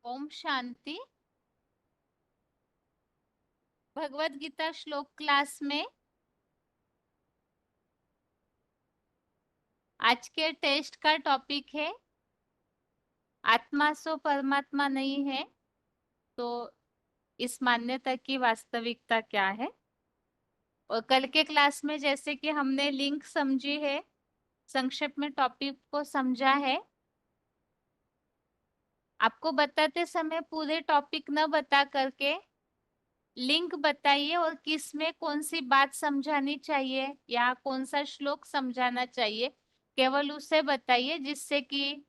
ओम शांति। भगवत गीता श्लोक क्लास में आज के टेस्ट का टॉपिक है आत्मा सो परमात्मा नहीं है तो इस मान्यता की वास्तविकता क्या है। और कल के क्लास में जैसे कि हमने लिंक समझी है, संक्षेप में टॉपिक को समझा है। आपको बताते समय पूरे टॉपिक न बता करके लिंक बताइए और किस में कौन सी बात समझानी चाहिए या कौन सा श्लोक समझाना चाहिए, केवल उसे बताइए, जिससे कि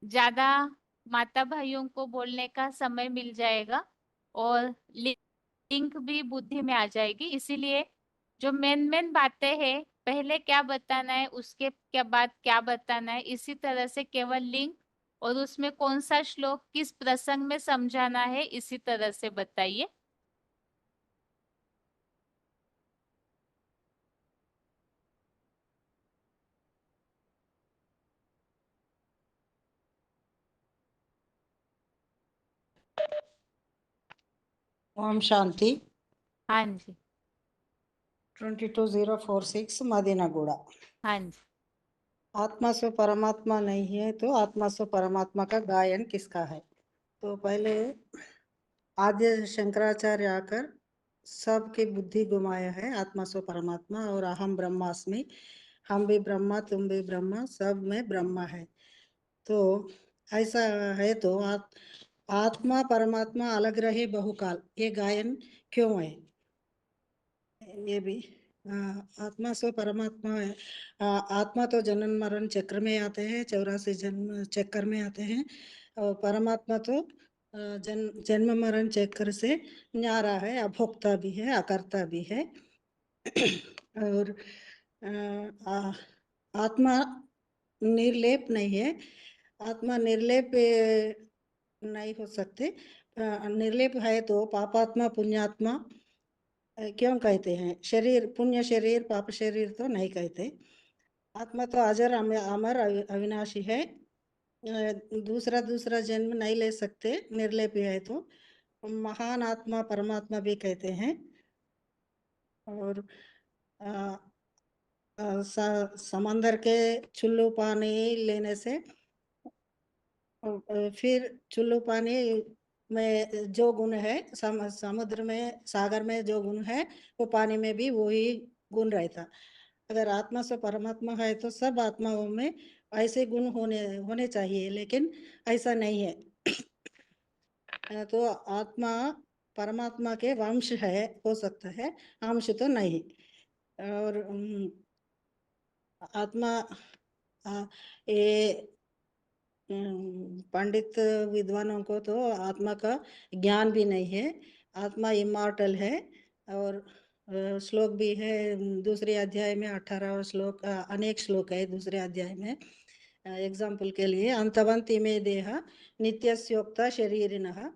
ज्यादा माता भाइयों को बोलने का समय मिल जाएगा और लिंक भी बुद्धि में आ जाएगी। इसीलिए जो मेन मेन बातें हैं, पहले क्या बताना है उसके क्या बाद क्या बताना है, इसी तरह से केवल लिंक और उसमें कौन सा श्लोक किस प्रसंग में समझाना है इसी तरह से बताइए। ओम शांति। हाँ जी। 22046 मदीनागुड़ा। हाँ जी। आत्मा से परमात्मा नहीं है तो आत्मा से परमात्मा का गायन किसका है। तो पहले आद्य शंकराचार्य आकर सबकी बुद्धि घुमाया है आत्मा से परमात्मा और अहम ब्रह्मास्मि, हम भी ब्रह्मा तुम भी ब्रह्मा, सब में ब्रह्मा है। तो ऐसा है तो आत्मा परमात्मा अलग रहे बहुकाल, ये गायन क्यों है। ये भी आत्मा से परमात्मा है। आत्मा तो जन्म मरण चक्र में आते हैं, 84 जन्म चक्र में आते हैं, और परमात्मा तो जन्म मरण चक्र से न्यारा है, अभोक्ता भी है, अकर्ता भी है। और आत्मा निर्लेप नहीं है। आत्मा निर्लेप नहीं हो सकते। निर्लेप है तो पापात्मा पुण्यात्मा क्यों कहते हैं। शरीर पुण्य शरीर पाप शरीर तो नहीं कहते। आत्मा तो अजर अमर अविनाशी है। दूसरा दूसरा जन्म नहीं ले सकते, निर्लेप है तो महान आत्मा परमात्मा भी कहते हैं। और समंदर के चुल्लू पानी लेने से फिर चुल्लू पानी में जो गुण है, समुद्र में सागर में जो गुण है वो पानी में भी वही गुण रहता। अगर आत्मा से परमात्मा है तो सब आत्माओं में ऐसे गुण होने होने चाहिए, लेकिन ऐसा नहीं है। तो आत्मा परमात्मा के वंश है, हो सकता है, अंश तो नहीं। और आत्मा ये पंडित विद्वानों को तो आत्मा का ज्ञान भी नहीं है। आत्मा इमॉर्टल है। और श्लोक भी है दूसरे अध्याय में, 18वां श्लोक, अनेक श्लोक है दूसरे अध्याय में। एग्जाम्पल के लिए, अंतवंती में देह नित्यस्योक्ता शरीरिणः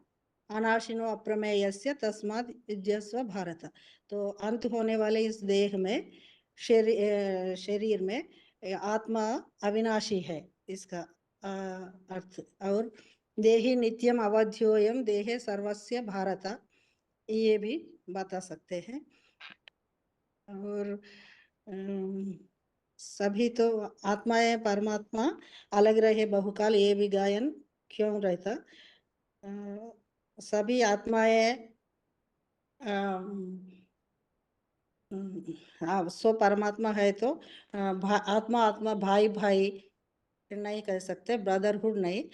अनाशिनो अप्रमेयस्य तस्मात् युज्यस्व भारत। तो अंत होने वाले इस देह में, शरीर में आत्मा अविनाशी है, इसका अर्थ। और देहि नित्यम अवध्योयम देहे सर्वस्य भारत, ये भी बता सकते हैं। और सभी तो आत्माएं परमात्मा अलग रहे बहुकाल, ये भी गायन क्यों रहता। सभी आत्माएं सो परमात्मा है तो आत्मा आत्मा भाई भाई नहीं कह सकते, ब्रदरहुड नहीं,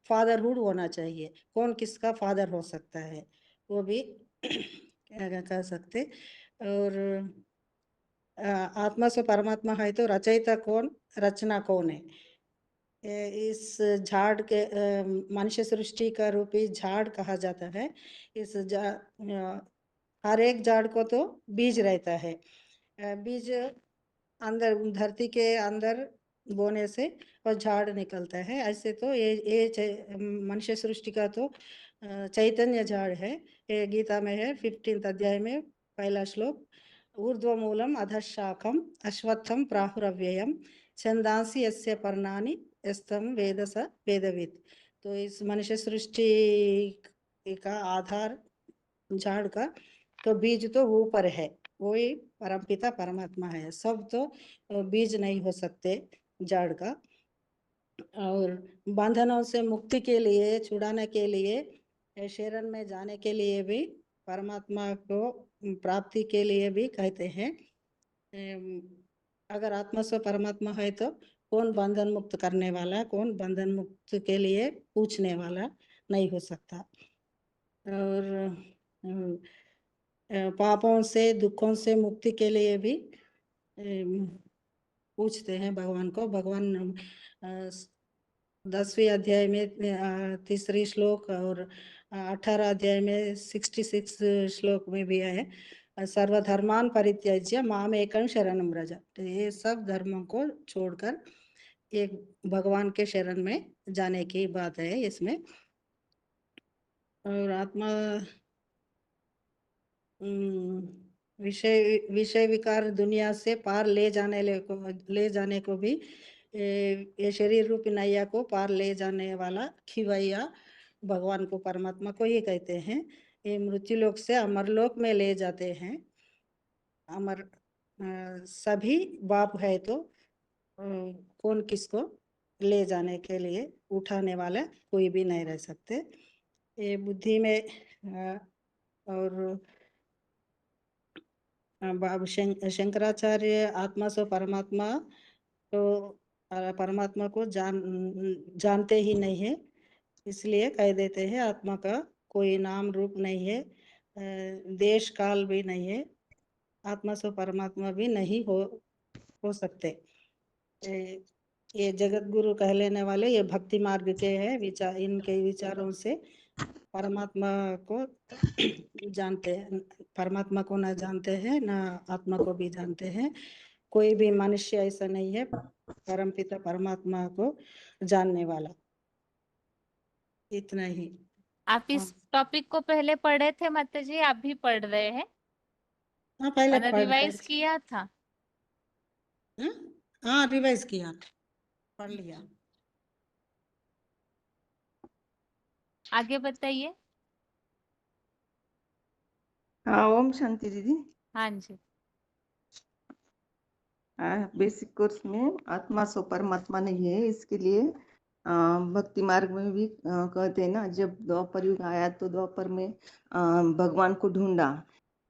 फादरहुड होना चाहिए। कौन किसका फादर हो सकता है वो भी कह सकते। और आत्मा से परमात्मा है तो रचयिता कौन, रचना कौन है। इस झाड़ के मनुष्य सृष्टि का रूपी झाड़ कहा जाता है। इस हर एक झाड़ को तो बीज रहता है। बीज अंदर धरती के अंदर बोने से और झाड़ निकलता है। ऐसे तो ये मनुष्य सृष्टि का तो चैतन्य झाड़ है। ये गीता में है 15 अध्याय में पहला श्लोक, ऊर्ध्वमूलम अधशाखम अश्वत्थम प्राहुरव्ययम छंदांसि यस्य पर्णानि यस्तम वेद स वेदवित्। तो इस मनुष्य सृष्टि का आधार झाड़ का तो बीज तो ऊपर है, वही परमपिता परमात्मा है। सब तो बीज नहीं हो सकते झाड़ का। और बंधनों से मुक्ति के लिए, छुड़ाने के लिए, शरण में जाने के लिए भी, परमात्मा को प्राप्ति के लिए भी कहते हैं। अगर आत्मा से परमात्मा है तो कौन बंधन मुक्त करने वाला, कौन बंधन मुक्त के लिए पूछने वाला नहीं हो सकता। और पापों से, दुखों से मुक्ति के लिए भी पूछते हैं भगवान को। भगवान 10वीं अध्याय में तीसरी श्लोक और 18 अध्याय में 66 श्लोक में भी है, सर्वधर्मान परित्यज्य माम एकं शरणं व्रज। तो ये सब धर्मों को छोड़कर एक भगवान के शरण में जाने की बात है इसमें। और आत्मा विषय विषय विकार दुनिया से पार ले जाने को भी ये शरीर रूपी नैया को पार ले जाने वाला खिवैया भगवान को, परमात्मा को ही कहते हैं। ये मृत्यु लोक से अमर लोक में ले जाते हैं। अमर सभी बाप है तो कौन किसको ले जाने के लिए उठाने वाला कोई भी नहीं रह सकते। ये बुद्धि में और शंकराचार्य आत्मा से परमात्मा तो परमात्मा को जानते ही नहीं है, इसलिए कह देते हैं आत्मा का कोई नाम रूप नहीं है, देश काल भी नहीं है, आत्मा से परमात्मा भी नहीं हो सकते। ये जगत गुरु कह लेने वाले ये भक्ति मार्ग के हैं, विचार इनके विचारों से परमात्मा को जानते हैं, परमात्मा को ना जानते हैं ना आत्मा को भी जानते हैं। कोई भी मनुष्य ऐसा नहीं है परमपिता परमात्मा को जानने वाला। इतना ही। आप हाँ, इस टॉपिक को पहले पढ़े थे माता जी, आप भी पढ़ रहे हैं? हाँ पहले मैंने पढ़ कर। रिवाइज किया था। हाँ, हाँ रिवाइज किया, पढ़ लिया। आगे बताइए। हाँ, ओम शांति दीदी। हाँ जी। बेसिक कोर्स में आत्मा सो परमात्मा नहीं है, इसके लिए भक्ति मार्ग में भी कहते हैं ना, जब द्वापर युग आया तो द्वापर में भगवान को ढूंढा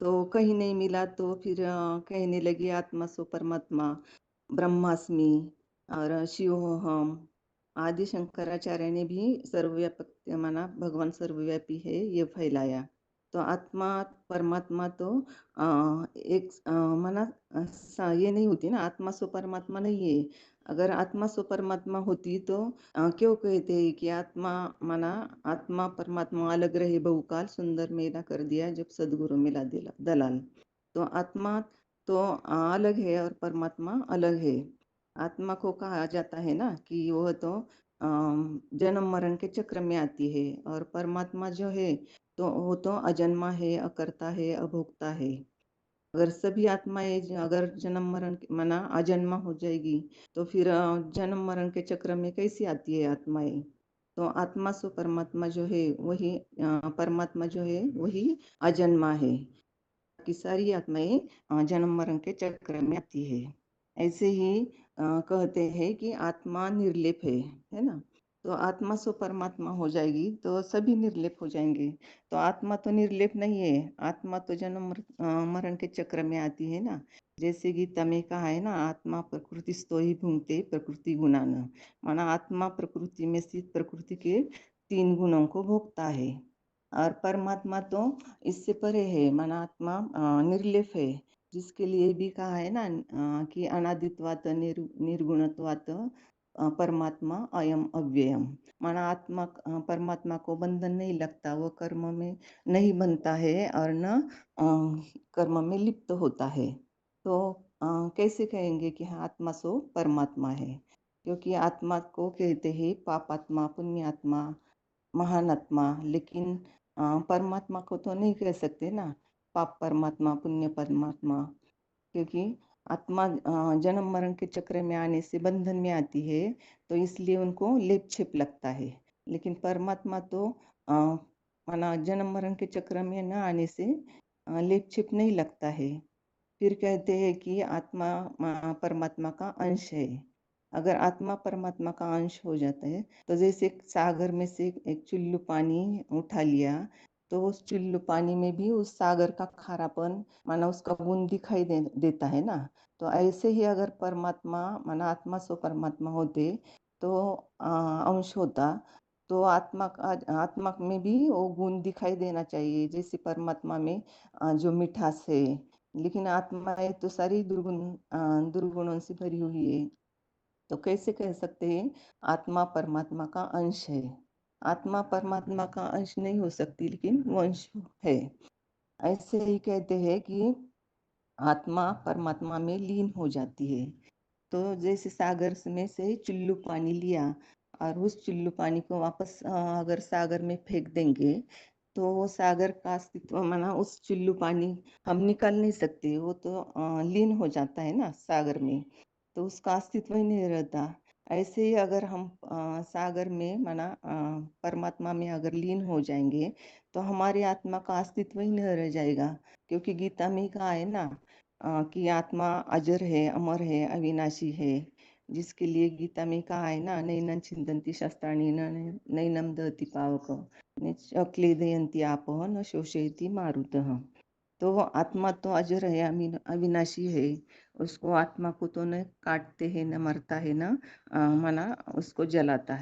तो कहीं नहीं मिला, तो फिर कहने लगे आत्मा सो परमात्मा, ब्रह्मास्मि और शिवोहम। आदि शंकराचार्य ने भी सर्वव्यापक माना, भगवान सर्वव्यापी है ये फैलाया। तो आत्मा परमात्मा तो एक माना ये नहीं होती ना, आत्मा सो परमात्मा नहीं है। अगर आत्मा सो परमात्मा होती तो क्यों कहते हैं कि आत्मा माना, आत्मा परमात्मा अलग रहे बहुकाल, सुंदर मेला कर दिया जब सदगुरु मिला दलाल। तो आत्मा तो अलग है और परमात्मा अलग है। आत्मा को कहा जाता है ना कि वह तो जन्म मरण के चक्र में आती है, और परमात्मा जो है तो वो तो अजन्मा है, अकर्ता है, अभोक्ता है। अगर सभी आत्माएं अगर जन्म मरण माना अजन्मा हो जाएगी तो फिर जन्म मरण के चक्र में कैसी आती है आत्माएं। तो आत्मा सो परमात्मा जो है वही परमात्मा जो है वही अजन्मा है, कि सारी आत्माएं जन्म मरण के चक्र में आती है। ऐसे ही कहते हैं कि आत्मा निर्लेप है ना। तो आत्मा सो परमात्मा हो जाएगी तो सभी निर्लेप हो जाएंगे। तो आत्मा तो निर्लेप नहीं है, आत्मा तो जन्म मरण के चक्र में आती है ना। जैसे गीता में कहा है ना, आत्मा प्रकृति स्तो ही भूंगते प्रकृति गुणान। माना आत्मा प्रकृति में स्थित प्रकृति के 3 गुणों को भोगता है, और परमात्मा तो इससे परे है, माना आत्मा निर्लेप है, जिसके लिए भी कहा है ना कि अनादित्वात निर्गुणत्वात परमात्मा अयम अव्ययम। माना आत्मा परमात्मा को बंधन नहीं लगता, वो कर्म में नहीं बनता है और न कर्म में लिप्त होता है। तो कैसे कहेंगे कि हाँ आत्मा सो परमात्मा है? क्योंकि आत्मा को कहते हैं पापात्मा, पुण्यात्मा, महान आत्मा, लेकिन परमात्मा को तो नहीं कह सकते ना पाप परमात्मा, पुण्य परमात्मा। क्योंकि आत्मा जन्म मरण के चक्र में आने से बंधन में आती है, तो इसलिए उनको लेप छेप लगता है। लेकिन परमात्मा तो माना जन्म मरण के चक्र में न आने से लेप छिप नहीं लगता है। फिर कहते हैं कि आत्मा परमात्मा का अंश है। अगर आत्मा परमात्मा का अंश हो जाता है तो जैसे एक सागर में से एक चुल्लू पानी उठा लिया, तो उस चुल्लू पानी में भी उस सागर का खारापन माना उसका गुण दिखाई देता है ना। तो ऐसे ही अगर परमात्मा माना आत्मा सो परमात्मा होते तो अंश होता, तो आत्मा में भी वो गुण दिखाई देना चाहिए, जैसे परमात्मा में जो मिठास है। लेकिन आत्माएं तो सारी दुर्गुणों से भरी हुई है। तो कैसे कह सकते हैं आत्मा परमात्मा का अंश है? आत्मा परमात्मा का अंश नहीं हो सकती, लेकिन वो अंश है। ऐसे ही कहते हैं कि आत्मा परमात्मा में लीन हो जाती है। तो जैसे सागर में से चुल्लू पानी लिया और उस चुल्लू पानी को वापस अगर सागर में फेंक देंगे, तो वो सागर का अस्तित्व माना उस चुल्लू पानी हम निकाल नहीं सकते, वो तो लीन हो जाता है ना सागर में, तो उसका अस्तित्व ही नहीं रहता। ऐसे ही अगर हम सागर में माना परमात्मा में अगर लीन हो जाएंगे, तो हमारी आत्मा का अस्तित्व ही नहीं रह जाएगा। क्योंकि गीता में कहा है ना कि आत्मा अजर है, अमर है, अविनाशी है, जिसके लिए गीता में कहा है ना, नैनं छिन्दन्ति शस्त्राणि नैनं दहति पावक न च क्लेदयन्ति आपः न शोषयति मारुतः। तो वो आत्मा तो अजर है, अविनाशी है। उसको आत्मा को तो न काटते हैं, न मरता है, न माना उसको जलता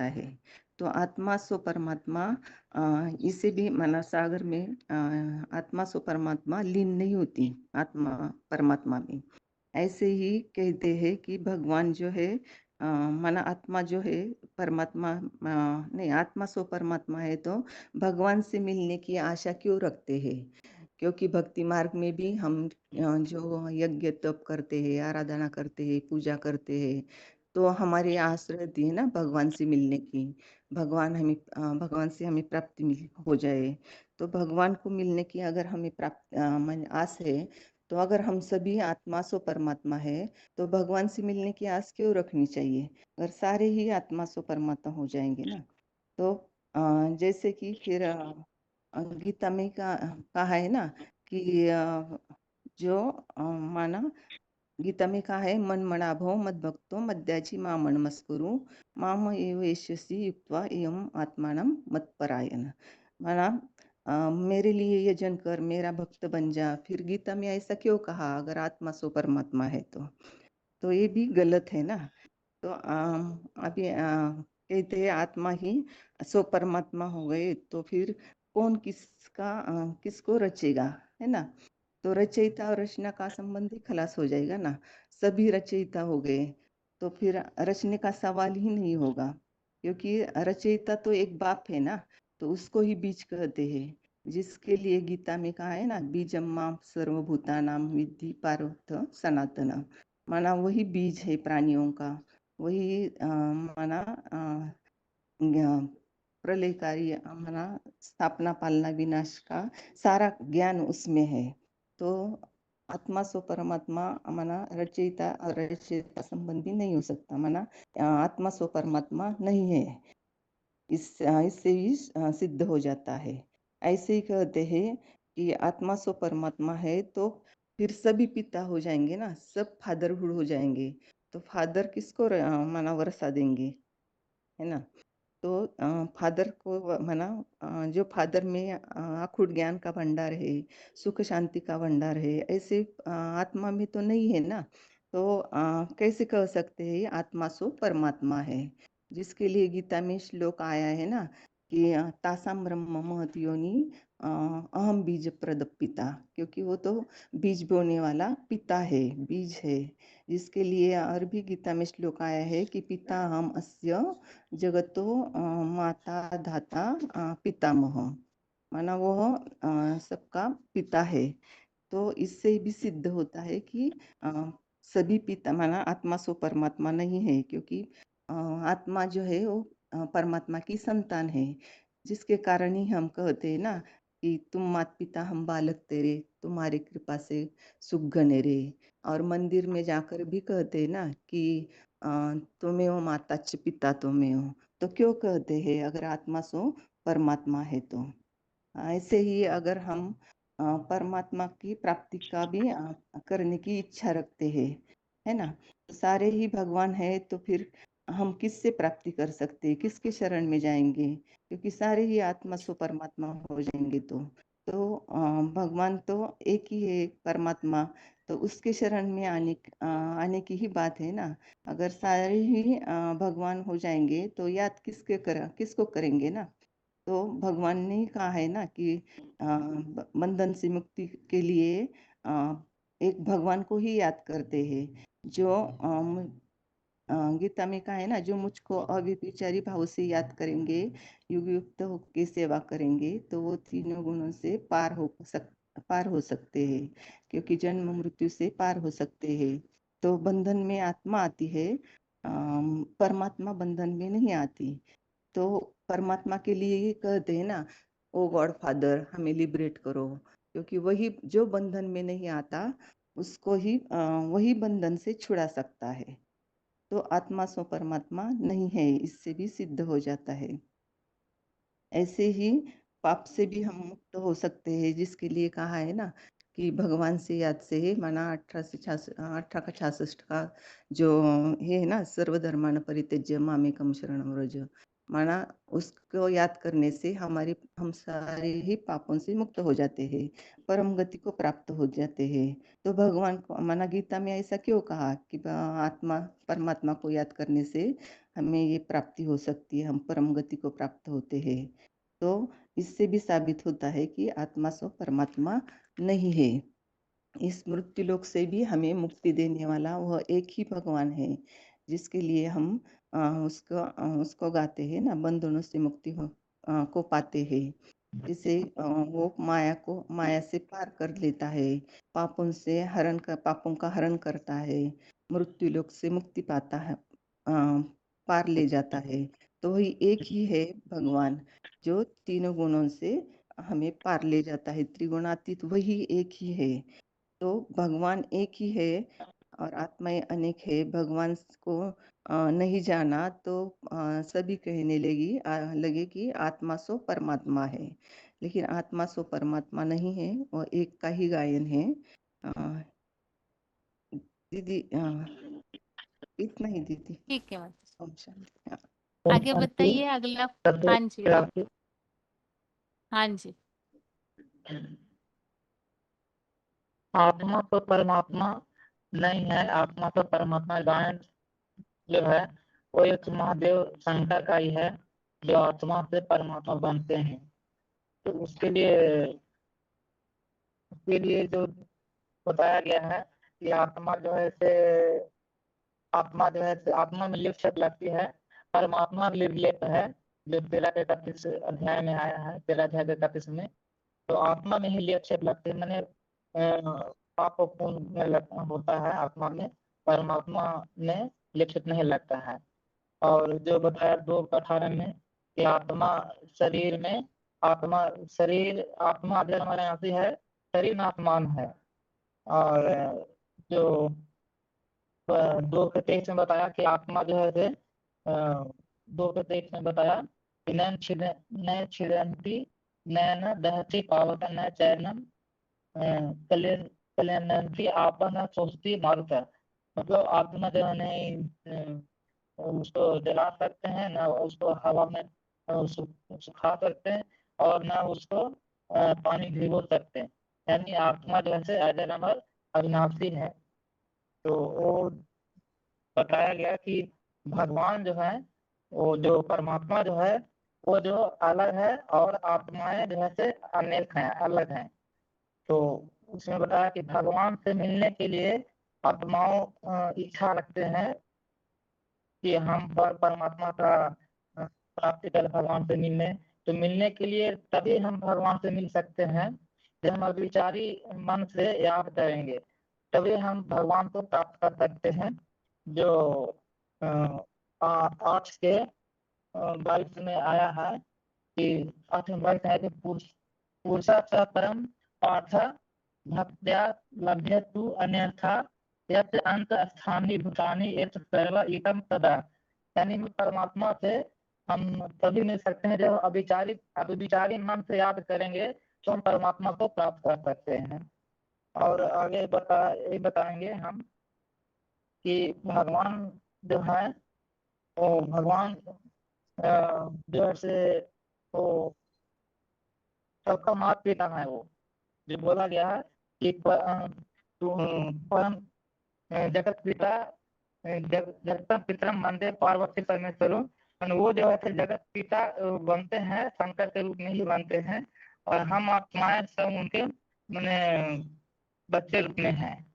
है। तो आत्मा सो परमात्मा इसे भी माना सागर में आत्मा सो परमात्मा लीन नहीं होती आत्मा परमात्मा में। ऐसे ही कहते हैं कि भगवान जो है माना आत्मा जो है परमात्मा नहीं, आत्मा सो परमात्मा है, तो भगवान से मिलने की आशा क्यों रखते हैं? क्योंकि भक्ति मार्ग में भी हम जो यज्ञ तप करते हैं, आराधना करते हैं, पूजा करते हैं, तो हमारी आस रहती है ना भगवान से मिलने की। भगवान से हमें प्राप्ति हो जाए। तो भगवान को मिलने की अगर हमें माने आस है, तो अगर हम सभी आत्मा सो परमात्मा है, तो भगवान से मिलने की आस क्यों रखनी चाहिए? अगर सारे ही आत्मा सो परमात्मा हो जाएंगे ना। तो जैसे कि फिर गीता में कहा है ना कि जो माना गीता में कहा है, मन मना भव मद भक्तो मद्याजी मामन मस्कुरु माम एव एष्यसि युक्त्वा एवं आत्मानम मत परायण। माना मेरे लिए यजन कर, मेरा भक्त बन जा। फिर गीता में ऐसा क्यों कहा अगर आत्मा सो परमात्मा है तो ये भी गलत है ना। तो अभी कहते हैं आत्मा ही सो परमात्मा हो गए, तो फिर कौन किसको रचेगा, है ना। तो रचयिता और रचना का संबंध ही खलास हो जाएगा ना। सभी रचयिता हो गए तो फिर रचने का सवाल ही नहीं होगा, क्योंकि रचयिता तो एक बाप है ना, तो उसको ही बीज कहते हैं। जिसके लिए गीता में कहा है ना, बीजम मां सर्वभूतानां विद्धि पार्वत सनातन। माना वही बीज है प्राणियों का, वही माना प्रलयकारी माना स्थापना पालना विनाश का सारा ज्ञान उसमें है। तो आत्मा सो परमात्मा माना रचयिता और रचयिता संबंधी नहीं हो सकता, माना आत्मा सो परमात्मा नहीं है। इससे ही सिद्ध हो जाता है। ऐसे ही कहते हैं कि आत्मा सो परमात्मा है, तो फिर सभी पिता हो जाएंगे ना, सब फादरहुड हो जाएंगे। तो फादर किसको माना वर्षा देंगे, है ना। तो फादर को माना जो फादर में अखुट ज्ञान का भंडार है, सुख शांति का भंडार है, ऐसे आत्मा में तो नहीं है ना। तो कैसे कह सकते हैं ये आत्मा सो परमात्मा है? जिसके लिए गीता में श्लोक आया है ना कि तासाम ब्रह्म महत योनि अहम बीज प्रद पिता। क्योंकि वो तो बीज बोने वाला पिता है, बीज है। जिसके लिए और भी गीता में श्लोक आया है कि पिता हम अस्य जगतो माता धाता पितामह। माना वो सबका पिता है। तो इससे भी सिद्ध होता है कि सभी पिता माना आत्मा सो परमात्मा नहीं है, क्योंकि आत्मा जो है वो परमात्मा की संतान है। जिसके कारण ही हम कहते हैं ना कि तुम मात पिता हम बालक तेरे, तुम्हारी कृपा से सुख घने रे। और मंदिर में जाकर भी कहते हैं ना कि तुम्हें हो माता च पिता तुम्हें हो। तो क्यों कहते हैं अगर आत्मा सो परमात्मा है तो। ऐसे ही अगर हम परमात्मा की प्राप्ति का भी करने की इच्छा रखते हैं, है ना, तो सारे ही भगवान है, तो फिर हम किससे प्राप्ति कर सकते हैं, किसके शरण में जाएंगे, क्योंकि सारे ही आत्मा सो परमात्मा हो जाएंगे। भगवान तो एक ही है परमात्मा, तो उसके शरण में आने की ही बात है ना। अगर सारे ही भगवान हो जाएंगे तो याद किसको करेंगे ना। तो भगवान ने ही कहा है ना कि बंधन से मुक्ति के लिए एक भगवान को ही याद करते हैं, जो गीता में कहा है ना, जो मुझको अव्यभिचारी भाव से याद करेंगे, युग युक्त होके सेवा करेंगे, तो वो तीनों गुणों से पार हो सकते हैं, क्योंकि जन्म मृत्यु से पार हो सकते हैं। तो बंधन में आत्मा आती है, परमात्मा बंधन में नहीं आती। तो परमात्मा के लिए ही कहते हैं ना, ओ गॉड फादर हमें लिबरेट करो, क्योंकि वही जो बंधन में नहीं आता उसको ही वही बंधन से छुड़ा सकता है। तो आत्मा सो परमात्मा नहीं है, इससे भी सिद्ध हो जाता है। ऐसे ही पाप से भी हम मुक्त हो सकते हैं, जिसके लिए कहा है ना कि भगवान से याद से है, माना 1866 का जो है ना, सर्वधर्मान परित्यज्य मामेकं शरणं व्रज, माना उसको याद करने से हम सारे ही पापों से मुक्त हो जाते हैं, परम गति को प्राप्त हो जाते हैं। तो भगवान को माना गीता में ऐसा क्यों कहा कि आत्मा परमात्मा को याद करने से हमें ये प्राप्ति हो सकती है, हम परम गति को प्राप्त होते हैं। तो इससे भी साबित होता है कि आत्मा सो परमात्मा नहीं है। इस मृत्यु लोक से भी हमें मुक्ति देने वाला वह एक ही भगवान है, जिसके लिए हम उसको गाते हैं ना, बंधनों से मुक्ति को पाते हैं। जिसे वो माया से पार कर लेता है, पापों का हरण करता है, मृत्यु लोक से मुक्ति पाता है, पार ले जाता है। तो वही एक ही है भगवान, जो तीनों गुणों से हमें पार ले जाता है, त्रिगुणातीत वही एक ही है। तो भगवान एक ही है और आत्माएं अनेक है। भगवान को नहीं जाना तो सभी कहने लगे कि आत्मा सो परमात्मा है, लेकिन आत्मा सो परमात्मा नहीं है, वह एक का ही गायन है। अ, दीदी इतना ही दीदी। ठीक है माता। ओम शांति। हाँ। आगे बताइए अगला। हाँ जी, हाँ जी। आत्मा तो परमात्मा नहीं है, आत्मा तो परमात्मा गायन जो है वो एक महादेव शंकर का ही है, जो आत्मा से परमात्मा बनते हैं। तो उसके लिए जो बताया गया है कि आत्मा जो है आत्मा में लिप्त लगती है, परमात्मा निर्लिप्त है, जो 13 के 31 अध्याय में आया है, 13 अध्याय के 31 में। तो आत्मा में ही लिप्त लगते हैं, मैंने पाप पुण्य में होता है आत्मा में, परमात्मा में लिप्त नहीं लगता है। और जो बताया 2:18 में कि आत्मा जन्मनाशी है, शरीर नाशमान है। और जो 2:23 में बताया कि आत्मा जो है से 2:23 में बताया कि न छिदन्ति न दहति पावक न चैनम कल्याणंती आपा न सोचती मारुता। मतलब आत्मा जो है नहीं उसको जला सकते हैं, ना उसको हवा में सुखा सकते हैं, और ना उसको पानी भिगो सकते हैं। यानी आत्मा जो है अजर अमर अविनाशी है। तो वो बताया गया कि भगवान जो है, वो जो परमात्मा जो है वो जो अलग है, और आत्माएं जो है से अनेक हैं, अलग हैं। तो उसमें बताया कि भगवान से मिलने के लिए आत्माओं इच्छा रखते हैं कि हम परमात्मा का प्राप्ति कर भगवान से मिलने। तो मिलने के लिए तभी हम भगवान से मिल सकते हैं जब हम अविचारी मन से याद करेंगे, तभी हम भगवान को प्राप्त कर सकते हैं। जो 8 के 22 में आया है कि 8 में है कि पुरुषा च परम पार्थ भक्त्या लभ्य तु अन्यथा यत् अंत स्थानी भूतानी यत् सर्व इतम तदा। यानी मैं परमात्मा से हम तभी मिल सकते हैं जब अभिविचारी मन से याद करेंगे तो हम परमात्मा को प्राप्त कर सकते हैं। और आगे बताएंगे हम कि भगवान जो है वो भगवान जो है वो सबका माता पिता है। वो जो बोला गया है कि परम जगत पिता जगत पितरम वंदे पार्वती परमेश्वरों। वो जो है जगत पिता बनते हैं, शंकर के रूप में ही बनते हैं, और हम आत्माएं सब उनके मैंने बच्चे रूप में हैं।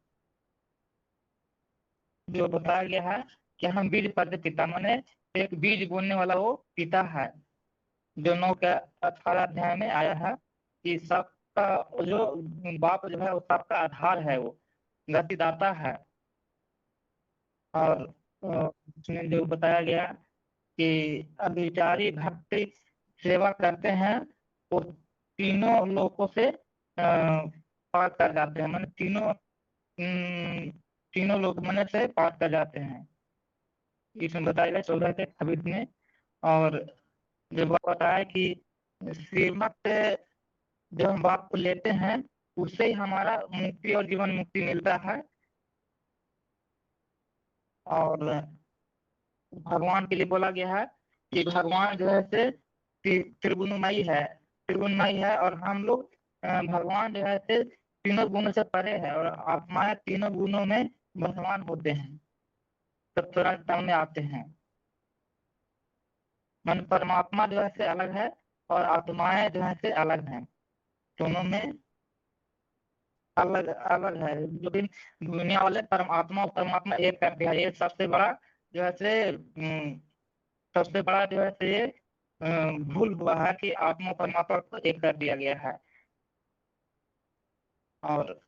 जो बताया गया है कि हम बीज पद पिता, माने एक बीज बोलने वाला वो पिता है। जो 9 के 18 अध्याय में आया है कि सबका जो बाप जो है वो सबका आधार है, वो गतिदाता है। और उसमें जो बताया गया कि अभिचारी भक्ति सेवा करते हैं वो तीनों लोकों से पार कर जाते हैं, माने तीनों लोग मन से पार कर जाते हैं। इसमें बताया गया 14 के 26 में। और जो बताया कि श्रीमत जब हम बाप को लेते हैं उससे ही हमारा मुक्ति और जीवन मुक्ति मिलता है। और भगवान के लिए बोला गया है कि भगवान जो है से त्रिगुणमयी है, और हम लोग भगवान जो है से तीनों गुणों से परे है, और आत्माएं तीनों गुणों में भगवान होते हैं, सत्वरजतम में आते हैं। मन परमात्मा जो है से अलग है और आत्माएं जो है से अलग हैं, दोनों में अलग अलग है। लेकिन दुनिया वाले परमात्मा और परमात्मा एक कर दिया। ये सबसे बड़ा जो है से सबसे बड़ा जो है से ये भूल हुआ है कि आत्मा परमात्मा को एक कर दिया गया है। और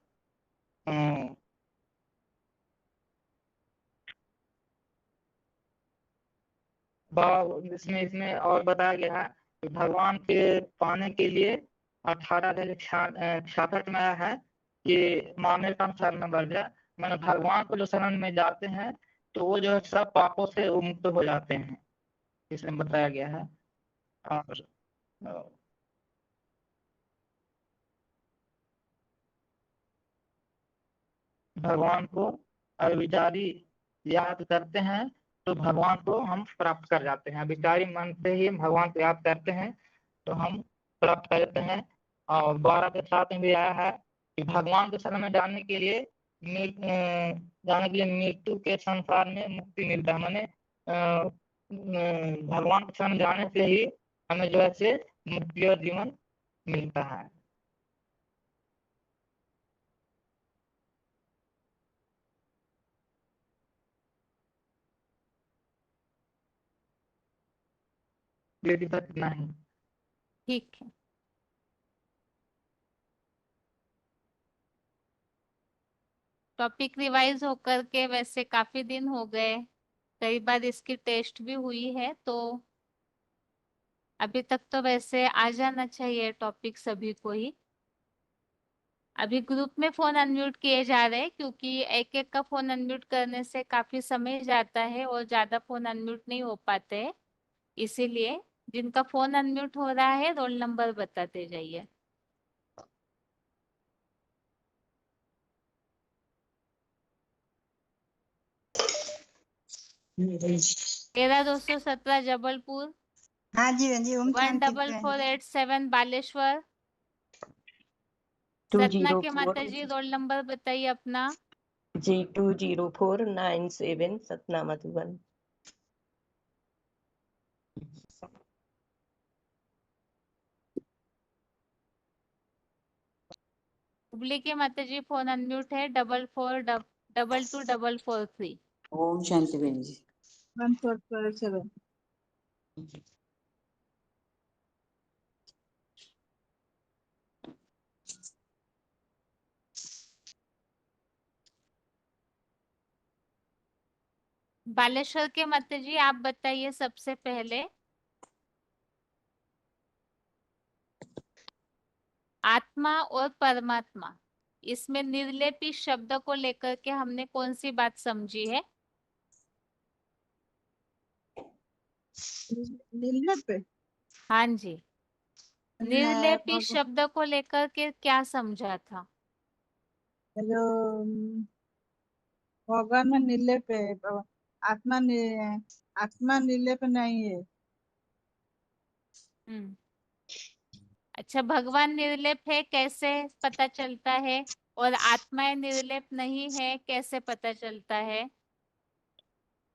इसमें और बताया गया है कि भगवान के पाने के लिए 1866 में आया है कि माने का शरण वर्जा, मैंने भगवान को जो शरण में जाते हैं तो वो जो है सब पापों से मुक्त हो जाते हैं, इसमें बताया गया है। और भगवान को अविचारी याद करते हैं तो भगवान को हम प्राप्त कर जाते हैं। विचारी मन से ही भगवान को याद करते हैं तो हम प्राप्त करते हैं। और 12 के 7 में भी आया है कि भगवान के शरण में जाने के लिए मृत्यु के संसार में मुक्ति मिलता है। माने भगवान के शरण जाने से ही हमें जो है से मुक्ति और जीवन मिलता है। बेटी तक नहीं। ठीक है। टॉपिक रिवाइज होकर के वैसे काफी दिन हो गए, कई बार इसकी टेस्ट भी हुई है, तो अभी तक तो वैसे आ जाना चाहिए टॉपिक सभी को ही। अभी ग्रुप में फोन अनम्यूट किए जा रहे हैं क्योंकि एक एक का फोन अनम्यूट करने से काफी समय जाता है और ज्यादा फोन अनम्यूट नहीं हो पाते हैं, इसीलिए जिनका फोन अनम्यूट हो रहा है रोल नंबर बताते जाइए। 13,217 जबलपुर, हाँ जी ओम शांति 14487 बालेश्वर। 204 सतना के माता जी रोल नंबर बताइए अपना। G2049 सतना मधुबन। हुबली के माता जी फोन अनम्यूट है 44222443। ओम शांति बहन जी। 1447। बालेश्वर के माता जी आप बताइए सबसे पहले। आत्मा और परमात्मा, इसमें निर्लेपी शब्द को लेकर के हमने कौन सी बात समझी है? निर्लेप हाँ जी, न- निर्लेपी भग- शब्द को लेकर के क्या समझा था? जो भगवान में निर्लेप है, आत्मा आत्मा निर्लेप नहीं है। हम्म। अच्छा, भगवान निर्लेप है कैसे पता चलता है, और आत्माएं निर्लेप नहीं है कैसे पता चलता है?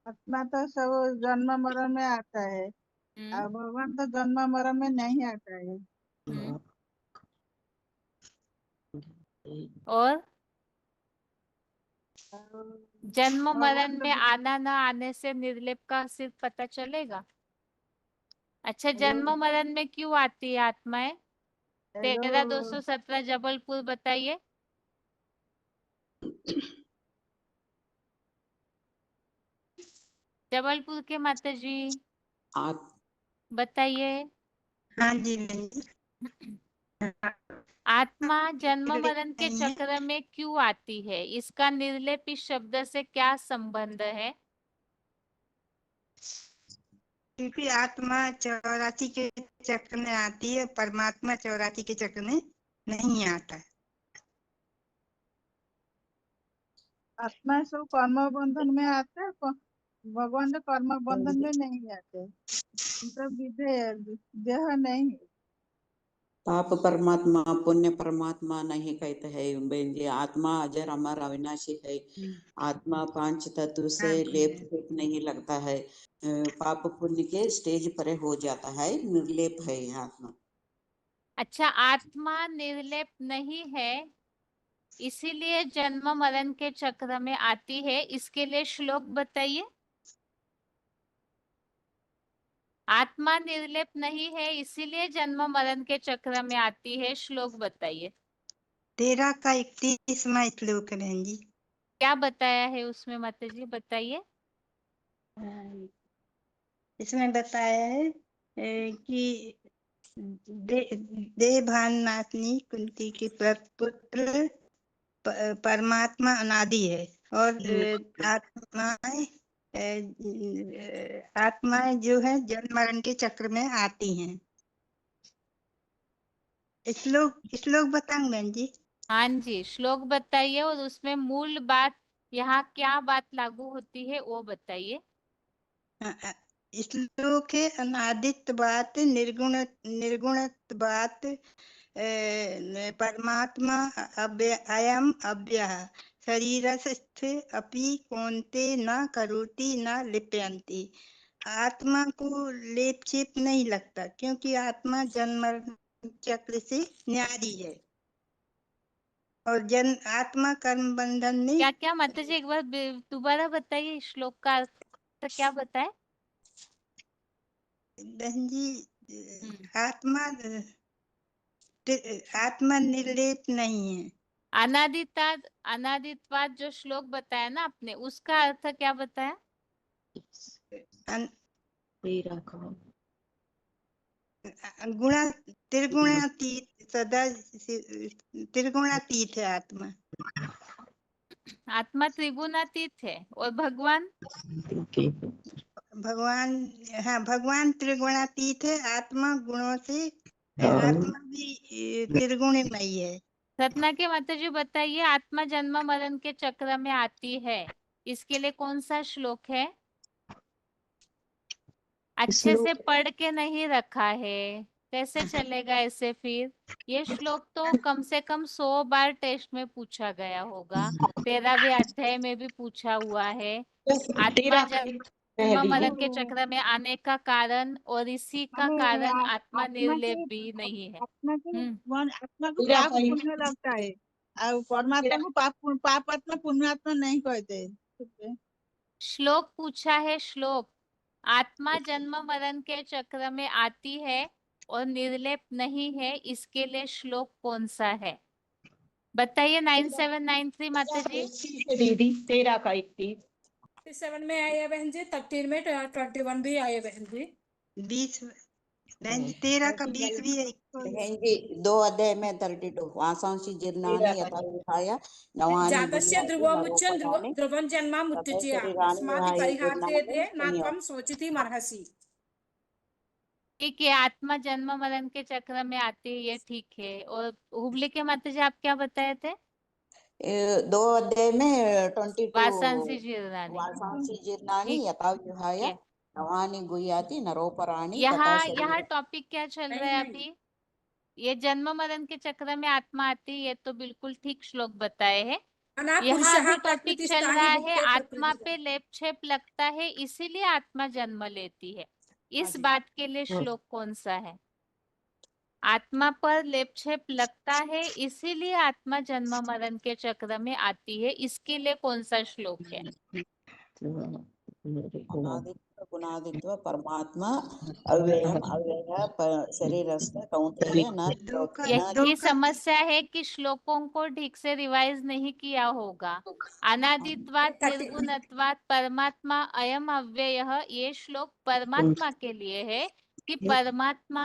आत्मा तो सब जन्म मरण में आता है, हम्म। और भगवान तो जन्म मरण में नहीं आता है। हम्म। और और जन्म भगवान मरण तो में आना न आने से निर्लेप का सिर्फ पता चलेगा? अच्छा, जन्म मरण में क्यों आती है आत्माएं? 13,217 जबलपुर बताइए। जबलपुर के माता जी आप बताइए। हाँ जी बहन जी। आत्मा जन्म निर्लेप मरण के नहीं है, चक्र में क्यों आती है, इसका निर्लेप इस शब्द से क्या संबंध है? क्योंकि आत्मा 84 के चक्र में आती है, परमात्मा 84 के चक्र में नहीं आता है। आत्मा सब कर्म बंधन में आता है, भगवान तो कर्म बंधन में नहीं आते, उनका देह नहीं है। पाप परमात्मा पुण्य परमात्मा नहीं कहते हैं बहन जी। आत्मा अजर अमर अविनाशी है। आत्मा पांच तत्व से हाँ लेप जी। फेप नहीं लगता है। पाप पुण्य के स्टेज परे हो जाता है, निर्लेप है आत्मा। अच्छा, आत्मा निर्लेप नहीं है इसीलिए जन्म मरण के चक्र में आती है, इसके लिए श्लोक बताइए। आत्मा निर्लेप नहीं है इसीलिए जन्म मरण के चक्र में आती है, श्लोक बताइए। 13 का 31वां श्लोक है बहन जी। क्या बताया है उसमें माता जी, बताइए। इसमें बताया है कि देवभान नाथनी कुंती के पुत्र परमात्मा अनादि है, और आत्माएं आत्माएं जो है जन्म मरण के चक्र में आती हैं। श्लोक बताऊं बहन जी? हाँ जी, श्लोक बताइए, और उसमें मूल बात यहाँ क्या बात लागू होती है वो बताइए। श्लोक है अनादित्वात् निर्गुणत्वात् परमात्मा अयम अव्ययः शरीरस्थ अपि कौन्ते न करोति न लिप्यन्ति। आत्मा को लेप छेप नहीं लगता, क्योंकि आत्मा जन्म मरण चक्र से न्यारी है, और आत्मा कर्म बंधन में। क्या क्या माता जी, एक बार दोबारा बताइए, श्लोक का अर्थ तो क्या बताए? बहन जी, हम्म। आत्मा निर्लेप नहीं है। अनादित्वाद जो श्लोक बताया ना आपने, उसका अर्थ क्या बताया? अन- 13 का गुणा त्रिगुणातीत सदा त्रिगुणातीत है आत्मा। आत्मा त्रिगुणातीत है, और भगवान? भगवान, हाँ भगवान त्रिगुणातीत है, आत्मा गुणों से, आत्मा भी त्रिगुणमयी है। रत्ना के माता जी बताइए, आत्मा जन्म मरण के चक्र में आती है, इसके लिए कौन सा श्लोक है? अच्छे से श्लोक पढ़ के नहीं रखा है, कैसे चलेगा ऐसे फिर? ये श्लोक तो कम से कम 100 बार टेस्ट में पूछा गया होगा, 13वें अध्याय में भी पूछा हुआ है। आत्मा 13 का कह जन्म दीजिए। मरण के चक्र में आने का कारण, और इसी का हमें कारण आत्मा आत्मा निर्लेप के भी नहीं है। आत्मा को 13 पाप का पुण्य लगता है, और परमात्मा को पाप आत्मा पुण्यात्मा नहीं कहते। श्लोक पूछा है, श्लोक। आत्मा जन्म मरण के चक्र में आती है और निर्लेप नहीं है, इसके लिए श्लोक कौन सा है बताइए। 9793 माता जी। दीदी 13 का 31। 37 में आई है बहन जी, 13 में 21 भी आई है बहन जी। 20 बहन जी, 13 का 20 भी है। बहन जी 2 अध्याय में 32 वासांसी जीर्णानि यथा विहाय नवानि जातस्य गृह्णाति ध्रुवमुच्चं नरोपमानि ध्रुवं जन्मा ततः मुत्युचया शरीराणि अस्माकि विहाय परिहाते जीर्णानि दे शनिवार। नात्वं शोचिति मर्हसि। ठीक है, आत्मा जन्म मरण के चक्र में आती है, ये ठीक है। और हुबली के माता जी आप क्या बताए थे? 2 अध्याय में 22 वासांसी जीर्णानि। वासांसी जीर्णानि ठीक यथा विहाय है। नवानि गुह्याति नरोपराणि तथा यहाँ शरीर। टॉपिक क्या चल रहा है अभी? ये जन्म मरण के चक्र में आत्मा आती है, ये तो बिल्कुल ठीक श्लोक बताए हैं। यहाँ अभी टॉपिक चल रहा है आत्मा पे लेप छेप लगता है इसीलिए आत्मा जन्म लेती है। इस बात के लिए श्लोक कौन सा है? आत्मा पर लेप छेप लगता है इसीलिए आत्मा जन्म मरण के चक्र में आती है, इसके लिए कौन सा श्लोक है? अनादित्व गुणादित्व परमात्मा अव्ययम अव्यय शरीरस्थ कौन्तेय न दो का करोति न दो यही का समस्या है कि श्लोकों को ठीक से रिवाइज नहीं किया होगा। अनादित्वात् निर्गुणत्वात् परमात्मा अयम अव्ययः, ये श्लोक परमात्मा के लिए है कि परमात्मा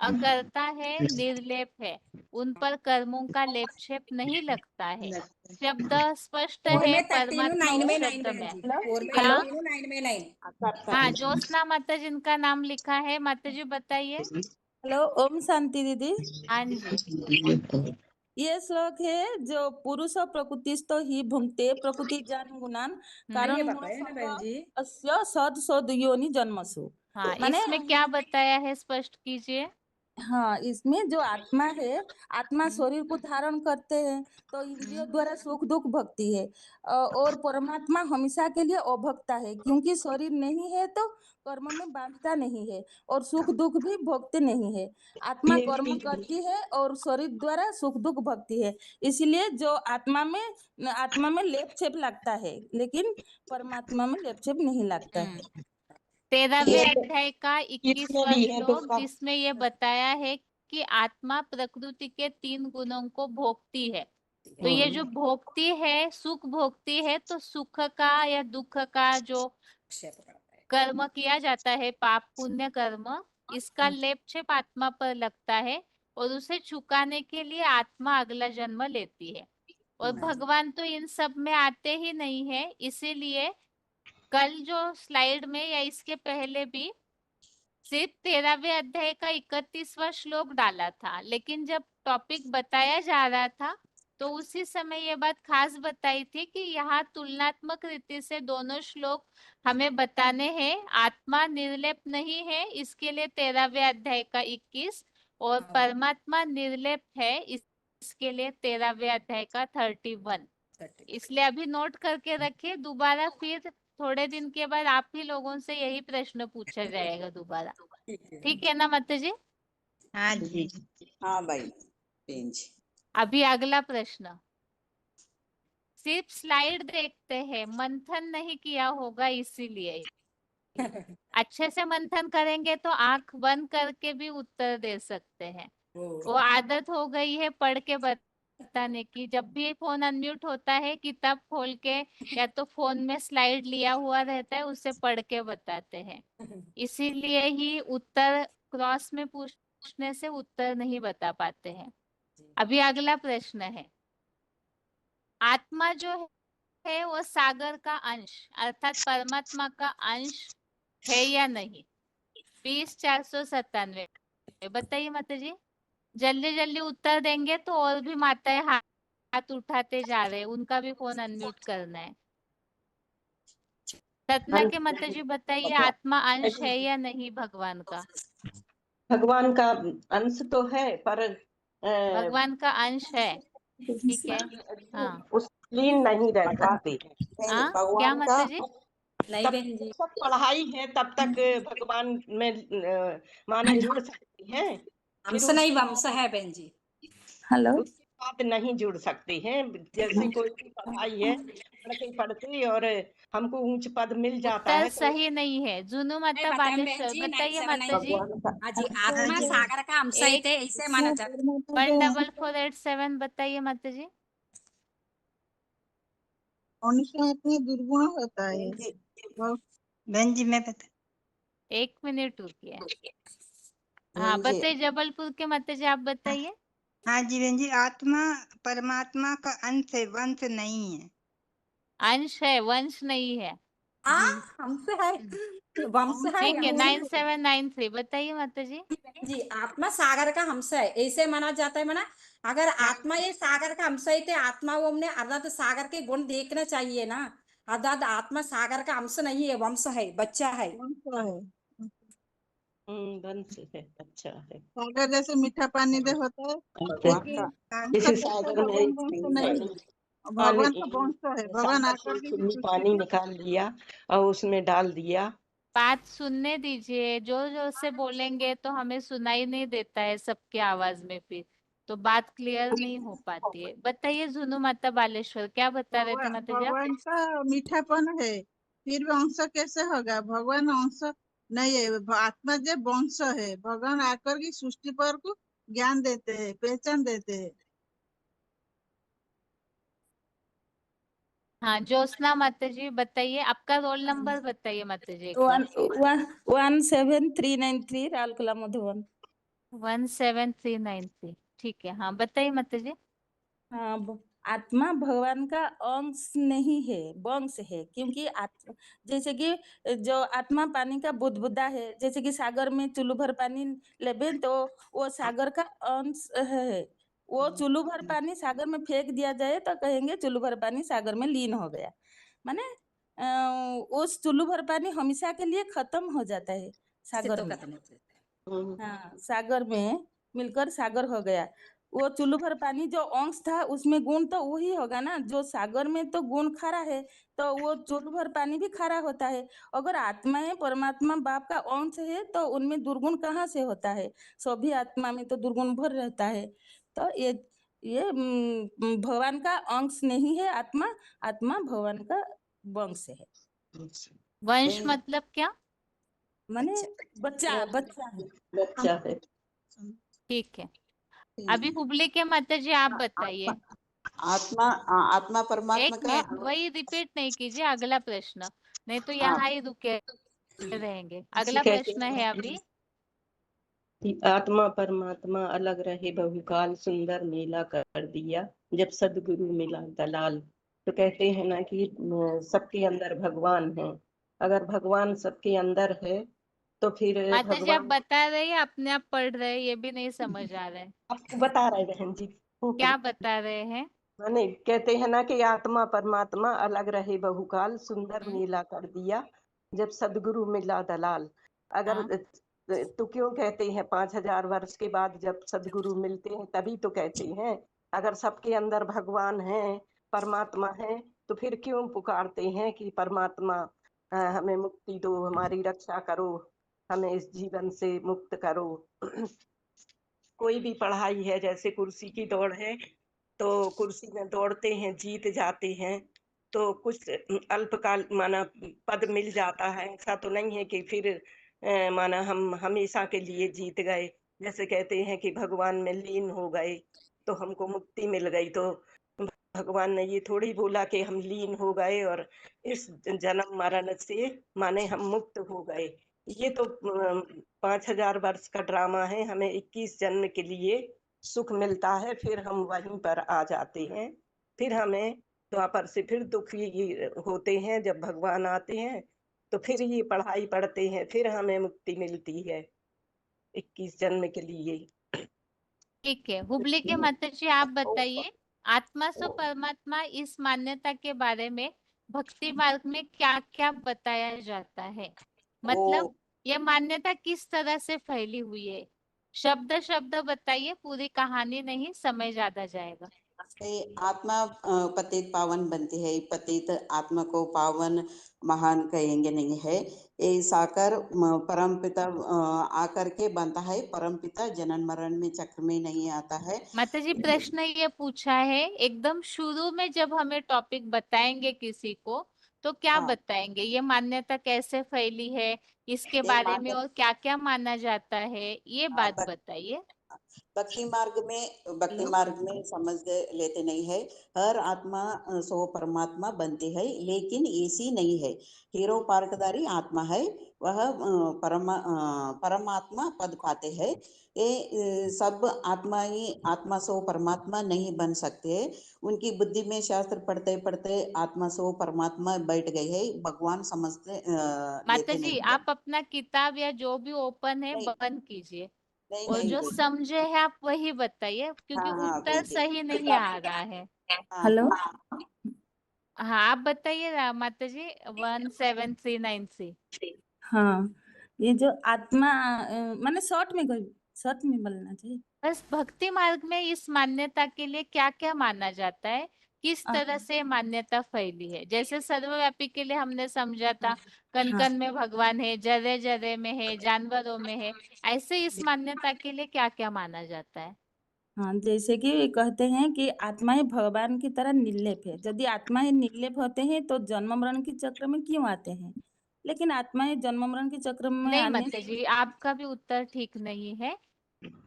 अकर्ता है, निर्लेप है, उन पर कर्मों का लेप छेप नहीं लगता है। शब्द स्पष्ट है परमात्मा उस शब्द में। क्या? हाँ, ज्योत्सना माता जिनका नाम लिखा है, माता जी बताइए। हेलो, ओम शांति दीदी। हाँ जी। ये श्लोक है जो पुरुष प्रकृतिस्थो ही भुंक्ते प्रकृति जान गुणान कारण अस्य सद सद योनि जन्मसु। हाँ, माने इसमें क्या बताया है स्पष्ट कीजिए। हाँ, इसमें जो आत्मा है, आत्मा शरीर को धारण करते हैं तो इंद्रियों द्वारा सुख दुख भोगती है। और परमात्मा हमेशा के लिए अभोक्ता है क्योंकि शरीर नहीं है तो कर्म में बांधता नहीं है और सुख दुख भी भोगते नहीं है। आत्मा कर्म करती है और शरीर द्वारा सुख दुख भोगती है, इसलिए जो आत्मा में लेप छेप लगता है लेकिन परमात्मा में लेप छेप नहीं लगता है। 13वें अध्याय का 21वां भी है तो श्लोक, जिसमें ये बताया है कि आत्मा प्रकृति के 3 गुणों को भोगती है। तो ये जो भोगती है, सुख भोगती है, तो सुख का या दुख का जो कर्म किया जाता है, पाप पुण्य कर्म, इसका लेप छेप आत्मा पर लगता है और उसे चुकाने के लिए आत्मा अगला जन्म लेती है। और भगवान तो इन सब में आते ही नहीं है, इसीलिए कल जो स्लाइड में या इसके पहले भी सिर्फ 13वें अध्याय का 31वां श्लोक डाला था, लेकिन जब टॉपिक बताया जा रहा था तो उसी समय ये बात खास बताई थी कि यहाँ तुलनात्मक रीति से दोनों श्लोक हमें बताने हैं। आत्मा निर्लेप नहीं है, इसके लिए 13वें अध्याय का 21, और परमात्मा निर्लेप है, इसके लिए 13वें अध्याय का 31। इसलिए अभी नोट करके रखिए, दोबारा फिर थोड़े दिन के बाद आप ही लोगों से यही प्रश्न पूछा जाएगा दोबारा। ठीक है ना माता जी? हाँ जी। हाँ भाई बेंच। अभी अगला प्रश्न, सिर्फ स्लाइड देखते हैं, मंथन नहीं किया होगा, इसीलिए अच्छे से मंथन करेंगे तो आंख बंद करके भी उत्तर दे सकते हैं। वो आदत हो गई है पढ़ के बताने की, जब भी फोन अनम्यूट होता है किताब खोल के या तो फोन में स्लाइड लिया हुआ रहता है, उससे पढ़ के बताते हैं। इसीलिए ही उत्तर क्रॉस में पूछने से उत्तर नहीं बता पाते हैं। अभी अगला प्रश्न है, आत्मा जो है वो सागर का अंश अर्थात परमात्मा का अंश है या नहीं? 20,497 बताइए माता जी। जल्दी जल्दी उत्तर देंगे तो और भी माताएं हाथ उठाते जा रहे हैं, उनका भी फोन अनम्यूट करना है। रत्ना के माता जी बताइए, आत्मा अंश है या नहीं भगवान का? भगवान का अंश तो है पर भगवान का अंश है, ठीक है। हाँ उस लीन नहीं रह सकते। हाँ, क्या भगवान माता का जी? जब तक पढ़ाई है तब तक भगवान में माने जुड़ सकती हैं, फिर उसके वंश है बहन जी। हेलो, बाद नहीं जुड़ सकते हैं। जैसे कोई भी पढ़ाई है, पढ़ते पढ़ते और हमको ऊंच पद मिल जाता उत्तर है तो सही नहीं है। जुनू माता बालेश्वर बताइए माता जी। भगवान का हाँ जी। सागर का अंश है, ते ऐसे माना जाता है। 14487 बताइए माता जी। मनुष्य में दुर्गुण होता है। बहन जी मैं बता। 1 मिनट रुकिए। हाँ बहन जी, बताइए, जबलपुर के माता जी आप बताइए। हाँ जी बहन जी, आत्मा परमात्मा का अंश है, वंश नहीं है। अंश है, वंश नहीं है। हमसे है, वंश है ठीक है, हमसे। 9793 बताइए माता जी। जी, आत्मा सागर का अंश है, ऐसे माना जाता है। माना अगर आत्मा ये सागर का अंश है तो आत्मा वो हमने अर्थात सागर के गुण देखना चाहिए ना। अर्थात आत्मा सागर का अंश नहीं है, वंश है, बच्चा है। वंश है, अच्छा है। सागर जैसे मीठा पानी दे होता है, जैसे सागर में भगवान का वंश है, भगवान आकर के पानी पानी निकाल लिया और उसमें डाल दिया। बात सुनने दीजिए, जोर जोर से बोलेंगे तो हमें सुनाई नहीं देता है सबके आवाज में, फिर तो बात क्लियर नहीं हो पाती है। बताइए जुनू माता बालेश्वर, क्या बता रहे थे माता जी आप? भगवान का मीठापन है, फिर भी अंश कैसे होगा? भगवान अंश नहीं है, आत्मा जब वंश है, भगवान आकर की सृष्टि पर को ज्ञान देते हैं, पहचान देते हैं। हाँ ज्योत्सना माता जी बताइए, आपका रोल नंबर बताइए माता जी एक बार। 17393 रालकला मधुबन। 17393 ठीक है, हाँ बताइए माता जी। हाँ, आत्मा भगवान का अंश नहीं है, वंश है। क्योंकि जैसे कि जो आत्मा पानी का बुदबुदा है, जैसे कि सागर में चुल्लू भर पानी लेबे तो वो सागर का अंश है। वो चुल्लू भर पानी सागर में फेंक दिया जाए तो कहेंगे चुल्लू भर पानी सागर में लीन हो गया। माने उस चुल्लू भर पानी हमेशा के लिए खत्म हो जाता है सागर में। हाँ, सागर में मिलकर सागर हो गया। वो चुल्लू भर पानी जो अंश था उसमें गुण तो वही होगा ना। जो सागर में तो गुण खारा है तो वो चुल्लू भर पानी भी खारा होता है। अगर आत्मा है, परमात्मा बाप का अंश है तो उनमें दुर्गुण कहाँ से होता है? सभी आत्मा में तो दुर्गुण भर रहता है। तो ये भगवान का अंश नहीं है आत्मा। आत्मा भगवान का वंश है। वंश मतलब क्या? माने बच्चा बच्चा है। बच्चा है। ठीक है, अभी हुबली के माता जी आप बताइए। आत्मा आत्मा परमात्मा एक का मिनट, वही रिपीट नहीं कीजिए, अगला प्रश्न, नहीं तो यहाँ ही रुके रहेंगे। अगला प्रश्न है अभी। आत्मा परमात्मा अलग रहे बहुकाल, सुंदर मेला कर दिया जब सदगुरु मिला दलाल। तो कहते हैं ना कि सबके अंदर भगवान है। अगर भगवान सबके अंदर है तो फिर माता जी आप भगवान बता रहे हैं, अपने आप पढ़ रहे हैं, ये भी नहीं समझ आ रहा है। आपको बता रहे बहन जी। क्या बता रहे हैं? माने कहते हैं ना कि आत्मा परमात्मा अलग रहे बहुकाल, सुंदर मेला कर दिया जब सदगुरु मिला दलाल। अगर तो क्यों कहते हैं 5000 वर्ष के बाद जब सदगुरु मिलते हैं तभी तो कहते हैं। अगर सबके अंदर भगवान है, परमात्मा है, तो फिर क्यों पुकारते हैं कि परमात्मा हमें मुक्ति दो, हमारी रक्षा करो, हमें इस जीवन से मुक्त करो। कोई भी पढ़ाई है, जैसे कुर्सी की दौड़ है, तो कुर्सी में दौड़ते हैं, जीत जाते हैं, तो कुछ अल्पकाल माना पद मिल जाता है। ऐसा तो नहीं है कि फिर माना हम हमेशा के लिए जीत गए। जैसे कहते हैं कि भगवान में लीन हो गए तो हमको मुक्ति मिल गई। तो भगवान ने ये थोड़ी बोला कि हम लीन हो गए और इस जन्म मरण से माने हम मुक्त हो गए। ये तो 5000 वर्ष का ड्रामा है। हमें 21 जन्म के लिए सुख मिलता है, फिर हम वहीं पर आ जाते हैं। फिर हमें द्वापर से फिर दुख ये होते हैं। जब भगवान आते हैं तो फिर ये पढ़ाई पढ़ते हैं, फिर हमें मुक्ति मिलती है 21 जन्म के लिए। ठीक है, हुबली के माता जी आप बताइए, आत्मा सो परमात्मा इस मान्यता के बारे में भक्ति मार्ग में क्या क्या बताया जाता है? मतलब यह मान्यता किस तरह से फैली हुई है? शब्द शब्द बताइए, पूरी कहानी नहीं, समय ज्यादा जाएगा। आत्मा पतित पावन बनती है। पतित आत्मा को पावन महान कहेंगे नहीं है। ये साकर परम पिता आकर के बनता है। परम पिता जनन मरण में चक्र में नहीं आता है। माता जी प्रश्न ये पूछा है, एकदम शुरू में जब हमें टॉपिक बताएंगे किसी को तो क्या बताएंगे? ये मान्यता कैसे फैली है, इसके बारे में और क्या क्या माना जाता है, ये बात बताइए। भक्ति मार्ग में समझ लेते नहीं है। हर आत्मा सो परमात्मा बनती है, लेकिन ऐसी नहीं है। हीरो पार्कदारी आत्मा है, वह परमात्मा पद पाते हैं। ये सब आत्मा सो परमात्मा नहीं बन सकते। उनकी बुद्धि में शास्त्र पढ़ते पढ़ते आत्मा सो परमात्मा बैठ गए है, भगवान समझते माता लेते जी नहीं है। आप अपना किताब या जो भी ओपन है नहीं बंद कीजिए नहीं और नहीं जो भाई। समझे है आप वही बताइए, क्योंकि हाँ हाँ उत्तर ठीक है। सही नहीं किताब आ रहा है। हाँ हेलो। हाँ आप बताइए ना माता जी 17396 से। हाँ, ये जो आत्मा मैंने शॉर्ट में बोलना चाहिए। बस भक्ति मार्ग में इस मान्यता के लिए क्या क्या माना जाता है, किस तरह से मान्यता फैली है। जैसे सर्वव्यापी के लिए हमने समझा था कण हाँ। कण में भगवान है, जरे जरे में है, जानवरों में है। ऐसे इस मान्यता के लिए क्या क्या माना जाता है? हाँ, जैसे कि कहते हैं कि आत्माएं भगवान की तरह निर्लेप है। यदि आत्माएं निर्लेप होते हैं तो जन्म मरण के चक्र में क्यों आते हैं? लेकिन आत्माएं जन्म मरण के चक्र में नहीं आने माता जी आपका भी उत्तर ठीक नहीं है।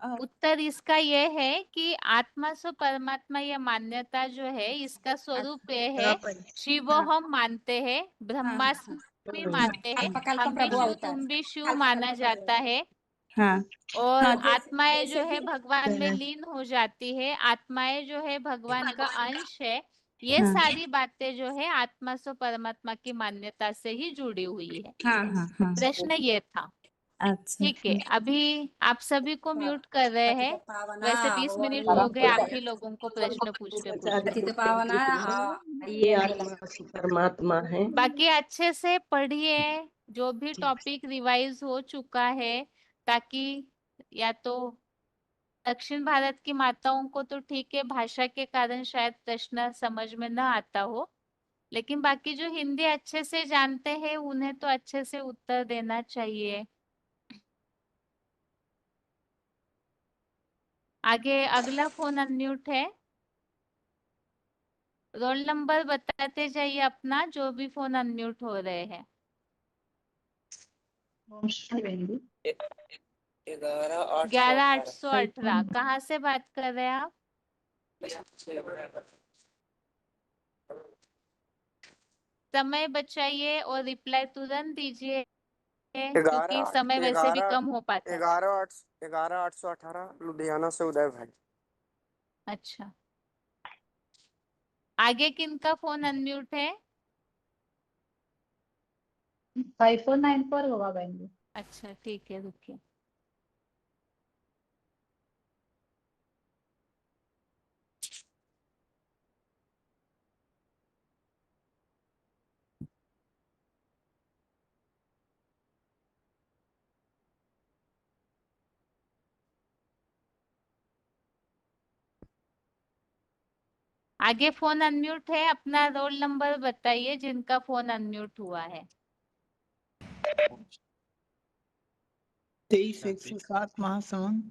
अ, उत्तर इसका ये है कि आत्मा सो परमात्मा ये मान्यता जो है इसका स्वरूप ये है, शिवो हाँ, हम मानते हैं, हाँ, ब्रह्मास्मि मानते हैं, अल्पकल्प हम भी प्रभु शिव अवतार तुम भी शिव माना जाता है। हाँ, और हाँ, आत्माएं जो है भगवान में लीन हो जाती है, आत्माएं जो है भगवान का अंश है। ये हाँ, सारी बातें जो है आत्मा सो परमात्मा की मान्यता से ही जुड़ी हुई है। हाँ, हाँ, हाँ। प्रश्न ये था। अच्छा, ठीक है, अभी आप सभी को म्यूट कर रहे हैं। पावना वैसे 20 मिनट और हो गए आप ही लोगों को प्रश्न पूछते पूछते। पतित पावना हाँ ये आत्मा परमात्मा है। बाकी अच्छे से पढ़िए, जो भी टॉपिक रिवाइज हो चुका है, ताकि या तो दक्षिण भारत की माताओं को तो ठीक है, भाषा के कारण शायद प्रश्न समझ में न आता हो, लेकिन बाकी जो हिंदी अच्छे से जानते हैं उन्हें तो अच्छे से उत्तर देना चाहिए। आगे अगला फोन अनम्यूट है। रोल नंबर बताते जाइए अपना, जो भी फोन अनम्यूट हो रहे हैं। 11818 कहाँ से बात कर रहे हैं आप? समय बचाइए और रिप्लाई तुरंत दीजिए, क्योंकि समय वैसे भी कम हो पाता है। 11818 लुधियाना से उदय भाई। अच्छा, आगे किनका फोन अनम्यूट है? 5494 होगा बहन जी। अच्छा ठीक है, रुकिए। आगे फोन अनम्यूट है, अपना रोल नंबर बताइए जिनका फोन अनम्यूट हुआ है। 23-107 महासमन।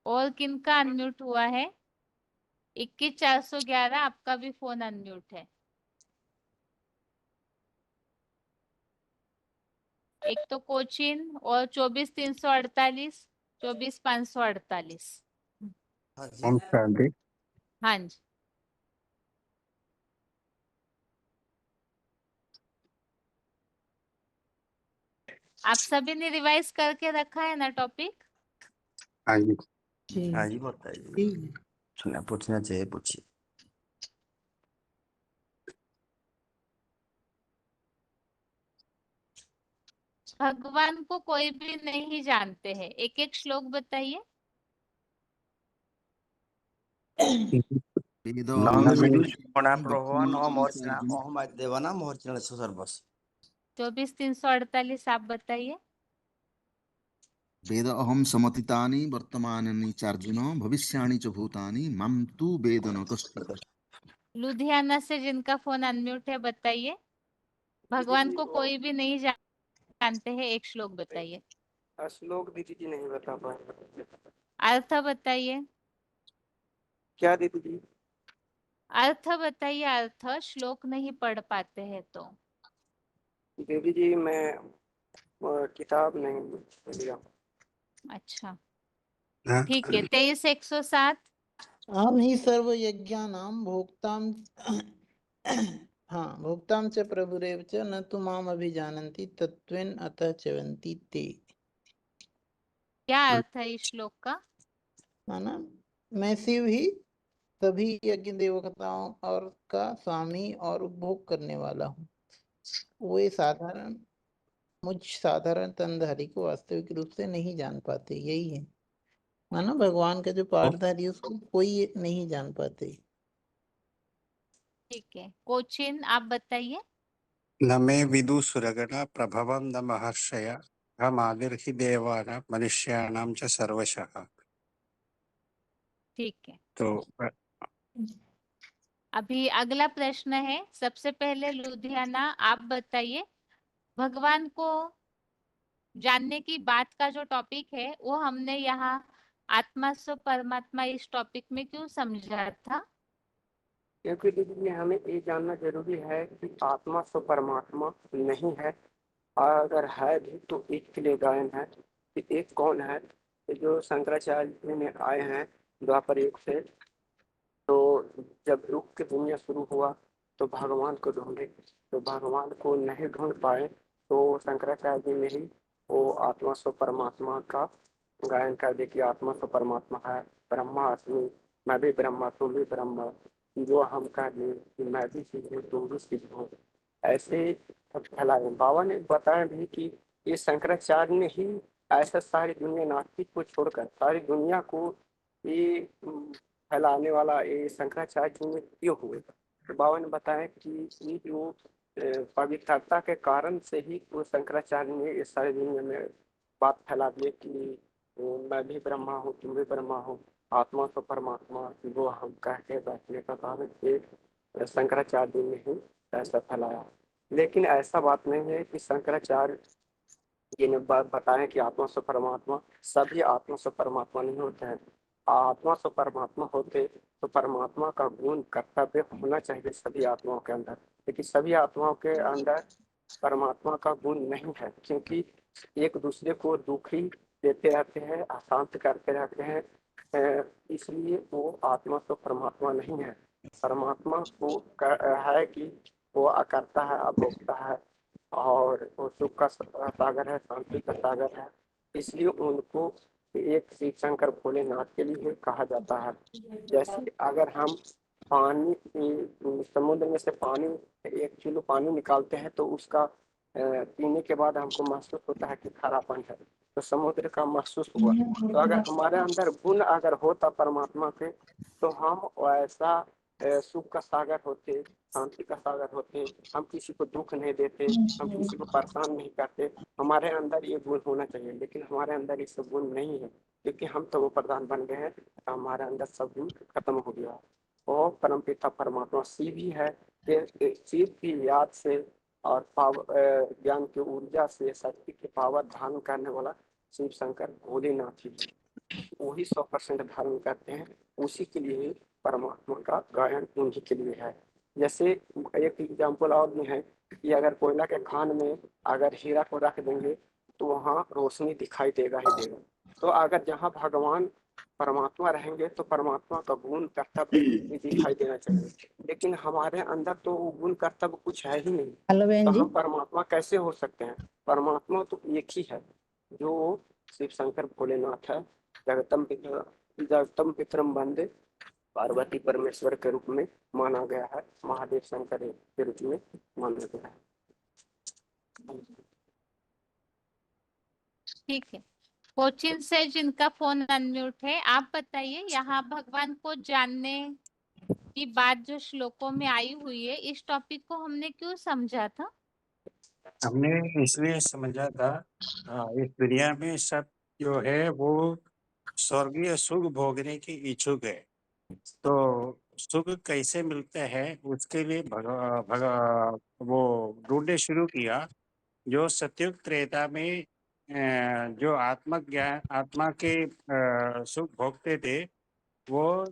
और किनका अनम्यूट हुआ है? 21411 आपका भी फोन अनम्यूट है। एक तो कोचिन और 24348, 24548। हाँ जी, आप सभी ने रिवाइज करके रखा है ना टॉपिक? हाँ जी बताइए। पूछना चाहिए, पूछिए। भगवान को कोई भी नहीं जानते हैं, एक एक श्लोक बताइए। सर्वस 24348 आप बताइए। वेद अहम समतितानि वर्तमानानि चार्जुन भविष्याणि च भूतानि मां तु वेद न कश्चित्। लुधियाना से जिनका फोन अनम्यूट है बताइए। भगवान को कोई भी नहीं जानते हैं, एक श्लोक बताइए। श्लोक दीदी जी नहीं बता पाए। अर्थ बताइए। क्या दीदी जी? अर्थ बताइए, अर्थ श्लोक नहीं पढ़ पाते हैं तो। दीदी जी मैं किताब नहीं लिया। अच्छा, ठीक है, 23:107। अहम ही सर्व यज्ञानां भोक्ताम हाँ भोक्ताम च प्रभुरेव च न तु माम अभिजानन्ति तत्त्वेन अतः च्यवन्ति ते। क्या अर्थ है इस श्लोक का? माना मैं शिव ही सभी यज्ञ देवताओं और का स्वामी और उपभोग करने वाला हूँ। वे मुझ साधारण तनधारी को वास्तविक रूप से नहीं जान पाते, यही है। माना भगवान का जो पाठधारी है उसको कोई नहीं जान पाते। ठीक है, कोचिन आप बताइए। न मे विदुसुरगणा प्रभवं न महर्षय अहमादिर्हि देवानां मनुष्याणां च सर्वशः। ठीक है, तो अभी अगला प्रश्न है। सबसे पहले लुधियाना आप बताइए, भगवान को जानने की बात का जो टॉपिक है वो हमने यहाँ आत्मा स्व परमात्मा इस टॉपिक में क्यों समझा था? क्योंकि दीदी हमें ये जानना जरूरी है कि आत्मा स्व परमात्मा नहीं है, और अगर है भी तो एक के लिए गायन है कि एक कौन है। ये जो शंकराचार्य जी में आए हैं द्वापर युग से, तो जब युग की दुनिया शुरू हुआ तो भगवान को ढूंढे, तो भगवान को नहीं ढूंढ पाए, तो शंकराचार्य जी ने ही वो आत्मा स्व परमात्मा का गायन कर दे कि आत्मा स्व परमात्मा है, ब्रह्मा अस्मि, मैं भी ब्रह्मा तुम भी ब्रह्मा, जो हम कह दें कि मैं भी शिव हूँ तुम भी शिव हो, ऐसे फैलाए। बाबा ने बताया भी कि ये शंकराचार्य ने ही ऐसा सारी दुनिया नास्तिक को छोड़कर सारी दुनिया को ये फैलाने वाला ये शंकराचार्य जी ने क्यों हुए। तो बाबा ने बताया कि ये जो पवित्रता के कारण से ही वो शंकराचार्य ने इस सारी दुनिया में बात फैला दी कि मैं भी ब्रह्मा हूँ तुम भी ब्रह्मा हो, आत्मा तो परमात्मा वो हम कह के बैठने का कारण एक शंकराचार्य जी ने ही ऐसा फैलाया। लेकिन ऐसा बात नहीं है कि शंकराचार्य जी ने बताया कि आत्मा से परमात्मा, सभी आत्मा से परमात्मा नहीं होते हैं। आत्मा से परमात्मा होते तो परमात्मा का गुण कर्तव्य होना चाहिए सभी आत्माओं के अंदर, लेकिन सभी आत्माओं के अंदर परमात्मा का गुण नहीं है, क्योंकि एक दूसरे को दुखी देते रहते हैं, अशांत करते रहते हैं, इसलिए वो आत्मा तो परमात्मा नहीं है। परमात्मा को है कि वो अकर्ता है, अभोक्ता है, और वो सुख का सागर है, शांति का सागर है, इसलिए उनको एक शिव शंकर भोलेनाथ के लिए कहा जाता है। जैसे अगर हम पानी समुद्र में से पानी 1 किलो पानी निकालते हैं तो उसका पीने के बाद हमको महसूस होता है कि खारापन है, तो समुद्र का महसूस हुआ। तो अगर हमारे अंदर गुण अगर होता परमात्मा के, तो हम वैसा सुख का सागर होते, शांति का सागर होते, हम किसी को दुख नहीं देते, हम किसी को परेशान नहीं करते। हमारे अंदर ये गुण होना चाहिए, लेकिन हमारे अंदर ये सब गुण नहीं है, क्योंकि हम तो वो प्रधान बन गए हैं, तो हमारे अंदर सब गुण खत्म हो गया। और परमपिता परमात्मा शिव ही है, शिव की याद से और ज्ञान की ऊर्जा से शक्ति की पावर धारण करने वाला शिव शंकर भोलेनाथ ही, वही 100% धारण करते हैं, उसी के लिए परमात्मा का गायन उन्हीं के लिए है। जैसे एक एग्जाम्पल और भी है कि अगर कोयला के खान में अगर हीरा को रख देंगे तो वहाँ रोशनी दिखाई देगा ही देगा। तो अगर जहाँ भगवान परमात्मा रहेंगे तो परमात्मा का गुण कर्तव्य भी दिखाई देना चाहिए, लेकिन हमारे अंदर तो वो गुण कर्तव्य कुछ है ही नहीं, हेलो बहन तो जी। हम परमात्मा कैसे हो सकते हैं। परमात्मा तो एक ही है, जो शिव शंकर भोलेनाथ है। जगतम पितरम वंदे, पार्वती परमेश्वर के रूप में माना गया है, महादेव शंकर के रूप में माना गया है। ठीक है, कोचिन से जिनका फोन अनम्यूट है आप बताइए, यहाँ भगवान को जानने की बात जो श्लोकों में आई हुई है, इस टॉपिक को हमने क्यों समझा था? हमने इसलिए समझा था, इस दुनिया में सब जो है वो स्वर्गीय सुख भोगने की इच्छुक है, तो सुख कैसे मिलते हैं उसके लिए वो ढूंढने शुरू किया। जो सतयुग त्रेता में जो आत्मज्ञान आत्मा के सुख भोगते थे, वो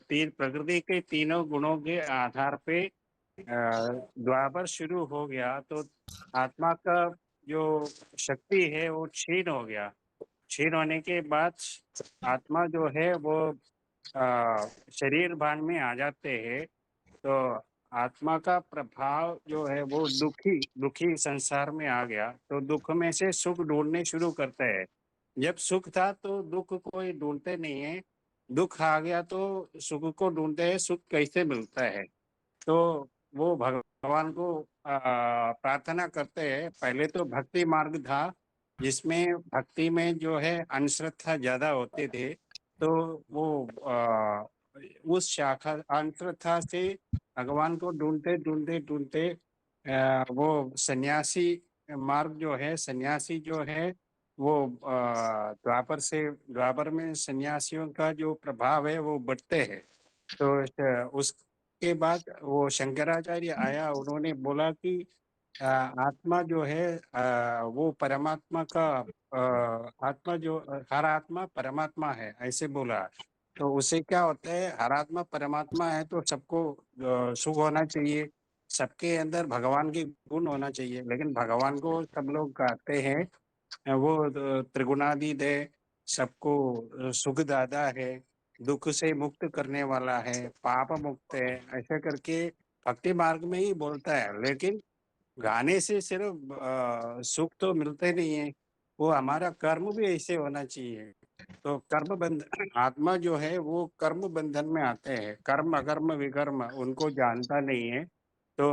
तीन प्रकृति के तीनों गुणों के आधार पे द्वापर शुरू हो गया, तो आत्मा का जो शक्ति है वो क्षीण हो गया, क्षीण होने के बाद आत्मा जो है वो शरीर भान में आ जाते हैं, तो आत्मा का प्रभाव जो है वो दुखी संसार में आ गया, तो दुख में से सुख ढूंढने शुरू करते हैं। जब सुख था तो दुख कोई ढूंढते नहीं है, दुख आ गया तो सुख को ढूंढते हैं, सुख कैसे मिलता है। तो वो भगवान को प्रार्थना करते हैं। पहले तो भक्ति मार्ग था, जिसमें भक्ति में जो है अनश्रद्धा ज्यादा होते थे, तो वो उस शाखा अनश्रद्धा से भगवान को ढूंढते ढूंढते ढूंढते वो सन्यासी मार्ग जो है, सन्यासी जो है वो द्वापर में सन्यासियों का जो प्रभाव है वो बढ़ते हैं। तो उसके बाद वो शंकराचार्य आया, उन्होंने बोला कि आत्मा जो है वो परमात्मा का आत्मा जो हर आत्मा परमात्मा है, ऐसे बोला। तो उससे क्या होता है, हर आत्मा परमात्मा है तो सबको सुख होना चाहिए, सबके अंदर भगवान के गुण होना चाहिए। लेकिन भगवान को सब लोग कहते हैं वो त्रिगुणातीत है, सबको सुखदाता है, दुख से मुक्त करने वाला है, पाप मुक्त है, ऐसा करके भक्ति मार्ग में ही बोलता है। लेकिन गाने से सिर्फ सुख तो मिलते नहीं है, वो हमारा कर्म भी ऐसे होना चाहिए। तो कर्म बंधन, आत्मा जो है वो कर्म बंधन में आते हैं, कर्म अकर्म विकर्म उनको जानता नहीं है। तो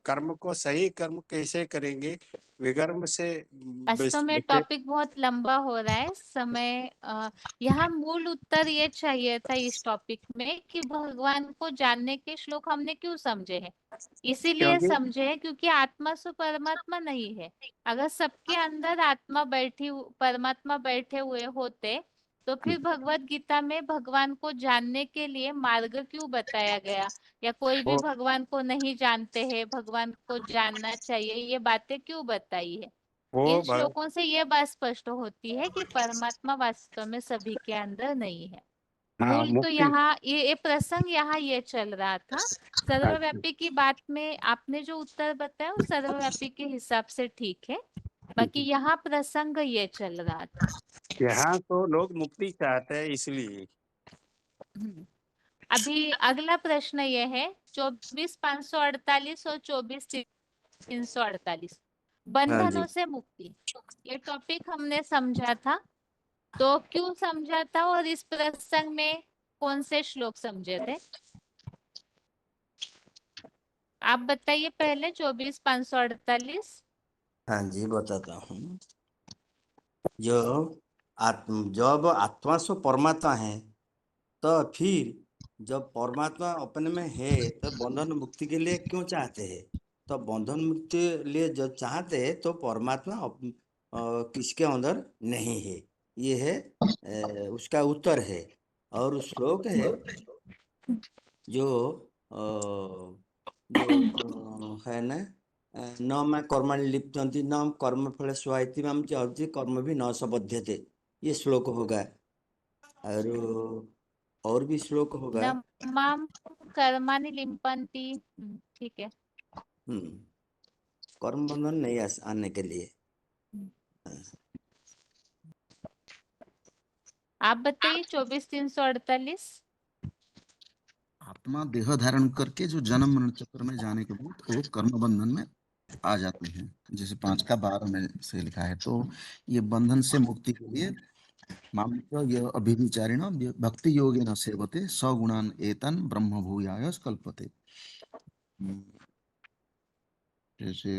कर्म को सही कर्म कैसे करेंगे, विकर्म से वास्तव में टॉपिक बहुत लंबा हो रहा है समय। यहाँ मूल उत्तर ये चाहिए था इस टॉपिक में कि भगवान को जानने के श्लोक हमने क्यों समझे हैं। इसीलिए क्योंकि समझे हैं क्योंकि आत्मा सो परमात्मा नहीं है। अगर सबके अंदर परमात्मा बैठे हुए होते तो फिर भगवत गीता में भगवान को जानने के लिए मार्ग क्यों बताया गया, या कोई भी वो भगवान को नहीं जानते हैं, भगवान को जानना चाहिए, ये बातें क्यों बताई है। वो इन भ- श्लोकों से ये बात स्पष्ट होती है कि परमात्मा वास्तव में सभी के अंदर नहीं है। हाँ, मूल तो मुक्ति। यहाँ ये प्रसंग यहाँ ये चल रहा था। अच्छा, सर्वव्यापी की बात में आपने जो उत्तर बताया वो सर्वव्यापी के हिसाब से ठीक है, बाकी यहाँ प्रसंग ये चल रहा था। यहाँ तो लोग मुक्ति चाहते हैं इसलिए। अभी अगला प्रश्न ये है 24,548 और 24,348 हाँ जी। बंधनों से मुक्ति, ये टॉपिक हमने समझा था। तो क्यों समझा था और इस प्रसंग में कौन से श्लोक समझे थे, आप बताइए पहले। 24,548। हाँ जी बताता हूँ। जब आत्मा सो परमात्मा है, तो फिर जब परमात्मा अपने में है तो बंधन मुक्ति के लिए क्यों चाहते हैं? तो बंधन मुक्ति लिए जब चाहते हैं तो परमात्मा किसके अंदर नहीं है, ये है उसका उत्तर है। और श्लोक है जो है ना, न मैं कर्माणि लिप्यन्ति न कर्मफल स्वाइति माम च कर्म भी न सबध्यते, ये श्लोक होगा। और भी श्लोक होगा। न माम कर्माणि लिम्पन्ति, ठीक है। कर्म बंधन नहीं आने के लिए। आप बताइए 24,348। आत्मा देह धारण करके जो जन्म मरण चक्र में जाने के बाद वो कर्म बंधन में आ जाते हैं, जैसे 5 का 12 में से लिखा है। तो ये बंधन से मुक्ति के लिए मामक यह अभिविचारिण भक्ति योगेन सेवते सगुणान एतन ब्रह्म भूयाय कल्पते। जैसे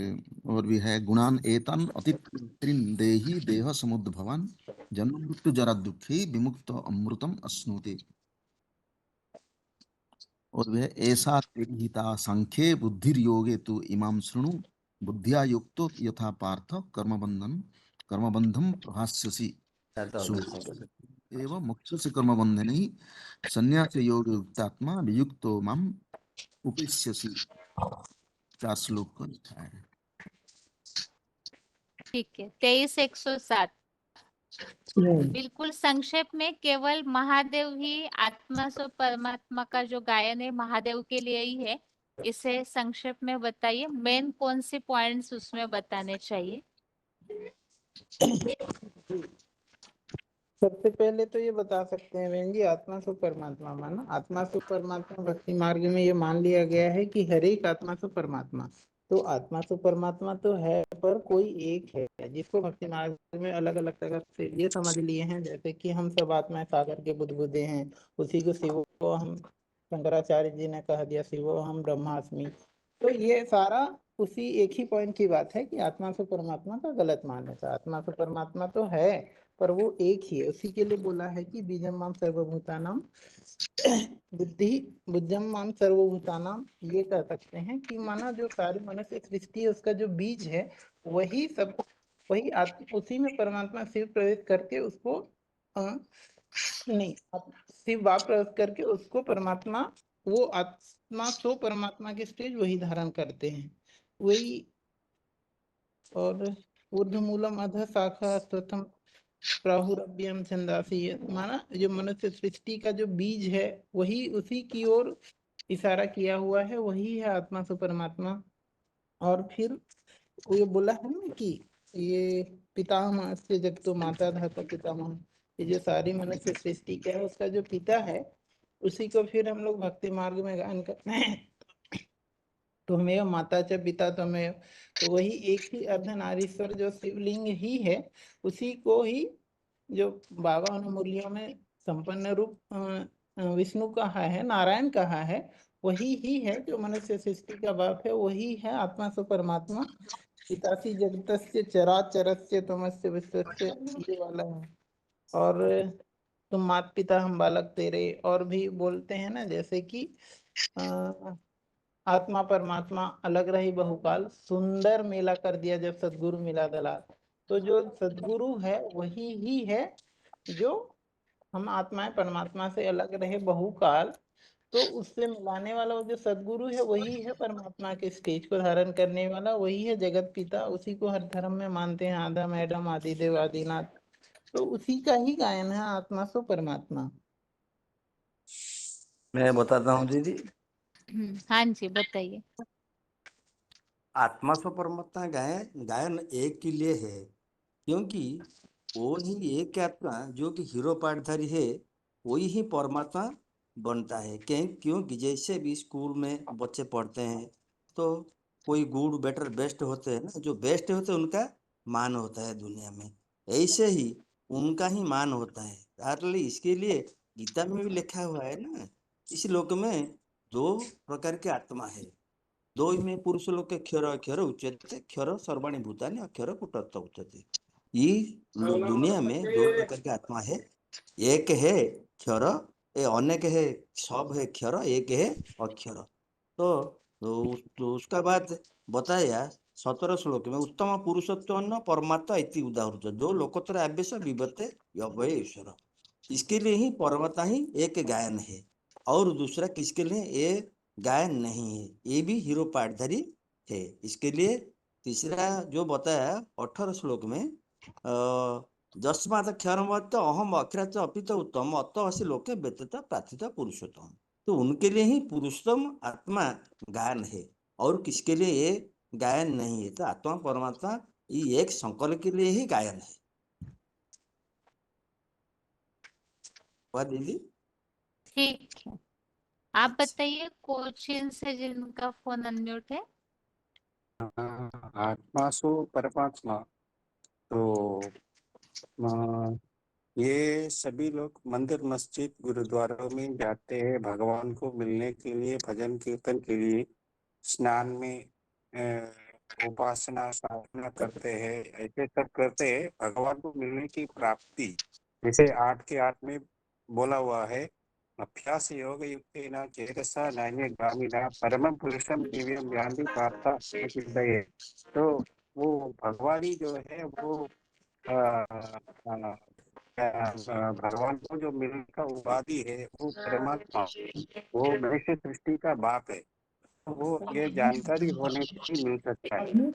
और भी है, गुणान एतन अतित्रिन देहि देह समुद्भवान जन्म मृत्यु जरा दुखी विमुक्त अमृतम अश्नुते। और वह ऐसा हिता संख्ये बुद्धिर योगे तु इमाम शृणु बुद्धिया युक्तो यथा पार्थ कर्मबंधम प्रहास्यसि एवं मोक्ष से कर्मबंधन ही संन्यास योग युक्तात्मा वियुक्तो माम उपेस्यसि। 4 श्लोक को लिखा है। ठीक है। 23,107 बिल्कुल संक्षेप में केवल महादेव ही आत्मा सो परमात्मा का जो गायन है महादेव के लिए ही है, इसे संक्षेप में बताइए। मेन कौन से पॉइंट्स उसमें बताने चाहिए। सबसे पहले तो ये बता सकते हैं बहन जी, आत्मा सो परमात्मा माना, आत्मा सो परमात्मा भक्ति मार्ग में ये मान लिया गया है कि हर एक आत्मा सो परमात्मा। तो आत्मा सो परमात्मा तो है, पर कोई एक है जिसको भक्ति मार्ग में अलग अलग तरह से ये समझ लिए हैं, जैसे कि हम सब आत्माएं सागर के बुदबुदे हैं, उसी को शिवो को हम, शंकराचार्य जी ने कह दिया शिवो हम ब्रह्मास्मि। तो ये सारा उसी एक ही पॉइंट की बात है कि आत्मा से परमात्मा का गलत मानना था। आत्मा से परमात्मा तो है, पर वो एक ही है। उसी के लिए बोला है कि बीजम माम सर्वभूतानाम बुद्धि बुद्धम माम सर्वभूतानाम। ये कह सकते हैं कि माना जो सारी मनुष्य सृष्टि है उसका जो बीज है वही सब, वही उसी में परमात्मा शिव प्रवेश करके उसको नहीं, शिव वाप प्रवेश करके उसको परमात्मा, वो आत्मा सो परमात्मा के स्टेज वही धारण करते हैं, वही। और ऊर्ध्वमूलम अधः शाखा स्वतम प्राहुरभ्यम छंदासी, माना जो मनुष्य सृष्टि का जो बीज है वही उसी की ओर इशारा किया हुआ है, वही है आत्मा सो परमात्मा। और फिर ये बोला है ना कि ये पितामह से जगतो माता धाता पितामह, ये जो सारी मनुष्य सृष्टि का है उसका जो पिता है उसी को फिर हम लोग भक्ति मार्ग में गान करते हैं, त्वमेव माता च पिता त्वमेव। तो वही एक ही अर्धनारीश्वर जो शिवलिंग ही है, उसी को ही जो 52 मूर्तियों में संपन्न रूप विष्णु कहा है, नारायण कहा है, वही ही है जो मनुष्य सृष्टि का बाप है, वही है आत्मा सो परमात्मा। पितासी जगतस्य चराचरस्य तमस्य विश्वस्य, ये वाला है। और तुम मात पिता हम बालक तेरे, और भी बोलते हैं ना, जैसे कि आत्मा परमात्मा अलग रही बहुकाल, सुंदर मेला कर दिया जब सदगुरु मिला दलाल। तो जो सदगुरु है वही ही है जो हम आत्माएं परमात्मा से अलग रहे बहुकाल, तो उससे मिलाने वाला वो जो सदगुरु है वही है परमात्मा के स्टेज को धारण करने वाला, वही है जगत पिता। उसी को हर धर्म में मानते हैं, आदम एडम आदिदेव आदिनाथ। तो उसी का ही गायन है आत्मा सो परमात्मा। मैं बताता हूँ दीदी। हाँ जी बताइए। आत्मा सो परमात्मा गायन गायन एक के लिए है, क्योंकि वो ही एक आत्मा जो कि हीरो पाठधारी है वही ही परमात्मा बनता है। क्योंकि जैसे भी स्कूल में बच्चे पढ़ते हैं तो कोई गुड बेटर बेस्ट होते हैं ना, जो बेस्ट होते हैं उनका मान होता है दुनिया में, ऐसे ही उनका ही मान होता है। इसलिए इसके लिए गीता में भी लिखा हुआ है ना, इस लोक में दो प्रकार के आत्मा है, दो में पुरुष लोग के क्षर अक्षर उच्यते, क्षर सर्वाणि भूतानि अक्षर कुटस्थ उच्यते। ये दुनिया में दो प्रकार के आत्मा है, एक है क्षर, अनेक है, सब है क्षर, एक है अक्षर। तो उसका बाद बताया 17 श्लोक में, उत्तम पुरुषत्व परमात्मा इति उदाहृत जो लोकोत्तर आवेश विबते यभय ईश्वर। इसके लिए ही परमात्मा ही एक गायन है, और दूसरा किसके लिए ये गायन नहीं है, ये भी हीरो पाठधारी है। इसके लिए तीसरा जो बताया 18 श्लोक में, जस्मात् क्षरमत अहम अक्षराच अपित उत्तम अत असी लोके व्यतीत प्रार्थित पुरुषोत्तम। तो उनके लिए ही पुरुषोत्तम आत्मा गायन है, और किसके लिए ये गायन नहीं है। तो आत्मा परमात्मा ये एक संकल्प के लिए ही गायन है। वाह दीदी। ठीक है, आप बताइए कोचिन से जिनका फोन अनम्यूट है। आत्मा सो परमात्मा, तो ये सभी लोग मंदिर मस्जिद गुरुद्वारों में जाते हैं भगवान को मिलने के लिए, भजन कीर्तन के लिए, स्नान में उपासना साधना करते हैं, ऐसे सब करते हैं भगवान को मिलने की प्राप्ति। जैसे 8 के 8 में बोला हुआ है, अभ्यास योग युक्तेन चेतसा नान्य गामिना परमं पुरुषम दिव्यम यान्ति पार्थ सिद्धये। तो वो भगवान ही जो है वो भगवान को जो मिलने का उपाधि है वो परमात्मा, वो मनुष्य सृष्टि का बाप है। तो वो ये जानकारी होने से ही मिल सकता है।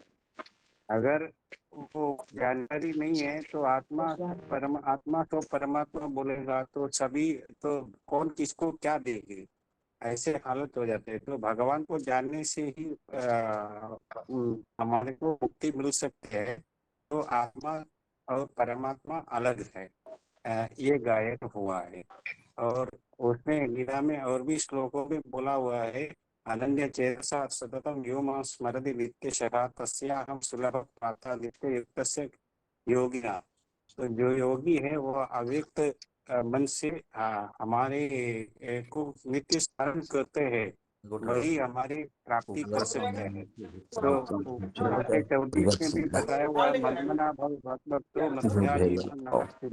अगर वो जानकारी नहीं है तो आत्मा तो परमात्मा बोलेगा तो सभी, तो कौन किसको क्या देंगे, ऐसे हालत हो जाते हैं। तो भगवान को जानने से ही हमारे को मुक्ति मिल सकती है। तो आत्मा और परमात्मा अलग है, ये गायन हुआ है। और उसमें गीता में और भी श्लोकों में बोला हुआ है, अनन्य चेतसा सततम यो मां स्मरति नित्यशः तस्याहं सुलभ प्रातः नित्य युक्तस्य योगिना। तो जो योगी है वो अव्यक्त मन से हमारे को नित्य स्मरण करते हैं, वही हमारी प्राप्ति कर सकते हैं। तो उसके 34 में भी बताया हुआ है, मन्मना भव भक्तो मध्याजीवन नमस्ते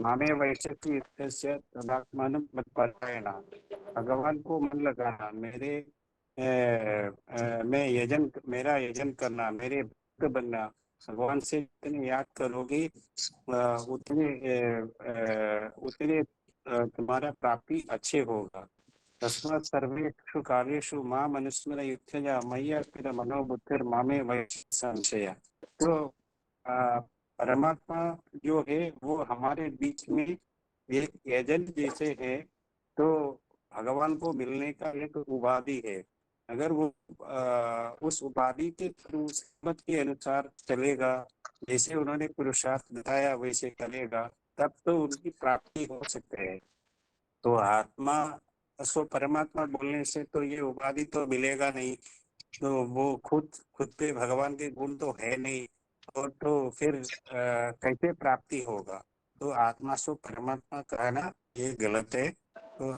मामे वैशति इत्यस्य तदात्मानं मत्परायणा। भगवान को मन लगाना, मेरा यजन करना, मेरे भक्त बनना। भगवान से जितने याद करोगे उतने तुम्हारा प्राप्ति अच्छे होगा। तस्मात् सर्वेषु कार्येषु माम अनुस्मर युध्यया मयि अर्पित मनोबुद्धिर्मामे वैशति संशय। तो परमात्मा जो है वो हमारे बीच में एक एजेंट जैसे है। तो भगवान को मिलने का एक उपाधि है। अगर वो उस उपाधि के थ्रू मत के अनुसार चलेगा, जैसे उन्होंने पुरुषार्थ बताया वैसे करेगा, तब तो उनकी प्राप्ति हो सकती है। तो आत्मा सो परमात्मा बोलने से तो ये उपाधि तो मिलेगा नहीं, तो वो खुद पे भगवान के गुण तो है नहीं, और तो फिर कैसे प्राप्ति होगा। तो आत्मा सो परमात्मा कहना ये गलत है। तो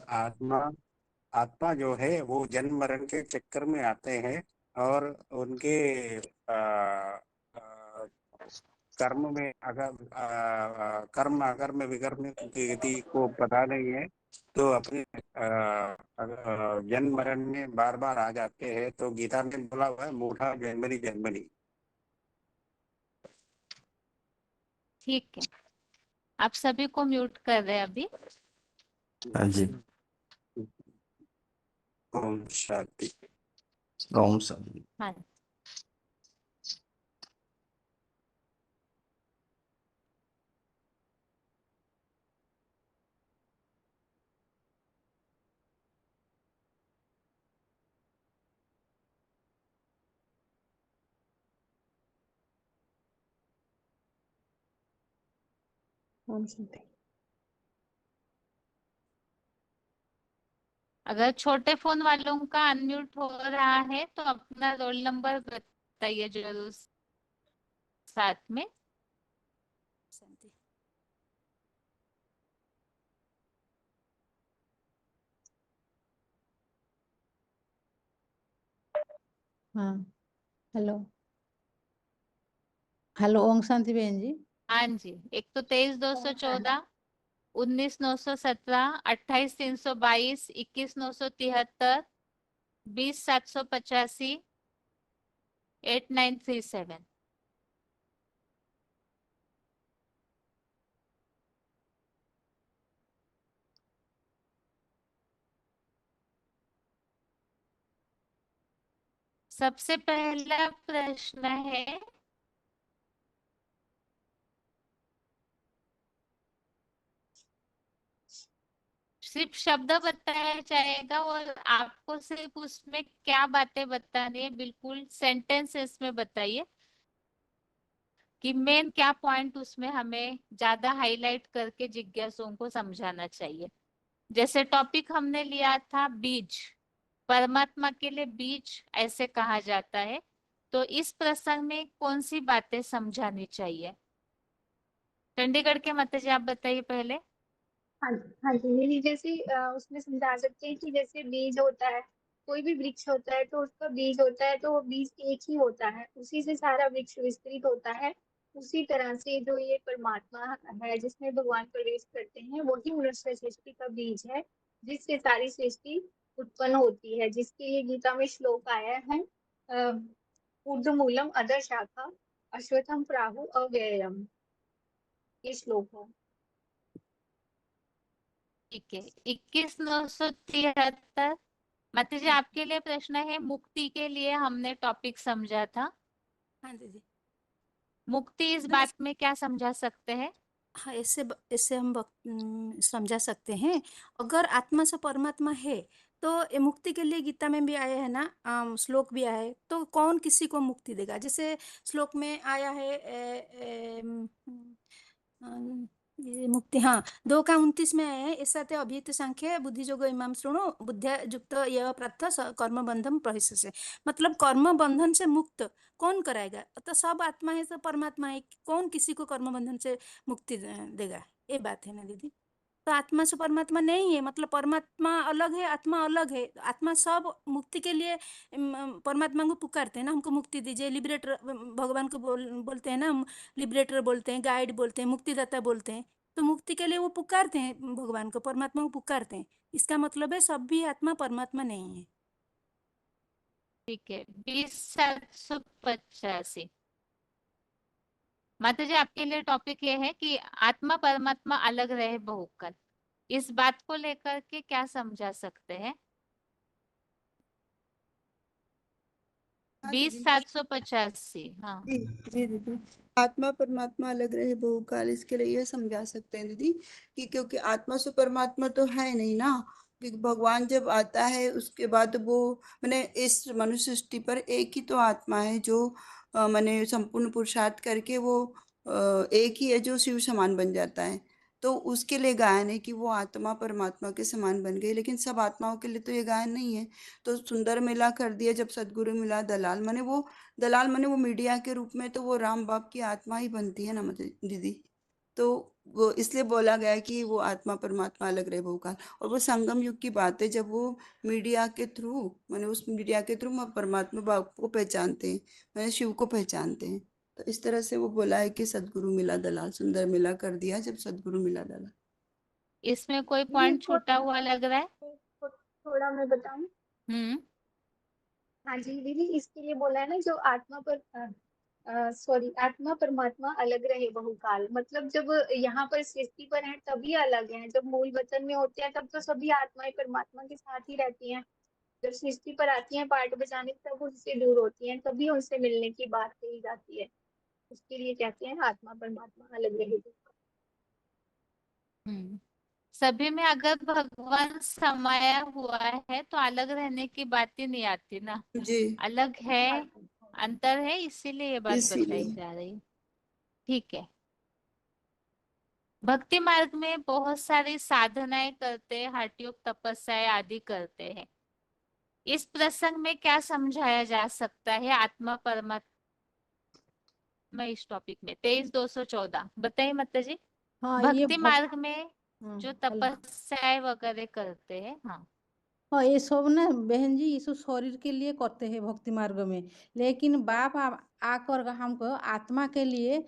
आत्मा जो है वो जन्म मरण के चक्कर में आते हैं, और उनके कर्म में अगर कर्म अकर्म विकर्म की गति को पता नहीं है, तो अपने जन्म मरण में बार बार आ जाते हैं। तो गीता में बोला हुआ है, मूढ़ा जन्मनि जन्मनि। ठीक है, आप सभी को म्यूट कर रहे हैं अभी। हाँ जी। ओम शांति। ओम शांति। हाँ, ओम शांति। अगर छोटे फोन वालों का अनम्यूट हो रहा है तो अपना रोल नंबर बताइए जरूर साथ में। हाँ, हेलो हेलो ओम शांति बहन जी। हाँ जी, एक तो 23-214, 19-917, 28-322, 21-973, 20-785, 8937। सबसे पहला प्रश्न है, सिर्फ शब्द बताया जाएगा और आपको सिर्फ उसमें क्या बातें बतानी है, बिल्कुल सेंटेंसेस में बताइए कि मेन क्या पॉइंट उसमें हमें ज्यादा हाईलाइट करके जिज्ञासुओं को समझाना चाहिए। जैसे टॉपिक हमने लिया था बीज, परमात्मा के लिए बीज ऐसे कहा जाता है, तो इस प्रसंग में कौन सी बातें समझानी चाहिए? चंडीगढ़ के माता जी आप बताइए पहले। हाँ जी, हाँ जी, यही जैसे उसमें समझा सकते हैं कि जैसे बीज होता है, कोई भी वृक्ष होता है तो उसका बीज होता है, तो वो बीज एक ही होता है, उसी से सारा वृक्ष विस्तृत होता है। उसी तरह से जो ये परमात्मा है जिसमें भगवान प्रवेश करते हैं, वही मनुष्य सृष्टि का बीज है, जिससे सारी सृष्टि उत्पन्न होती है, जिसके लिए गीता में श्लोक आया है, ऊर्ध्वमूलम अधः शाखा अश्वत्थम प्राहु अव्ययम, ये श्लोक है। ठीक है, 21-973 माता जी आपके लिए प्रश्न है, मुक्ति के लिए हमने टॉपिक समझा था। हाँ दीदी। मुक्ति इस बात में क्या समझा सकते हैं? हाँ, इससे हम समझा सकते हैं, अगर आत्मा से परमात्मा है तो ये मुक्ति के लिए गीता में भी आया है ना, श्लोक भी आया है, तो कौन किसी को मुक्ति देगा? जैसे श्लोक में आया है ये मुक्ति, हाँ 2:29 में है, ऐसा ते अभिहित सांख्य बुद्धि जोग इमाम श्रृणु बुद्धिया युक्त यह प्रथ कर्म बंधन प्रहिष्यसे। मतलब कर्म बंधन से मुक्त कौन कराएगा? तो सब आत्मा है, सब परमात्मा है, कौन किसी को कर्म बंधन से मुक्ति देगा? ये बात है ना दीदी। तो आत्मा से परमात्मा नहीं है, मतलब परमात्मा अलग है, आत्मा अलग है। आत्मा सब मुक्ति के लिए परमात्मा को पुकारते हैं ना, हमको मुक्ति दीजिए, लिबरेटर भगवान को बोलते हैं ना, हम लिबरेटर बोलते हैं, गाइड बोलते हैं, मुक्तिदाता बोलते हैं। तो मुक्ति के लिए वो पुकारते हैं भगवान को, परमात्मा को पुकारते हैं। इसका मतलब है सब भी आत्मा परमात्मा नहीं है। ठीक है, 20,785 माता जी, आपके लिए टॉपिक ये है कि आत्मा परमात्मा अलग रहे बहुकल। इस बात को लेकर के क्या समझा सकते हैं? 20,785। हाँ जी जी दीदी, आत्मा परमात्मा अलग रहे बहुकाल, इसके लिए ये समझा सकते हैं दीदी कि क्योंकि आत्मा से परमात्मा तो है नहीं ना, क्योंकि भगवान जब आता है उसके बाद वो मैंने इस मनुष्य सृष्टि पर एक ही तो आत्मा है जो मैंने संपूर्ण पुरुषार्थ करके वो एक ही है जो शिव समान बन जाता है। तो उसके लिए गायन है कि वो आत्मा परमात्मा के समान बन गई, लेकिन सब आत्माओं के लिए तो ये गायन नहीं है। तो सुंदर मेला कर दिया जब सदगुरु मिला दलाल, माने वो मीडिया के रूप में तो वो राम बाप की आत्मा ही बनती है ना मतलब दीदी। तो वो इसलिए बोला गया है कि वो आत्मा परमात्मा अलग रहे बहुकाल। और वो संगम युग की बात है जब वो मीडिया के थ्रू मैंने उस मीडिया के थ्रू परमात्मा बाप को पहचानते हैं, मैंने शिव को पहचानते हैं। तो इस तरह से वो बोला है कि सदगुरु मिला दलाल, सुंदर मिला कर दिया जब सदगुरु मिला दलाल। इसमें कोई दीदी पॉइंट इसको छूटा हुआ लग रहा है? थोड़ा मैं बताऊं। हाँ जी दीदी, इसके लिए बोला है ना जो आत्मा पर सॉरी आत्मा परमात्मा अलग रहे बहुकाल, मतलब जब यहाँ पर सृष्टि पर है तभी अलग है, जब मूल वचन में होते हैं तब तो सभी आत्माएं परमात्मा के साथ ही रहती हैं। जब सृष्टि पर आती हैं पाठ बजाने तब उनसे दूर होती हैं, तभी उनसे मिलने की बात कही जाती है। उसके लिए कहते हैं आत्मा परमात्मा अलग रहे बहुकाल। सभी में अगर भगवान समाया हुआ है तो अलग रहने की बात ही नहीं आती ना। जी अलग है, अंतर है, इसीलिए ये बात इसीलिए बताई जा रही। ठीक है। भक्ति मार्ग में बहुत सारी साधनाएं करते हैं, हठ योग तपस्याएं आदि करते हैं। इस प्रसंग में क्या समझाया जा सकता है आत्मा परमात्मा इस टॉपिक में? 23,214 बताइए माता जी। हाँ भक्ति मार्ग में जो हेलो। तपस्याएं वगैरह करते हैं। हाँ हाँ ये सब ना बहन जी, ये सब शरीर के लिए करते हैं भक्ति मार्ग में, लेकिन बाप आकर हमको आत्मा के लिए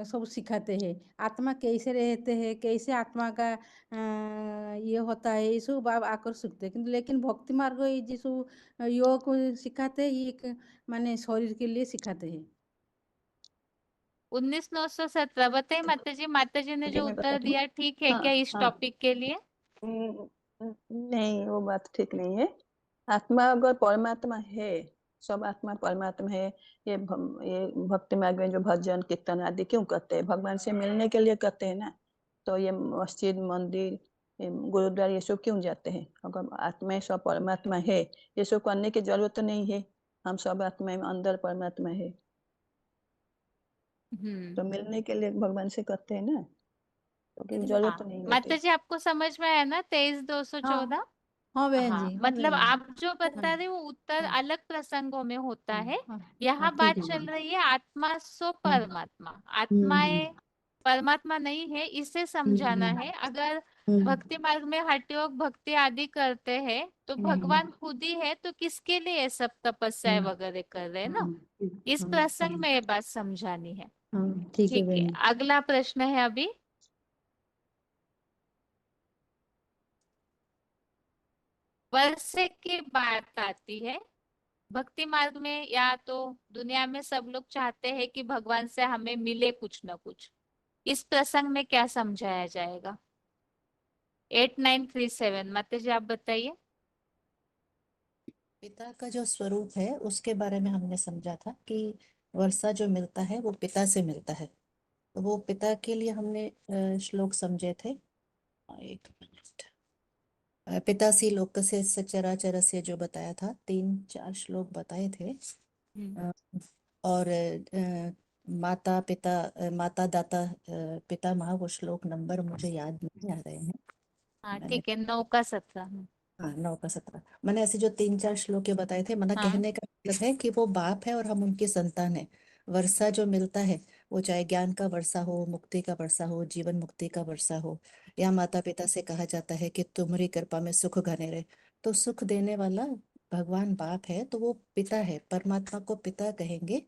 सब सिखाते हैं। आत्मा कैसे रहते हैं, कैसे आत्मा का ये होता है, ये सब बाप आकर सीखते हैं। किंतु लेकिन भक्ति मार्ग ये जिस योग को सिखाते हैं, ये एक माने शरीर के लिए सिखाते हैं। 19,917 बताइए माता जी ने जी जो मैं उत्तर बताती हूँ। दिया ठीक है हाँ क्या इस हाँ टॉपिक के लिए? नहीं, वो बात ठीक नहीं है। आत्मा अगर परमात्मा है, सब आत्मा परमात्मा है। ये भक्ति मार्ग में जो भजन कीर्तन आदि क्यों करते हैं? भगवान से मिलने के लिए करते हैं ना। तो ये मस्जिद मंदिर गुरुद्वारा ये सब क्यों जाते हैं? अगर आत्मा सब परमात्मा है, ये सब करने की जरूरत नहीं है। हम सब आत्मा में अंदर परमात्मा है, तो मिलने के लिए भगवान से करते हैं ना, तो कोई जरूरत हाँ नहीं माता होती। जी, आपको समझ में आया ना 23,214? हाँ बहन हाँ जी, हाँ मतलब बहन जी। आप जो बता रहे हो वो उत्तर हाँ अलग प्रसंगों में होता है। हाँ यहाँ ठीक बात है चल बहन। रही है आत्मा सो हम्म परमात्मा। हम्म आत्माएं परमात्मा नहीं है, इसे समझाना हम्म है। अगर हम्म भक्ति मार्ग में हठ योग भक्ति आदि करते हैं तो हम्म भगवान खुद ही है, तो किसके लिए ये सब तपस्याएं हम्म वगैरह कर रहे हैं ना। हम्म इस प्रसंग में ये बात समझानी है। ठीक है ठीक है, बहन। अगला प्रश्न है अभी। वर्षे की बात आती है भक्ति मार्ग में, या तो दुनिया में सब लोग चाहते हैं कि भगवान से हमें मिले कुछ ना कुछ। इस प्रसंग में क्या समझाया जाएगा? 8937 माता जी आप बताइए। पिता का जो स्वरूप है उसके बारे में हमने समझा था कि वर्षा जो मिलता है वो पिता से मिलता है। तो वो पिता के लिए हमने श्लोक समझे थे। एक मिनट। पितासी लोकस्य सचराचरस्य जो बताया था, 3-4 श्लोक बताए थे। और माता पिता माता दाता पिता माँ, वो श्लोक नंबर मुझे याद नहीं आ रहे हैं। हाँ मैंने ठीक है, 9 का 17। हाँ 9 का 17 मैंने ऐसे जो 3-4 श्लोक ये बताए थे। मना हाँ कहने का मतलब है कि वो बाप है और हम उनकी संतान है। वर्षा जो मिलता है वो चाहे ज्ञान का वर्षा हो, मुक्ति का वर्षा हो, जीवन मुक्ति का वर्षा हो, या माता पिता से कहा जाता है कि तुम्हारी कृपा में सुख घने रहे, तो सुख देने वाला भगवान बाप है, तो वो पिता है। परमात्मा को पिता कहेंगे।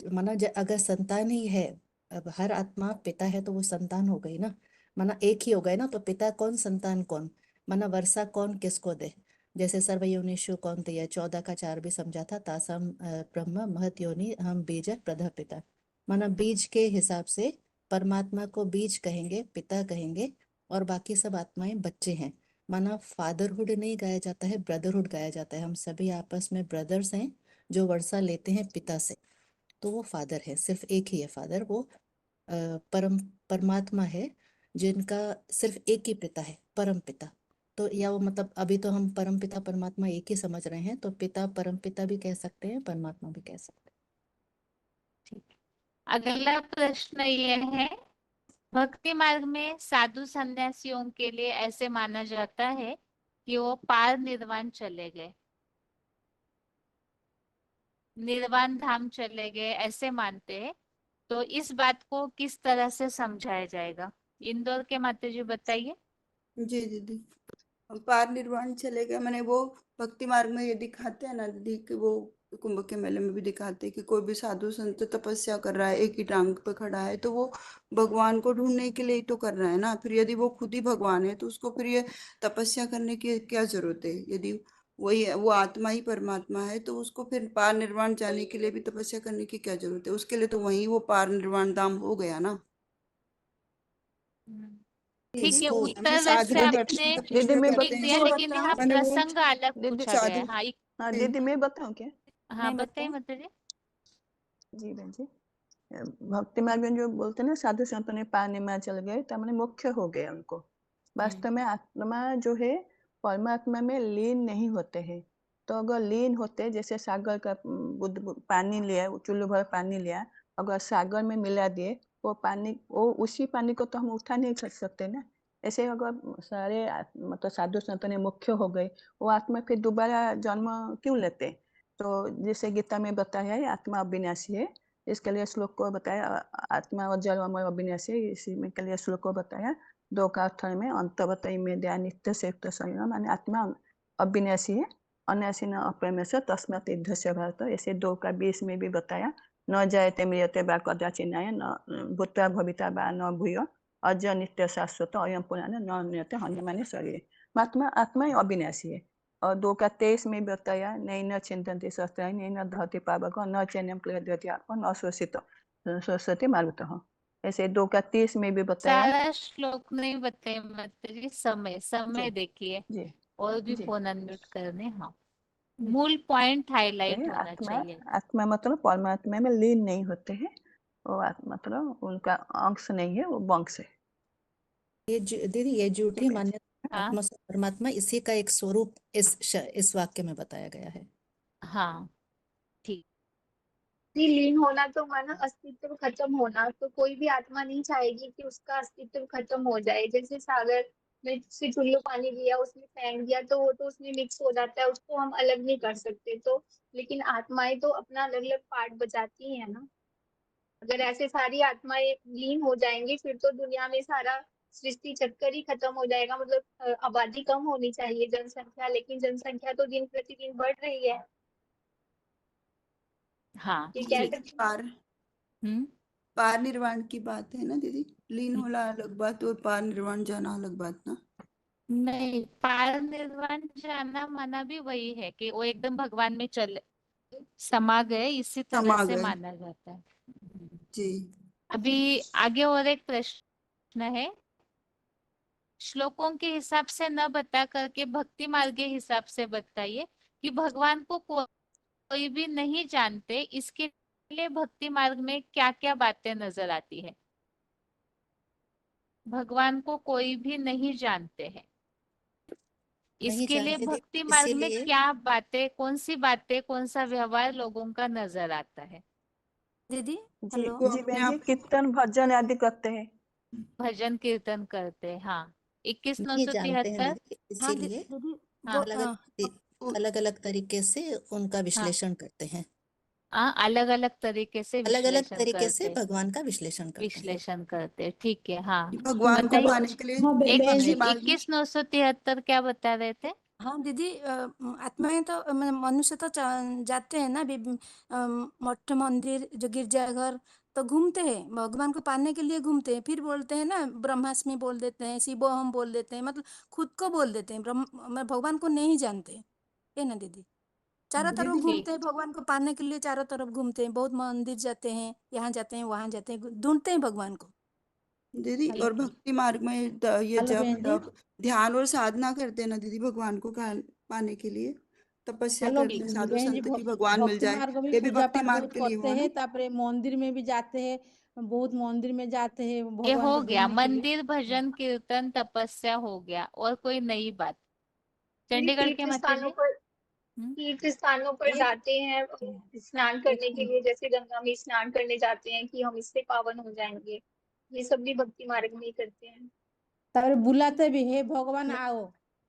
माना अगर संतान ही है, अब हर आत्मा पिता है तो वो संतान हो गई ना। माना एक ही हो गए ना, तो पिता कौन संतान कौन। माना वर्षा कौन किसको दे। जैसे सर्वयोनिषु कौन्तेय 14 का 4 भी समझा था। तासाम ब्रह्म महत योनि हम बीज प्रधा पिता। माना बीज के हिसाब से परमात्मा को बीज कहेंगे, पिता कहेंगे, और बाकी सब आत्माएं बच्चे हैं। माना फादरहुड नहीं गाया जाता है, ब्रदरहुड गाया जाता है। हम सभी आपस में ब्रदर्स हैं जो वर्षा लेते हैं पिता से, तो वो फादर है। सिर्फ एक ही है फादर, वो परमात्मा है जिनका सिर्फ एक ही पिता है, परम पिता। तो या वो मतलब अभी तो हम परम पिता परमात्मा एक ही समझ रहे हैं, तो पिता परम पिता भी कह सकते हैं, परमात्मा भी कह सकते हैं। ठीक। अगला प्रश्न ये है, भक्ति मार्ग में साधु सन्यासियों के लिए ऐसे माना जाता है कि वो पार निर्वाण चले गए, निर्वाण धाम चले गए, ऐसे मानते हैं। तो इस बात को किस तरह से समझाया जाएगा? इंदौर के माता जी बताइए। जी दीदी, पार निर्वाण चलेगा मैंने वो भक्ति मार्ग में ये दिखाते हैं ना दीदी, कि वो कुंभ के मेले में भी दिखाते हैं कि कोई भी साधु संत तपस्या कर रहा है, एक ही टांग पे खड़ा है, तो वो भगवान को ढूंढने के लिए ही तो कर रहा है ना। फिर यदि वो खुद ही भगवान है तो उसको फिर ये तपस्या करने की क्या जरूरत है। यदि वही वो आत्मा ही परमात्मा है तो उसको फिर पार निर्वाण जाने के लिए भी तपस्या करने की क्या जरूरत है। उसके लिए तो वही वो पार निर्वाण धाम हो गया ना। ठीक है, इसको उत्तर साधु वैसे करते आपने हैं, दीदी तपस्या मैं करते ठीक हैं, दिया, तो लेकिन यहाँ मैंने वो प्रसंग अलग दीदी पूछा गया है। साधु हाँ हाँ जी दीदी मैं बताऊं क्या? हाँ मैं बताइए बताऊं? माता जी। जी बहन जी, भक्ति मार्ग में जो बोलते हैं ना साधु संतों ने पानी में चल गए, तो मैंने मुख्य हो गए उनको। वास्तव में आत्मा जो है परमात्मा में लीन नहीं होते हैं। तो अगर लीन होते, जैसे सागर का पानी लिया, चुल्लू भर पानी लिया, अगर सागर में मिला दिए, वो पानी, वो उसी पानी को तो हम उठा नहीं कर सकते ना। ऐसे अगर सारे मतलब साधु संतों ने मुख्य हो गए, वो आत्मा फिर दोबारा जन्म क्यों लेते? तो जैसे गीता में बताया है आत्मा अविनाशी है, इसके लिए श्लोक को बताया। आत्मा अजर अमर अविनाशी, इसी में के लिए श्लोक को बताया 2 का अक्षर में अंतवतई में दया नित्य से युक्त संयम, माने आत्मा अविनाशी है, अनाशी न अप्रमेय तस्मात् युद्धस्य भारत। ऐसे 2 का 20 में भी बताया, न जायते म्रियते वा कदाचिन्नाय न भूत्वा भविता वा न भूय अज नित्य शाश्वत अयम पुराण न नियते हन्यमाने शरीर। आत्मा आत्मा ही अविनाशी है। और 2 का 23 में बताया, नहीं न चिंतन्ति शस्त्राणि नहीं न दहति पावक न चैन्यम क्लेदयति आपो न शोषित शोषयति मारुतः। ऐसे 2 का 30 में भी बताया। सारा श्लोक नहीं बताइए माता जी, समय समय जी देखिए, जी और भी जी फोन अनम्यूट करने। हाँ, जी। मूल पॉइंट हाईलाइट होना आत्मा चाहिए। आत्मा मतलब परमात्मा में लीन नहीं होते हैं, वो आत्मा मतलब उनका अंश नहीं है, वो वंश है। ये दीदी ये झूठी ठीक है। मान्यता है, हाँ आत्मा से परमात्मा इसी का एक स्वरूप इस वाक्य में बताया गया है। हाँ ठीक। जी, लीन होना तो माना अस्तित्व खत्म होना, तो कोई भी आत्मा नहीं चाहेगी कि उसका अस्तित्व खत्म हो जाए। जैसे सागर में से चुल्लू पानी लिया, उसमें फेंक दिया, तो वो तो उसमें मिक्स हो जाता है, उसको हम अलग नहीं कर सकते। तो लेकिन आत्माएं तो अपना अलग अलग पार्ट बचाती हैं ना। अगर ऐसे सारी आत्माएं लीन हो जाएंगी, फिर तो दुनिया में सारा सृष्टि चक्कर ही खत्म हो जाएगा। मतलब आबादी कम होनी चाहिए, जनसंख्या, लेकिन जनसंख्या तो दिन प्रतिदिन बढ़ रही है। हाँ ये ये कैसे? ठीक। हम्म पार निर्वाण की बात है ना दीदी। लीन होना अलग बात और पार निर्वाण जाना अलग बात ना। नहीं, पार निर्वाण जाना माना भी वही है कि वो एकदम भगवान में चले समा गए, इसी तरह समा से गए माना जाता है। जी। अभी आगे और एक प्रश्न है, श्लोकों के हिसाब से न बता करके भक्ति मार्ग के हिसाब से बताइए कि भगवान को कोई भी नहीं जानते, इसके लिए भक्ति मार्ग में क्या क्या बातें नजर आती है? भगवान को कोई भी नहीं जानते हैं, नहीं इसके लिए जानते थे, भक्ति मार्ग में इसीलिए क्या बातें, कौन सी बातें, कौन सा व्यवहार लोगों का नजर आता है? दीदी जी हेलो वो जी अपने बहन जी, आप कीर्तन भजन आदि करते हैं। भजन कीर्तन करते हैं, हाँ। इक्कीस नौ नहीं सौ जानते हैं तिहत्तर दीदी, हाँ इसीलिए दीदी हाँ अलग अलग तरीके से उनका हाँ विश्लेषण करते हैं। हाँ, अलग अलग तरीके से अलग अलग विश्लेषण तरीके से करते भगवान का विश्लेषण करते हैं। विश्लेषण करते, ठीक है, हाँ। भगवान को बताइए, पाने के लिए हाँ एक बहन जी, मिनट, 21,973 क्या बता रहे थे? हाँ दीदी आत्माएं तो मनुष्य तो जाते हैं ना मठ मंदिर जो गिरजाघर तो घूमते हैं, भगवान को पाने के लिए घूमते हैं, फिर बोलते हैं ना ब्रह्मास्मि बोल देते हैं, शिवोहम बोल देते हैं, मतलब खुद को बोल देते हैं, भगवान को नहीं जानते है ना दीदी। चारों तरफ दीदी घूमते हैं, भगवान को पाने के लिए चारों तरफ घूमते हैं, बहुत मंदिर जाते हैं, यहाँ जाते हैं वहां जाते हैं, ढूंढते हैं भगवान को। दीदी हेलो और भक्ति मार्ग में ये हेलो जप बहन जी। तप ध्यान और साधना करते हैं ना दीदी, भगवान को पाने के लिए तपस्या हेलो करते हैं साधु बहन जी, संत की भगवान मिल भक्ति जाए, मार्ग में ये भी पूजा भक्ति पाठ मार्ग बहुत के लिए करते हुआ ना। हैं, तापरे मंदिर में भी जाते हैं, बहुत मंदिर में जाते हैं ये भगवान हो को गया, ढूंढने के लिए। मंदिर भजन कीर्तन तपस्या हो गया, और कोई नई बात? चंडीगढ़ के तीर्थ माता जी। स्थानों पर तीर्थ स्थानों पर जाते हैं स्नान करने के लिए, जैसे गंगा में स्नान करने जाते हैं कि हम इससे पावन हो जाएंगे, ये सब भी भक्ति मार्ग में ही करते हैं। तापरे बुलाते भी है भगवान आओ,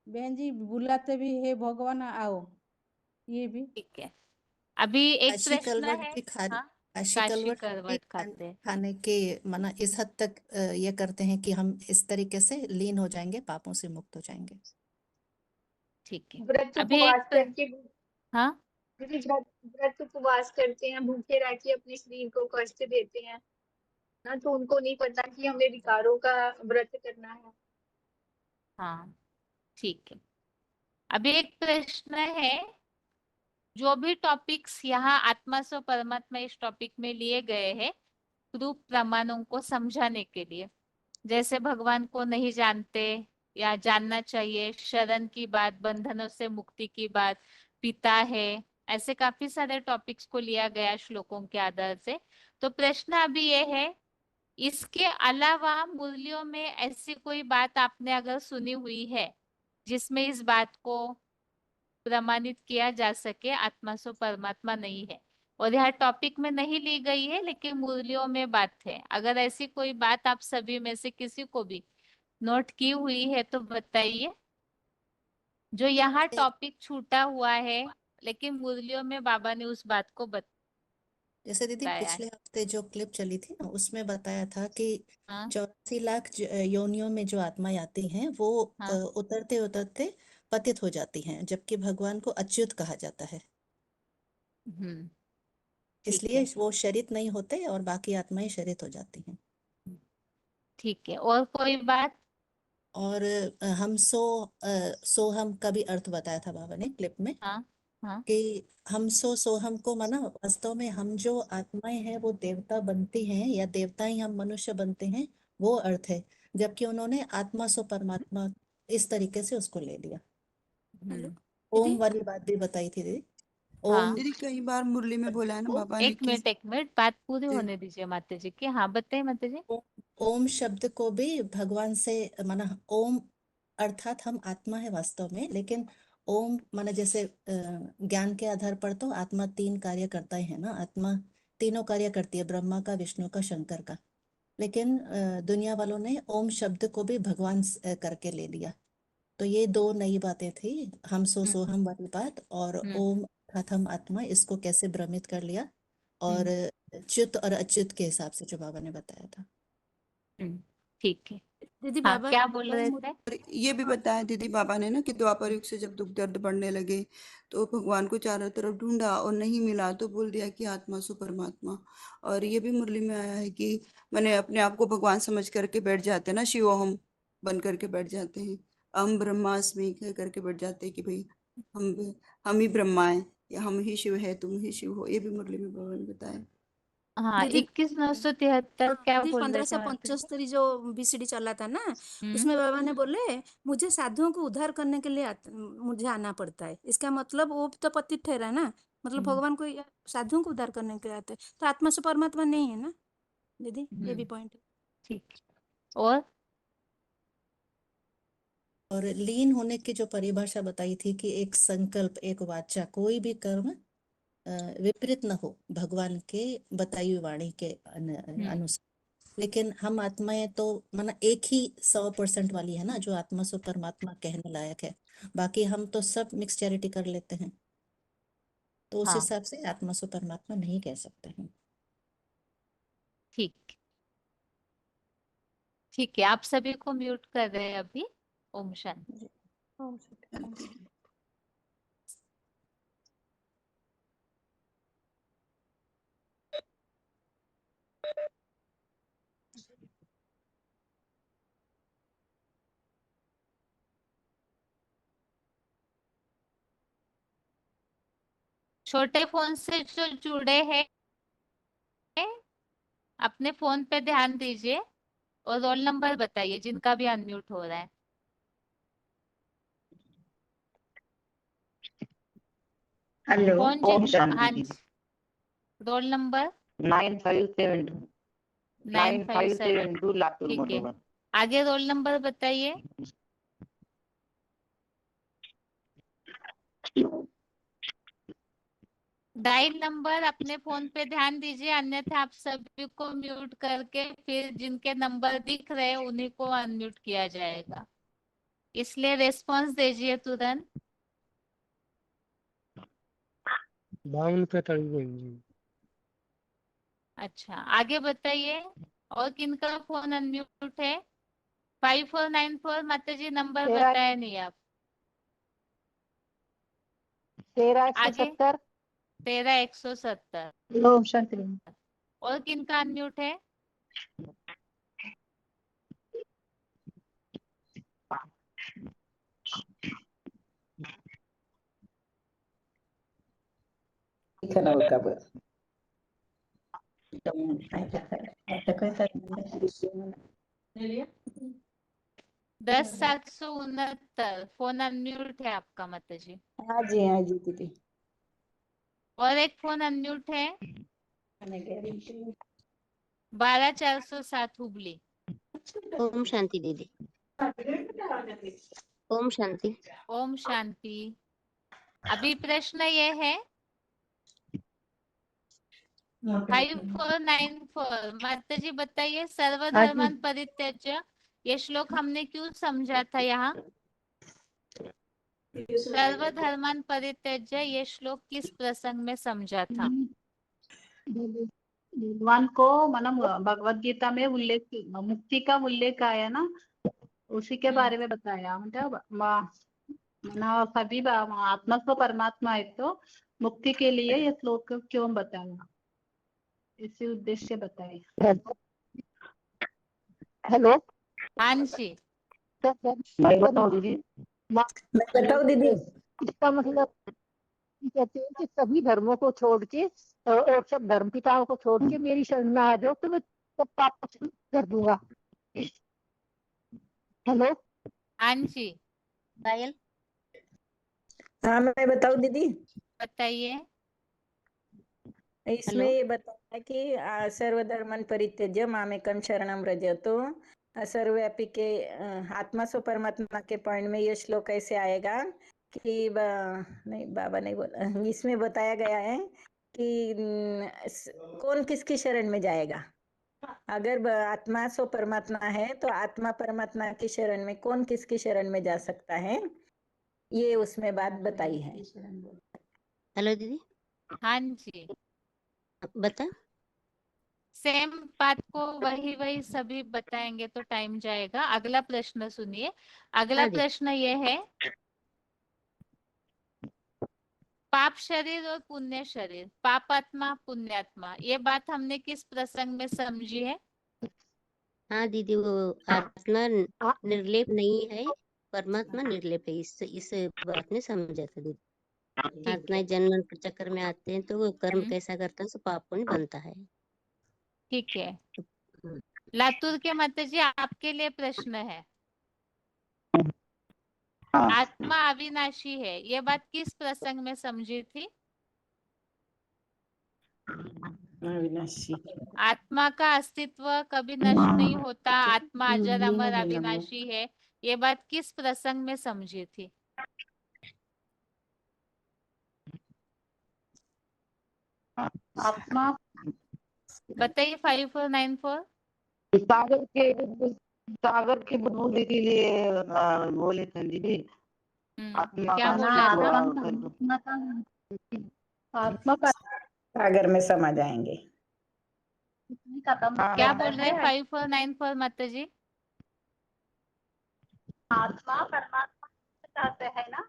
बहन जी बुलाते भी है भगवान आओ, ये भी ठीक है। अभी एक काशी प्रश्न कलवट है, भी हाँ। काशी काशी कलवट भी करवट खाते हैं, खाने के मना इस हद तक ये करते हैं कि हम इस तरीके से लीन हो जाएंगे, पापों से मुक्त हो जाएंगे। ठीक है। व्रत अभी उपवास एक करके हाँ दीदी व्रत उपवास करते हैं, भूखे रह के अपने शरीर को कष्ट देते हैं ना, तो उनको नहीं पता कि हमें विकारों का व्रत करना है। हाँ, ठीक है। अभी एक प्रश्न है, जो भी टॉपिक्स यहाँ आत्मा सो परमात्मा इस टॉपिक में लिए गए हैं प्रूफ प्रमाणों को समझाने के लिए, जैसे भगवान को नहीं जानते या जानना चाहिए, शरण की बात, बंधनों से मुक्ति की बात, पिता है, ऐसे काफी सारे टॉपिक्स को लिया गया श्लोकों के आधार से। तो प्रश्न अभी ये है, इसके अलावा मुरलियों में ऐसी कोई बात आपने अगर सुनी हुई है जिसमें इस बात को प्रमाणित किया जा सके आत्मा सो परमात्मा नहीं है, और यह टॉपिक में नहीं ली गई है लेकिन मुरलियों में बात है, अगर ऐसी कोई बात आप सभी में से किसी को भी नोट की हुई है तो बताइए, जो यहाँ टॉपिक छूटा हुआ है लेकिन मुरलियों में बाबा ने उस बात को जैसे दीदी बताया पिछले है। हफ्ते जो क्लिप चली थी ना, उसमें बताया था कि हाँ 84 लाख योनियों में जो आत्माएं आती हैं वो हाँ उतरते उतरते पतित हो जाती हैं, जबकि भगवान को अच्युत कहा जाता है, ठीक इसलिए है, वो शरीत नहीं होते और बाकी आत्माएं शरीत हो जाती हैं। ठीक है। और कोई बात? और हम सोहम का भी अर्थ बताया था बाबा ने क्लिप में, हाँ हाँ कि हम सोहम को माना वास्तव में हम जो आत्माएं हैं वो देवता बनती हैं या देवता ही हम मनुष्य बनते हैं, वो अर्थ है, जबकि उन्होंने आत्मा सो परमात्मा इस तरीके से उसको ले लिया। हम्म, ओम वाली बात भी बताई थी दीदी। ओम हाँ। दीदी कई बार मुरली में बोला है ना बाबा ने कि एक मिनट बात पूरी होने दीजिए माता जी की, हाँ बताइए माता जी। ओम शब्द को भी भगवान से माना, ओम अर्थात हम आत्मा है वास्तव में, लेकिन ओम माना जैसे ज्ञान के आधार पर तो आत्मा 3 कार्य करता ही है ना, आत्मा तीनों कार्य करती है, ब्रह्मा का, विष्णु का, शंकर का, लेकिन दुनिया वालों ने ओम शब्द को भी भगवान करके ले लिया। तो ये 2 नई बातें थी, हम सोहम वाली बात, और ओम अर्थात हम आत्मा, इसको कैसे भ्रमित कर लिया, और च्युत और अच्युत के हिसाब से जो बाबा ने बताया था। ठीक है। दीदी हाँ बाबा क्या बोल रहे थे? और ये भी बताया दीदी बाबा ने ना कि द्वापर युग से जब दुख दर्द बढ़ने लगे तो भगवान को चारों तरफ ढूंढा और नहीं मिला तो बोल दिया कि आत्मा सो परमात्मा। और ये भी मुरली में आया है कि मैंने अपने आप को भगवान समझ करके बैठ जाते हैं ना, शिवोहम बन करके बैठ जाते हैं, अहम ब्रह्मास्मि कह करके बैठ जाते हैं कि भाई हम ही ब्रह्मा है, या हम ही शिव है, तुम ही शिव हो, ये भी मुरली में बाबा ने बताया। हाँ दीदी 21,973 क्या दीदी बोल रहे थे माता जी? 1575 जो बीसीडी चला था ना, उसमें बाबा ने बोले मुझे साधुओं को उद्धार करने के लिए मुझे आना पड़ता है, इसका मतलब वो तो पतित ठहरा ना, मतलब भगवान को साधुओं को उद्धार करने के लिए आते हैं, तो आत्मा से परमात्मा नहीं है ना दीदी, ये भी पॉइंट है। ठीक। और लीन होने की जो परिभाषा बताई थी कि एक संकल्प, एक वाचा, कोई भी कर्म विपरीत न हो भगवान के बताई हुई वाणी के अनुसार। लेकिन हम आत्माएं तो माना एक ही 100% वाली है ना, जो आत्मा सो परमात्मा कहने लायक है। बाकी हम तो सब मिक्सचैरिटी कर लेते हैं, तो उस हाँ हिसाब से आत्मा सो परमात्मा नहीं कह सकते हैं। ठीक ठीक है, आप सभी को म्यूट कर रहे हैं अभी। ओम शांति। ओम शांति। छोटे फोन से जो जुड़े हैं अपने फोन पे ध्यान दीजिए और रोल नंबर बताइए जिनका भी अनम्यूट हो रहा है। हेलो, कौन ओम शांति हाँ दीदी। रोल नंबर 9572 9572 लातूर ठीक है, मधुबन। आगे रोल नंबर बताइए। डायल नंबर अपने फोन पे ध्यान दीजिए, अन्यथा आप सभी को म्यूट करके फिर जिनके नंबर दिख रहे हैं उन्हीं को अनम्यूट किया जाएगा, इसलिए रेस्पॉन्स दीजिए तुरंत। 52 अच्छा आगे बताइए, और किनका फोन अनम्यूट है? 5494 माता जी नंबर बताया नहीं आप। 13 170। 13 170। ओम शांति। और किनका अनम्यूट है? दस 769 फोन अनम्यूट है आपका माता जी। हाँ जी दीदी। और एक फोन अनम्यूट है 12407 हुबली। ओम शांति दीदी। ओम शांति। ओम शांति। अभी प्रश्न ये है 5494 माता जी बताइए, सर्वधर्मान परित्यज्य ये श्लोक हमने क्यों समझा था? यहाँ सर्वधर्मान परित्यज्य ये श्लोक किस प्रसंग में समझा था? भगवान को मतलब भगवत गीता में उल्लेख, मुक्ति का उल्लेख आया ना, उसी के बारे में बताया। मतलब मना सभी आत्मा को परमात्मा है, तो मुक्ति के लिए ये श्लोक क्यों बताया, इसी उद्देश्य बताए। हेलो हाँ जी मैं बताऊं दीदी? दीदी। इसका मतलब कहते हैं कि सभी धर्मों को छोड़ के और सब धर्म पिताओं को छोड़ के मेरी शरण में आ जाओ तो मैं सब पाप कर दूंगा। हेलो हाँ जी पायल। हाँ मैं बताऊं दीदी? बताइए। इसमें ये बताया कि सर्वधर्मन परित्यज्य मामेकं शरणं व्रज, तो सर्वव्यापी के आत्मा सो परमात्मा के पॉइंट में ये श्लोक कैसे आएगा कि नहीं बाबा नहीं बोला, इसमें बताया गया है कि कौन किसकी शरण में जाएगा। अगर आत्मा सो परमात्मा है तो आत्मा परमात्मा की शरण में कौन किसकी शरण में जा सकता है, ये उसमें बात बताई है। हेलो दीदी। हाँ जी बता। सेम बात को वही सभी बताएंगे तो टाइम जाएगा। अगला प्रश्न सुनिए। अगला हाँ जी। प्रश्न ये है, पाप शरीर और पुण्य शरीर, पापात्मा पुण्यात्मा, ये बात हमने किस प्रसंग में समझी है? हाँ दीदी, वो आत्मा निर्लेप नहीं है, परमात्मा निर्लेप है, इस बात में समझा था दीदी। आत्माएं जन्म चक्कर में आते हैं तो वो कर्म कैसा करता है सो पाप पुण्य बनता है। ठीक है, लातूर के माता जी आपके लिए प्रश्न है, आत्मा अविनाशी है, ये बात किस प्रसंग में समझी थी? अविनाशी। आत्मा का अस्तित्व कभी नष्ट नहीं होता, आत्मा अजर अमर अविनाशी है, ये बात किस प्रसंग में समझी थी? आत्मा बताइए 5494। सागर के बुद्धि के लिए बोले थे दीदी। आत्मा क्या का बोला था? आत्मा का सागर में समा जाएंगे। क्या बोल रहे 5494 माता जी? आत्मा परमात्मा चाहते हैं ना,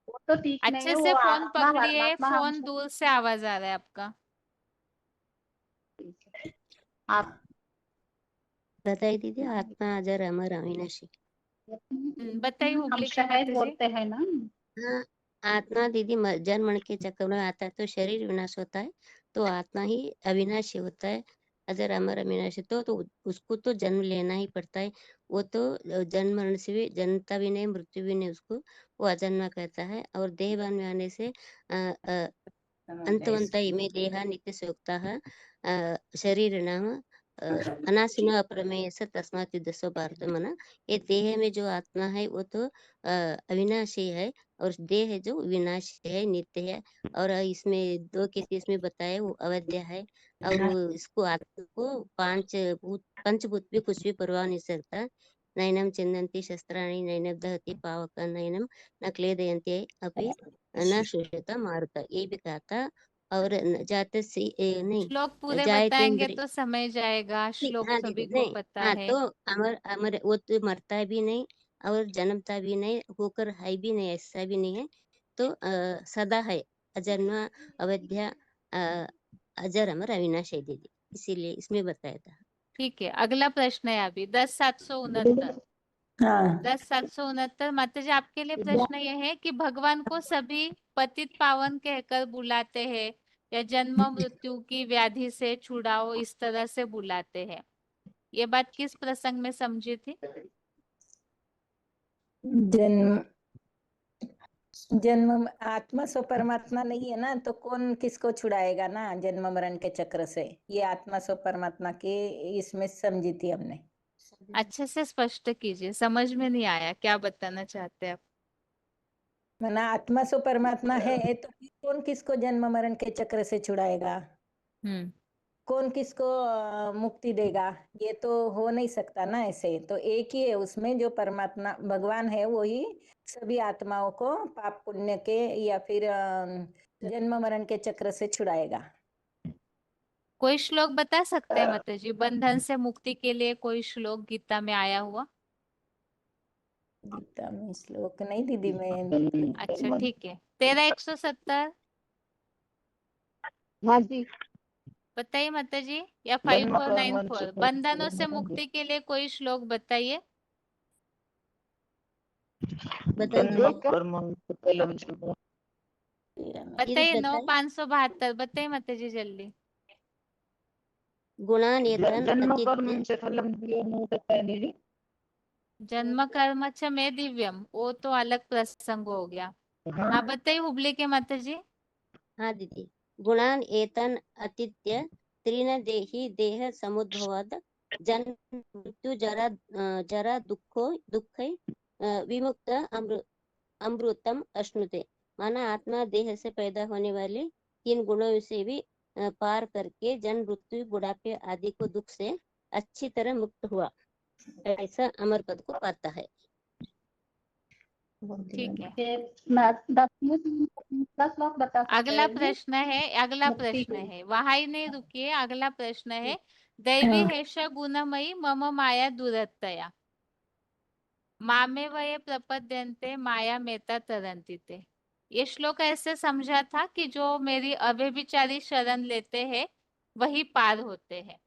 वो तो ठीक नहीं अच्छे है। से वो फोन आत्मा पकड़िए, परमात्मा फोन हमसे दूर से आवाज आ रहा है आपका। आप बताइए दीदी, आत्मा अजर अमर अविनाशी। बताइए हम हुबली के शायद माता जी। बोलते हैं ना। हाँ, आत्मा दीदी जन्म मरण के चक्कर में आता है तो शरीर विनाश होता है, तो आत्मा ही अविनाशी होता है, अजर अमर अविनाशी। तो उसको तो जन्म लेना ही पड़ता है। वो तो जन्म मरण से भी जन्मता भी नहीं, मृत्यु भी नहीं, उसको वो अजन्मा कहता है। और देहभान में आने से अंतवंता इमे देहा नित्य सोक्ता शरीर नाम अनाशिनो अप्रमेय से तस्मात् युद्धस्व भारत मना। ये देह में जो आत्मा है वो तो अविनाशी है, और देह है जो विनाशी है, नित्य है। और इसमें 2 के 30 में बताया वो अवध्या है। और वो इसको आत्मा को पंचभूत भी कुछ भी परवाह नहीं सकता। नैनम चिन्नन्ति शस्त्राणि नैनम दहति पावक नैनम न क्लेदयन्ति अपि न शुष्यता मारुता, ये भी कहा था। और जाते से नहीं श्लोक पूरे जायते बताएंगे इंद्रिय। तो समय जाएगा। नहीं, श्लोक हाँ सभी दीदी, को नहीं, पता हाँ है। तो अमर अमर वो तो मरता भी नहीं और जन्मता भी नहीं, होकर है भी नहीं, ऐसा भी नहीं है। तो सदा है, अजन्मा अवध्या अजर अमर अविनाश है दीदी, इसीलिए इसमें बताया था। ठीक है, अगला प्रश्न है अभी 10,769। हाँ 10,769 माता जी, आपके लिए प्रश्न यह है कि भगवान को सभी पतित पावन कहकर बुलाते हैं या जन्म मृत्यु की व्याधि से छुड़ाओ इस तरह से बुलाते हैं? ये बात किस प्रसंग में समझी थी? जन्म आत्मा सो परमात्मा नहीं है ना, तो कौन किसको छुड़ाएगा ना जन्म मरण के चक्र से। ये आत्मा सो परमात्मा के इसमें समझी थी हमने। अच्छे से स्पष्ट कीजिए, समझ में नहीं आया, क्या बताना चाहते हैं आप? मना आत्मा सो परमात्मा है तो फिर कौन किसको जन्म मरण के चक्र से छुड़ाएगा, कौन किसको मुक्ति देगा? ये तो हो नहीं सकता ना ऐसे। तो एक ही है उसमें, जो परमात्मा भगवान है वो ही सभी आत्माओं को पाप पुण्य के या फिर जन्म मरण के चक्र से छुड़ाएगा। कोई श्लोक बता सकते हैं माता जी, बंधन से मुक्ति के लिए कोई श्लोक गीता में आया हुआ? गीता में श्लोक नहीं दीदी, मैं अच्छा ठीक है, 13,170। हाँ जी बताइए माता जी, या जन्म कर्म 5494 बंधनों से मुक्ति के लिए कोई श्लोक बताइए। बताइए बताइए 9,572 बताइए माता जी जल्दी। गुणानेतन जन्म अतिथ्य कर्म से फलम दिव्यम हो सकता है दीदी। जन्म कर्म च में दिव्यम, वो तो अलग प्रसंग हो गया। हाँ बताइए हुबली के माता जी। हाँ दीदी, गुणान एतन अतीत्य त्रीन देहि देह समुद्भवाद जन्म मृत्यु जरा दुख विमुक्त अमृतम अश्नुते। माना आत्मा देह से पैदा होने वाले 3 गुणों से भी पार करके जन्म मृत्यु बुढ़ापे आदि को दुख से अच्छी तरह मुक्त हुआ, ऐसा अमर पद को पाता है। ठीक है, 10 श्लोक बता सकते अगला हैं जी? प्रश्न है, अगला मुक्ति प्रश्न के है, वहां ही नहीं रुकिए। अगला प्रश्न है, दैवी हेष गुणमयी मम माया दुरत्तया मामे वये प्रपद्यन्ते माया मेता तरन्तिते। ये श्लोक ऐसे समझा था कि जो मेरी अव्यभिचारी शरण लेते हैं वही पार होते हैं।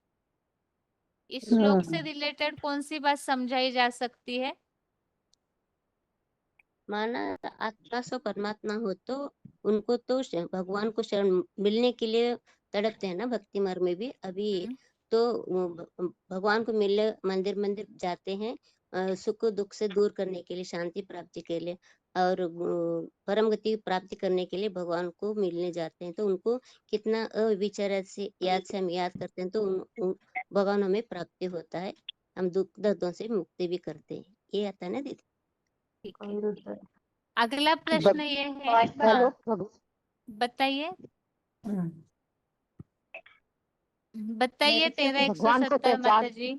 इस श्लोक से रिलेटेड कौन सी बात समझाई जा सकती है? माना आत्मा सो परमात्मा हो तो उनको तो भगवान को शरण मिलने के लिए तड़पते हैं ना, भक्ति मार्ग में भी अभी तो भगवान को मिलने मंदिर मंदिर जाते हैं, सुख दुख से दूर करने के लिए, शांति प्राप्ति के लिए और परम गति प्राप्ति करने के लिए भगवान को मिलने जाते हैं। तो उनको कितना अविचार से हम याद करते हैं तो भगवान हमें प्राप्ति होता है, हम दुख दर्दों से मुक्ति भी करते हैं। ये आता है ना दीदी। ठीक है, अगला प्रश्न ये है, हाँ बताइए। बताइए मेरे से 13 170 माता जी।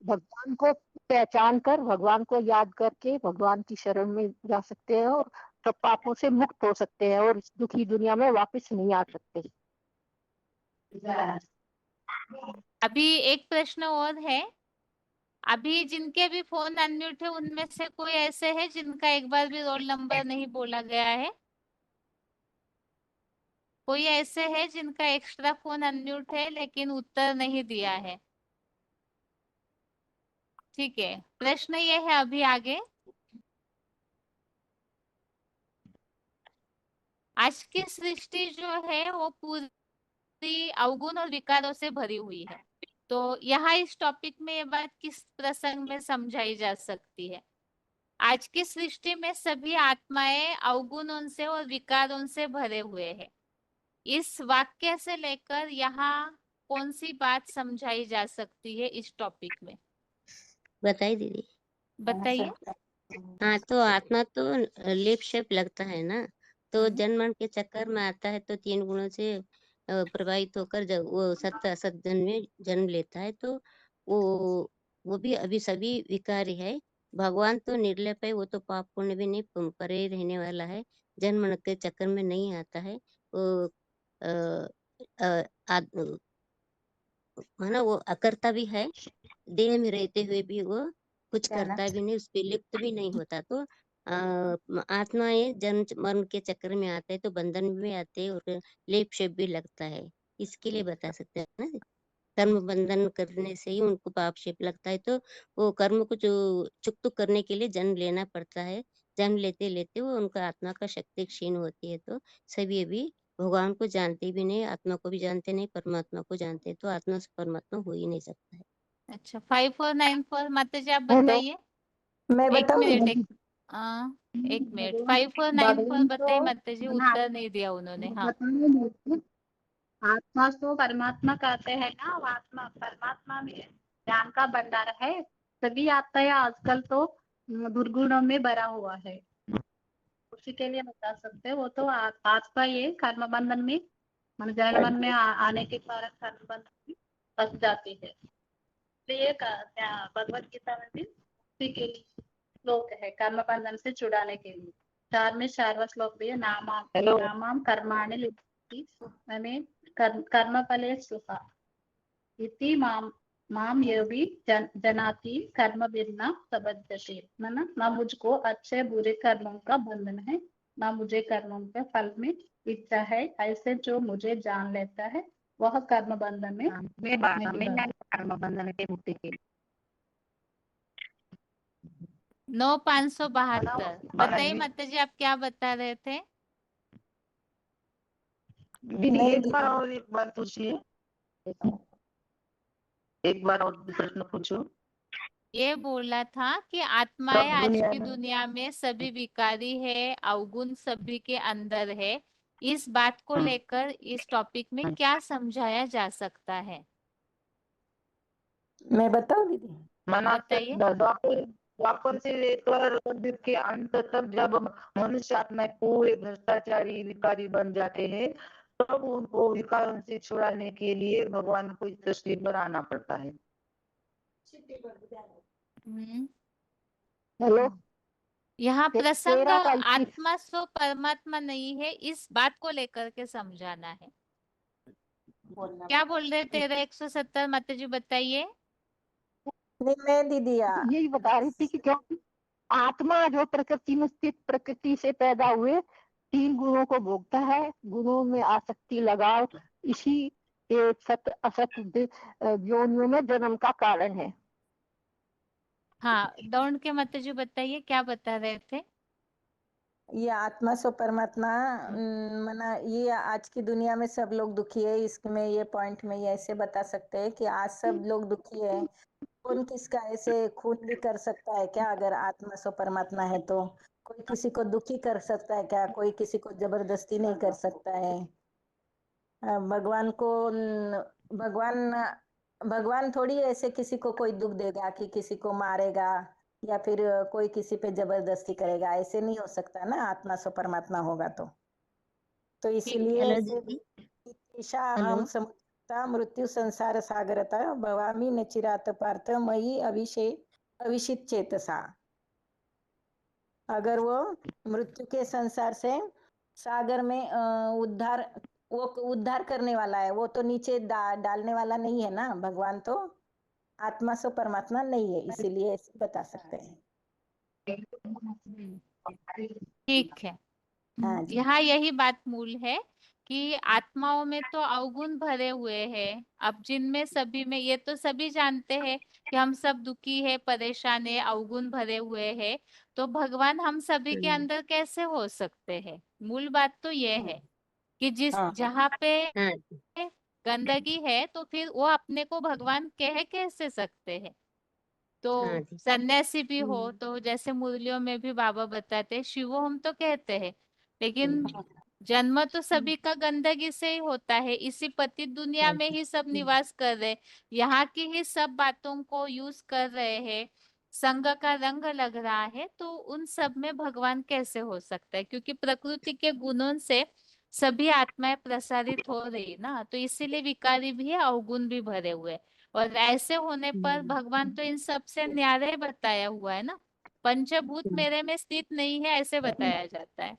भगवान को पहचान कर, भगवान को याद करके भगवान की शरण में जा सकते हैं और सब पापों से मुक्त हो सकते हैं और इस दुखी दुनिया में वापस नहीं आ सकते। अभी एक प्रश्न और है। अभी जिनके भी फोन अनम्यूट है उनमें से कोई ऐसे है जिनका एक बार भी रोल नंबर नहीं बोला गया है? कोई ऐसे है जिनका एक्स्ट्रा फोन अनम्यूट है लेकिन उत्तर नहीं दिया है? ठीक है, प्रश्न ये है अभी आगे। आज की सृष्टि जो है वो पूरी अवगुण और विकारों से भरी हुई है। तो यहाँ इस टॉपिक में ये बात किस प्रसंग में समझाई जा सकती है? आज की सृष्टि में सभी आत्माएं अवगुणों से और विकारों से भरे हुए हैं। इस वाक्य से लेकर यहाँ कौन सी बात समझाई जा सकती है इस टॉपिक में? बताइए दीदी। बताइए। हाँ, तो आत्मा तो लेप शेप लगता है ना, तो जन्म मरण के चक्कर में आता है, तो 3 गुणों से प्रभावित होकर जब वो सत्य असत जन्म में जन्म लेता है, तो वो भी अभी सभी विकारी है। भगवान तो निर्लेप है, वो तो पाप पुण्य भी नहीं परे रहने वाला है, जन्म मरण के चक्कर में नहीं आता है। वो अ, अ, आद- है ना, वो अकर्ता भी है, देह में रहते हुए भी वो कुछ करता भी नहीं, उस पे लिप्त भी नहीं होता। तो आत्माएं जन्म मरण के चक्कर में आते हैं तो बंधन में आते हैं और लेप शेप भी लगता है। इसके लिए बता सकते हैं ना, कर्म बंधन करने से ही उनको पाप शेप लगता है, तो वो कर्म को जो चुक करने के लिए जन्म लेना पड़ता है। जन्म लेते लेते वो उनका आत्मा का शक्ति क्षीण होती है, तो सभी अभी भगवान को जानते भी नहीं, आत्मा को भी जानते नहीं, परमात्मा को जानते, तो आत्मा से परमात्मा हो ही नहीं सकता है। अच्छा, 5494 माता जी आप हेलो, बताइए। मैं एक बताऊं मिनट, दीदी? एक मिनट, 5494 भगवान बताइए को माता जी, मना उत्तर नहीं दिया उन्होंने। हाँ, बताने में आत्मा तो परमात्मा कहते हैं ना, वो आत्मा परमात्मा में ज्ञान का भंडार है। सभी आत्माएं आजकल तो दुर्गुणों में भरा हुआ है, उसी के लिए बता सकते हैं। वो तो आत्मा ये कर्म बंधन में मन जन्म में आने के कारण कर्म बंधन में फंस जाती है। इसलिए भगवत गीता में भी उसी के लिए श्लोक है, कर्म बंधन से छुड़ाने के लिए। 4 में 4वां श्लोक भी है, नामाम कर्माणि लिप्यते हमें कर्म फले सुखा इति माम ये भी जनाती कर्म बिना सबद्धते, है ना मुझको अच्छे बुरे कर्मों का बंधन है, ना मुझे कर्मों के फल में इच्छा है। ऐसे जो मुझे जान लेता है वह कर्म बंधन में कर्म बंधन के मुक्ति के 9572 बताइए माता जी, आप क्या बता रहे थे? दीदी नहीं एक बार दीदी, और एक बार पूछिए, एक बार और प्रश्न पूछो। ये बोला था कि आत्माएं सब आज दुनिया की में दुनिया में सभी विकारी है, अवगुण सभी के अंदर है। इस बात को लेकर इस टॉपिक में क्या समझाया जा सकता है? मैं बताऊं दीदी? माना बताइए। द्वापर से लेकर युग के अंत तक जब मनुष्य आत्मा पूरे भ्रष्टाचारी विकारी बन जाते हैं, तब उनको विकारों से छुड़ाने के लिए भगवान को इस सृष्टि पर आना पड़ता है। हेलो, यहाँ प्रसंग 13 का 21 आत्मा स्व परमात्मा नहीं है, इस बात को लेकर के समझाना है। क्या बोल रहे 13 170 माता जी बताइए। नहीं मैं दीदी यही बता रही थी कि क्योंकि आत्मा जो प्रकृति में स्थित, प्रकृति से पैदा हुए 3 गुणों को भोगता है, गुणों में आसक्ति लगाव इसी के सत असत योनियों में जन्म का कारण है। हाँ, दौड़ के माता जी बताइए, क्या बता रहे थे? ये आत्मा सो परमात्मा मना ये आज की दुनिया में सब लोग दुखी है। इसमें ये पॉइंट में ये ऐसे बता सकते हैं कि आज सब लोग दुखी है। कौन किसका ऐसे खून भी कर सकता है क्या? अगर आत्मा सो परमात्मा है तो कोई किसी को दुखी कर सकता है क्या? कोई किसी को जबरदस्ती नहीं कर सकता है। भगवान को भगवान भगवान थोड़ी ऐसे किसी को कोई दुख देगा कि किसी को मारेगा या फिर कोई किसी पे जबरदस्ती करेगा। ऐसे नहीं हो सकता ना, आत्मा सो परमात्मा होगा तो हेलो इसीलिए दीदी। ईशा अहम समुद्रता मृत्यु संसार सागरता भवामी न चिरात पार्थ मयि अविशित चेतसा। अगर वो मृत्यु के संसार से सागर में वो उद्धार करने वाला है, वो तो नीचे डालने वाला नहीं है ना। भगवान तो आत्मा से परमात्मा नहीं है, इसीलिए ऐसे बता सकते हैं। ठीक है। हाँ जी। यहाँ यही बात मूल है कि आत्माओं में तो अवगुण भरे हुए हैं। अब जिनमें सभी में, ये तो सभी जानते हैं कि हम सब दुखी है, परेशान है, अवगुण भरे हुए हैं, तो भगवान हम सभी के अंदर कैसे हो सकते हैं? मूल बात तो ये है कि जहाँ पे गंदगी है तो फिर वो अपने को भगवान कह कैसे सकते हैं? तो सन्यासी भी हो तो जैसे मुरलियों में भी बाबा बताते हैं शिवो हम तो कहते हैं, लेकिन जन्म तो सभी का गंदगी से ही होता है। इसी पतित दुनिया में ही सब निवास कर रहे, यहाँ की ही सब बातों को यूज कर रहे हैं, संग का रंग लग रहा है, तो उन सब में भगवान कैसे हो सकता है? क्योंकि प्रकृति के गुणों से सभी आत्माएं प्रसारित हो रही ना, तो इसीलिए विकारी भी है, अवगुण भी भरे हुए। और ऐसे होने पर भगवान तो इन सब से न्यारे बताया हुआ है ना, पंचभूत मेरे में स्थित नहीं है ऐसे बताया जाता है।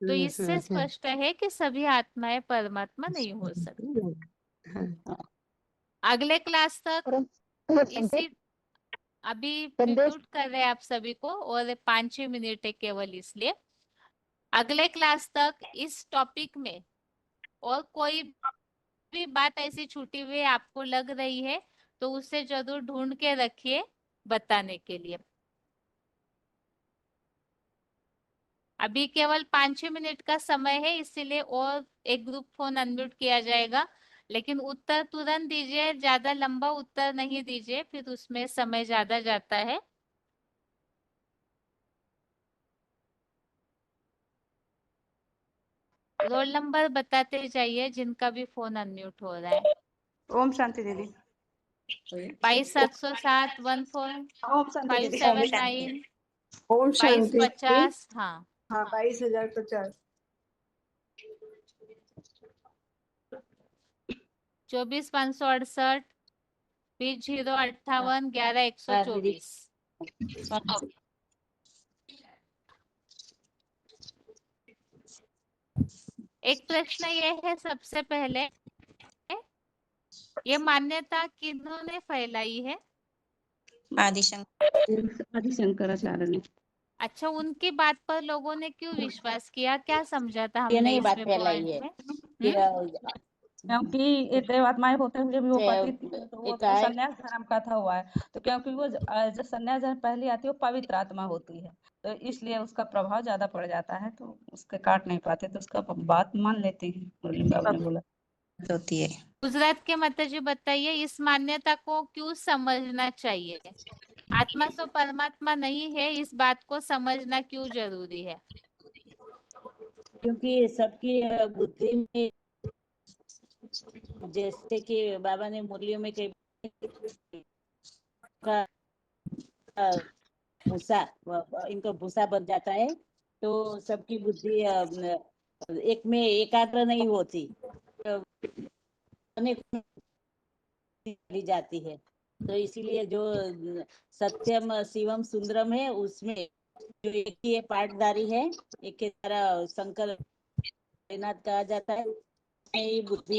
तो इससे स्पष्ट है कि सभी आत्माएं परमात्मा नहीं हो सकती। अगले क्लास तक इसी, अभी म्यूट कर रहे हैं आप सभी को और 5 मिनट है केवल, इसलिए अगले क्लास तक इस टॉपिक में और कोई भी बात ऐसी छूटी हुई आपको लग रही है तो उसे जरूर ढूंढ के रखिए बताने के लिए। अभी केवल 5 मिनट का समय है, इसीलिए और एक ग्रुप फोन अनम्यूट किया जाएगा, लेकिन उत्तर तुरंत दीजिए, ज्यादा लंबा उत्तर नहीं दीजिए, फिर उसमें समय ज्यादा जाता है। रोल नंबर बताते जाइए जिनका भी फोन अनम्यूट हो रहा है। ओम शांति दीदी। 22,714,579 ओम शांति 2250। हाँ हाँ 22,050। 24,568 20,58 11,124। एक प्रश्न ये है सबसे पहले, ये मान्यता किन्होंने फैलाई है? आदि शंकराचार्य ने। अच्छा, उनकी बात पर लोगों ने क्यों विश्वास किया? क्या समझा था ये हमने नहीं बात इसमें फैलाई पॉइंट है में? क्योंकि ये देवात्माएं होते हुए भी वो पति थी, तो वो तो एकाएक संन्यास धर्म का था हुआ है, तो क्योंकि वो जब संन्यास धर्म पहली आती है वो पवित्र आत्मा होती है, तो इसलिए उसका प्रभाव ज्यादा पड़ जाता है, तो उसके काट नहीं पाते, तो उसका बात मान लेते हैं। मुरली बाबू ने बोला होती है। गुजरात के माता जी बताइए, इस मान्यता को क्यों समझना चाहिए? आत्मा तो परमात्मा नहीं है, इस बात को समझना क्यों जरूरी है? क्योंकि सबकी बुद्धि में, जैसे कि बाबा ने मुरलियों में कई भूसा, इनको भूसा बन जाता है, तो सबकी बुद्धि एक में एकाग्र नहीं होती, अनेक चली जाती है। तो इसीलिए जो सत्यम शिवम सुंदरम है, उसमें जो एक ही पाठधारी है, एक के तरह शंकर नाथ कहा जाता है, ये बुद्धि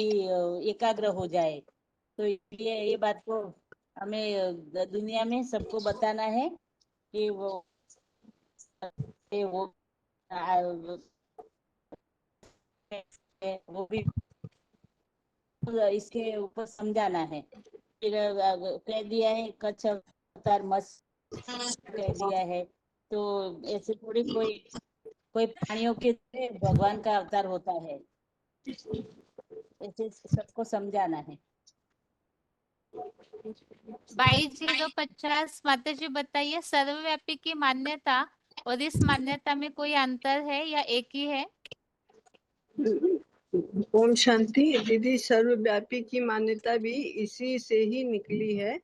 एकाग्र हो जाए। तो ये बात को हमें दुनिया में सबको बताना है कि वो भी इसके ऊपर समझाना है। फिर कह दिया है कच्छ अवतार मत्स्य कह दिया है, तो ऐसे थोड़ी कोई प्राणियों के भगवान का अवतार होता है, ऐसे सबको समझाना है। 22,050 माता जी बताइए, सर्वव्यापी की मान्यता और इस मान्यता में कोई अंतर है या एक ही है? ओम शांति दीदी। सर्वव्यापी की मान्यता भी इसी से ही निकली है,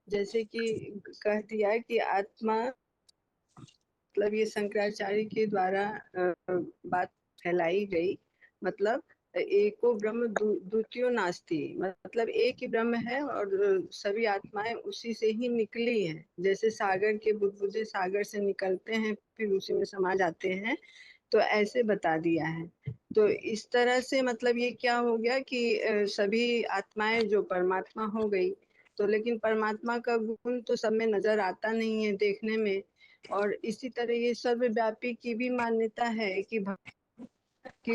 जैसे कि कह दिया कि आत्मा, मतलब ये शंकराचार्य के द्वारा बात फैलाई गई, मतलब एको ब्रह्म द्वितीयो नास्ति, मतलब एक ही ब्रह्म है और सभी आत्माएं उसी से ही निकली हैं। जैसे सागर के बुदबुदे सागर से निकलते हैं फिर उसी में समा जाते हैं, तो ऐसे बता दिया है। तो इस तरह से मतलब ये क्या हो गया कि सभी आत्माएं जो परमात्मा हो गई, तो लेकिन परमात्मा का गुण तो सब में नजर आता नहीं है देखने में। और इसी तरह ये सर्वव्यापी की भी मान्यता है कि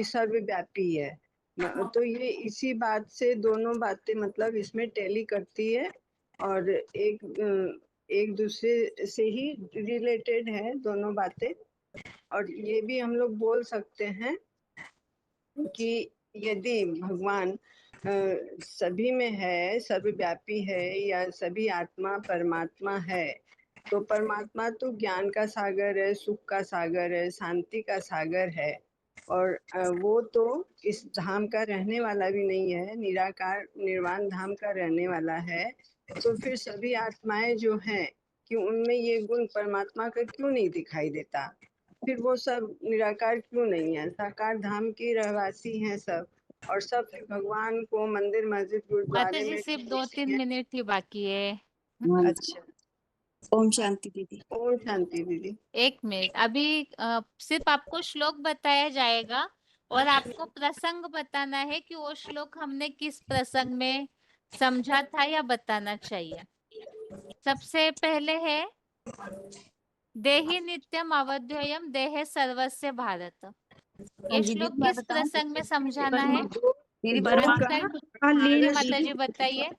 सर्वव्यापी है। तो ये इसी बात से दोनों बातें मतलब इसमें टैली करती है और एक दूसरे से ही रिलेटेड है दोनों बातें। और ये भी हम लोग बोल सकते हैं कि यदि भगवान सभी में है, सर्वव्यापी है या सभी आत्मा परमात्मा है, तो परमात्मा तो ज्ञान का सागर है, सुख का सागर है, शांति का सागर है। और वो तो इस धाम का रहने वाला भी नहीं है, निराकार निर्वाण धाम का रहने वाला है। तो फिर सभी आत्माएं जो हैं कि उनमें ये गुण परमात्मा का क्यों नहीं दिखाई देता? फिर वो सब निराकार क्यों नहीं है? साकार धाम की रहवासी हैं सब, और सब भगवान को मंदिर मस्जिद माता गुरुद्वारे जी में सिर्फ ढूंढते 2-3 हैं। मिनट ही बाकी है। अच्छा, ओम शांति दीदी। ओम शांति दीदी। 1 मिनट, अभी सिर्फ आपको श्लोक बताया जाएगा और आपको प्रसंग बताना है कि वो श्लोक हमने किस प्रसंग में समझा था या बताना चाहिए। सबसे पहले है देहि नित्यम अवध्ययम देहे सर्वस्य भारत। ये दीदी श्लोक मैं किस बताऊं, प्रसंग में समझाना है? दीदी दो परमात्मा जी माता जी बताइए।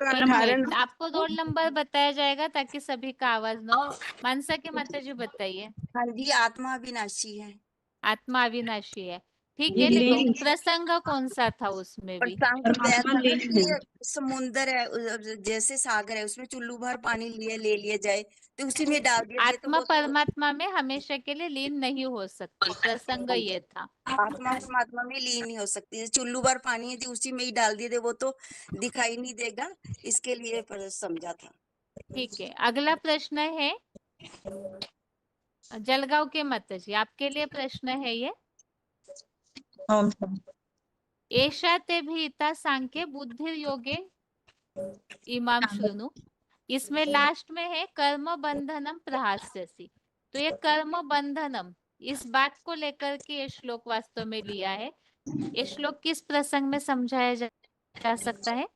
का 1 18 मिनट, आपको रोल नंबर बताया जाएगा ताकि सभी का आवाज न हो। मानसा की माता जी बताइए। हाँ जी, आत्मा अविनाशी है। आत्मा अविनाशी है, ठीक ये है। तो लीन प्रसंग कौन सा था उसमें भी? प्रसंग बताया था ना कि समुंदर है, जैसे सागर है, उसमें चुल्लू भर पानी ले लिया जाए तो उसी में डाल दिया जाए तो आत्मा वो तो परमात्मा में हमेशा के लिए लीन नहीं हो सकती, प्रसंग ये था। आत्मा परमात्मा में लीन नहीं हो सकती। चुल्लू भर पानी है जो उसी में ही डाल दिए थे वो तो दिखाई नहीं देगा, इसके लिए समझा था। ठीक है, अगला प्रश्न है जलगांव के माता जी, आपके लिए प्रश्न है ये। एषा ते भीता सांख्य बुद्धि योगे इमाम शृणु। इसमें लास्ट में है कर्म बंधनम प्रहास्यसि। तो ये कर्म बंधनम, इस बात को लेकर के ये श्लोक वास्तव में लिया है। ये श्लोक किस प्रसंग में समझाया जा सकता है?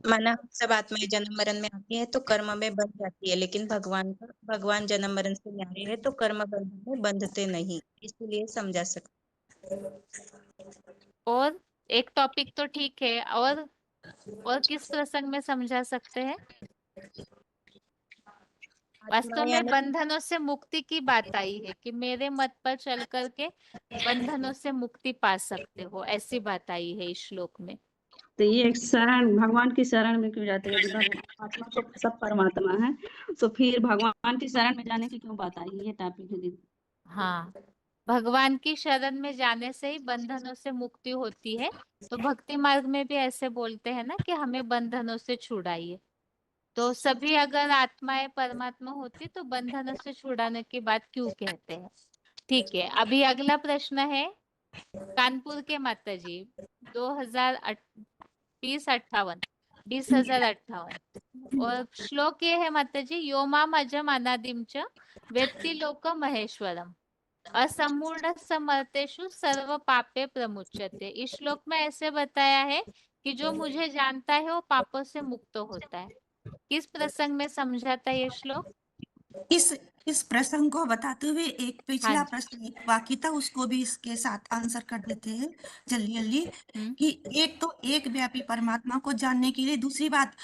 माना सब आत्माएं जन्म मरण में आती है तो कर्म में बंध जाती है, लेकिन भगवान जन्म मरण से न्यारे है तो कर्म बंधन में बंधते नहीं, इसलिए समझा सकते। और एक टॉपिक तो ठीक है, और किस प्रसंग में समझा सकते हैं? वास्तव में बंधनों से मुक्ति की बात आई है कि मेरे मत पर चल करके बंधनों से मुक्ति पा सकते हो, ऐसी बात आई है इस श्लोक में। तो ये शरण भगवान की शरण में क्यों जाते हैं? आत्मा तो सब परमात्मा है, तो फिर भगवान की शरण में जाने की क्यों बात आई है? ये टॉपिक है दीदी। हाँ, भगवान की शरण में जाने से ही बंधनों से मुक्ति होती है। तो भक्ति मार्ग में भी ऐसे बोलते हैं ना कि हमें बंधनों से छुड़ाइए। तो सभी अगर आत्माएं परमात्मा होती तो बंधनों से छुड़ाने की बात क्यों कहते हैं? ठीक है, अभी अगला प्रश्न है कानपुर के माता जी, 2058 और श्लोक ये है माता जी, योमाम अजम अनादिम च वेत्ति लोक महेश्वरम असमूढ़ समर्थेषु सर्व पापे प्रमुच्यते। इस श्लोक में ऐसे बताया है कि जो मुझे जानता है वो पापों से मुक्त होता है। किस प्रसंग में समझाता है ये श्लोक? इस प्रसंग को बताते हुए एक पिछला हाँ प्रश्न एक बाकी था, उसको भी इसके साथ आंसर कर देते हैं जल्दी जल्दी। कि एक तो एक व्यापी परमात्मा को जानने के लिए, दूसरी बात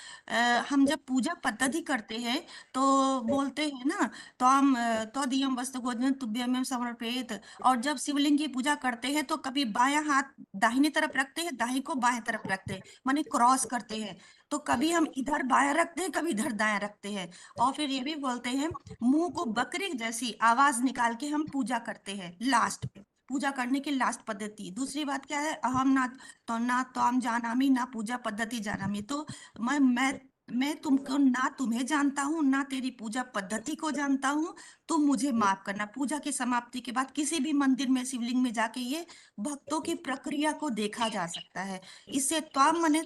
हम जब पूजा पद्धति करते हैं तो बोलते हैं ना, तो हम तो दियम वस्तु गोजन तुभ्यम समर्पित, और जब शिवलिंग की पूजा करते हैं तो कभी बायां हाथ दाहिनी तरफ रखते हैं, दाहिनी को बाएं तरफ रखते हैं, माने क्रॉस करते हैं। तो कभी हम इधर बायां रखते हैं, कभी इधर दायां रखते हैं। और फिर ये भी बोलते हैं मुंह को बकरी जैसी आवाज निकाल के हम पूजा करते हैं, लास्ट पूजा करने की लास्ट पद्धति। दूसरी बात क्या है, अहम ना तो हम जानामी ना पूजा पद्धति जानामी। तो मैं मैं तुमको ना तुम्हें जानता हूँ ना तेरी पूजा पद्धति को जानता हूँ। तुम मुझे माफ करना। पूजा की समाप्ति के बाद किसी भी मंदिर में शिवलिंग में जाके ये भक्तों की प्रक्रिया को देखा जा सकता है। इससे त्वाम मने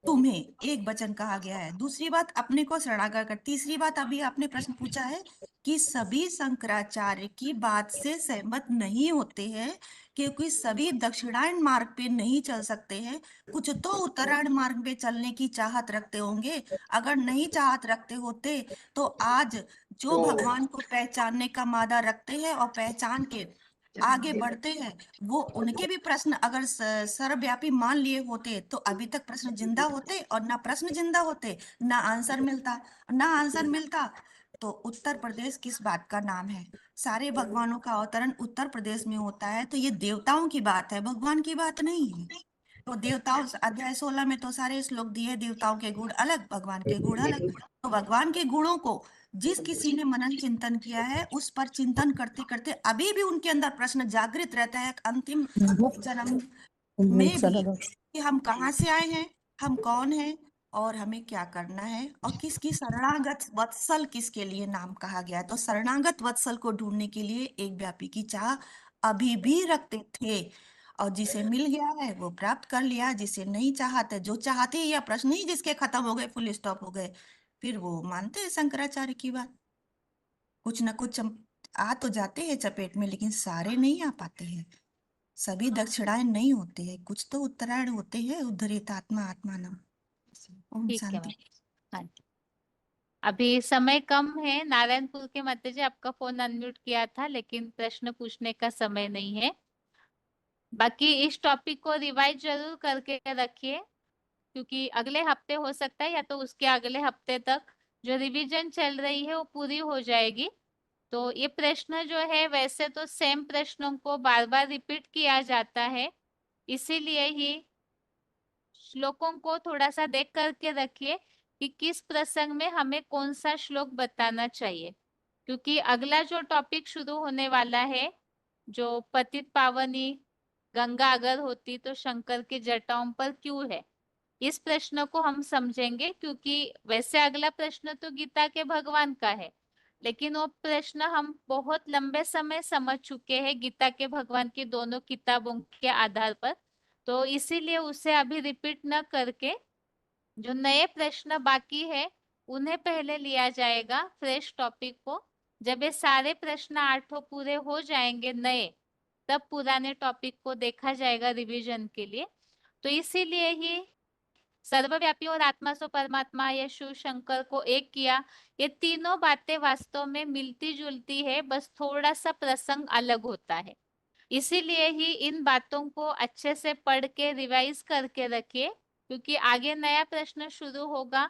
तुम्हें एक वचन कहा गया है। दूसरी बात अपने को शरणागत कर। तीसरी बात अभी आपने प्रश्न पूछा है कि सभी शंकराचार्य की बात से सहमत नहीं होते हैं क्योंकि सभी दक्षिणायन मार्ग पे नहीं चल सकते हैं। कुछ तो उत्तरायण मार्ग पे चलने की चाहत रखते होंगे। अगर नहीं चाहत रखते होते तो आज जो भगवान को पहचानने का मादा रखते हैं और पहचान के आगे बढ़ते हैं, वो उनके भी प्रश्न अगर सर्वव्यापी मान लिए होते तो अभी तक प्रश्न जिंदा होते, और ना प्रश्न जिंदा होते ना आंसर मिलता। ना आंसर मिलता तो उत्तर प्रदेश किस बात का नाम है? सारे भगवानों का अवतरण उत्तर प्रदेश में होता है, तो ये देवताओं की बात है, भगवान की बात नहीं है। तो देवताओं अध्याय 16 में तो सारे श्लोक दिए, देवताओं के गुण अलग, भगवान के गुण अलग। तो भगवान के गुणों को जिस किसी ने मनन चिंतन किया है, उस पर चिंतन करते करते अभी भी उनके अंदर प्रश्न जागृत रहता है अंतिम जन्म में भी, कि हम कहाँ से आए हैं, हम कौन हैं और हमें क्या करना है, और किसकी शरणागत वत्सल किसके लिए नाम कहा गया है। तो शरणागत वत्सल को ढूंढने के लिए एक व्यापी की चाह अभी भी रखते थे, और जिसे मिल गया है वो प्राप्त कर लिया, जिसे नहीं चाहते, जो चाहते या प्रश्न ही जिसके खत्म हो गए, फुल स्टॉप हो गए, फिर वो मानते हैं शंकराचार्य की बात। कुछ न कुछ आ तो जाते हैं चपेट में, लेकिन सारे नहीं आ पाते हैं। सभी दक्षिणायन नहीं होते हैं, कुछ तो उत्तरायण होते हैं। उद्धरित आत्मा आत्मानम। ओम ठीक है शांति। मैम। हाँ जी। अभी समय कम है। नारायणपुर के माता जी, आपका फोन अनम्यूट किया था लेकिन प्रश्न पूछने का समय नहीं है। बाकी इस टॉपिक को रिवाइज जरूर करके रखिए, क्योंकि अगले हफ्ते हो सकता है या तो उसके अगले हफ्ते तक जो रिवीजन चल रही है वो पूरी हो जाएगी। तो ये प्रश्न जो है, वैसे तो सेम प्रश्नों को बार बार रिपीट किया जाता है, इसीलिए ही श्लोकों को थोड़ा सा देख करके रखिए कि किस प्रसंग में हमें कौन सा श्लोक बताना चाहिए, क्योंकि अगला जो टॉपिक शुरू होने वाला है, जो पतित पावनी गंगा अगर होती तो शंकर की जटाओं पर क्यों है, इस प्रश्न को हम समझेंगे। क्योंकि वैसे अगला प्रश्न तो गीता के भगवान का है, लेकिन वो प्रश्न हम बहुत लंबे समय समझ चुके हैं गीता के भगवान की दोनों किताबों के आधार पर। तो इसीलिए उसे अभी रिपीट न करके जो नए प्रश्न बाकी है उन्हें पहले लिया जाएगा, फ्रेश टॉपिक को। जब ये सारे प्रश्न 8 पूरे हो जाएंगे नए, तब पुराने टॉपिक को देखा जाएगा रिवीजन के लिए। तो इसीलिए ही सर्वव्यापी और आत्मा सो परमात्मा या शिव शंकर को एक किया। ये तीनों बातें वास्तव में मिलती जुलती है, बस थोड़ा सा प्रसंग अलग होता है। इसीलिए ही इन बातों को अच्छे से पढ़ के रिवाइज करके रखिए, क्योंकि आगे नया प्रश्न शुरू होगा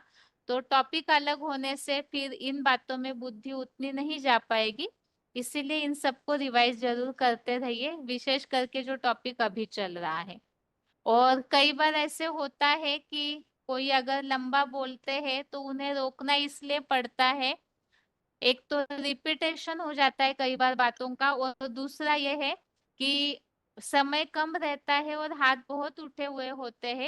तो टॉपिक अलग होने से फिर इन बातों में बुद्धि उतनी नहीं जा पाएगी। इसीलिए इन सबको रिवाइज जरूर करते रहिए, विशेष करके जो टॉपिक अभी चल रहा है। और कई बार ऐसे होता है कि कोई अगर लंबा बोलते हैं तो उन्हें रोकना इसलिए पड़ता है, एक तो रिपीटेशन हो जाता है कई बार बातों का, और दूसरा यह है कि समय कम रहता है और हाथ बहुत उठे हुए होते हैं।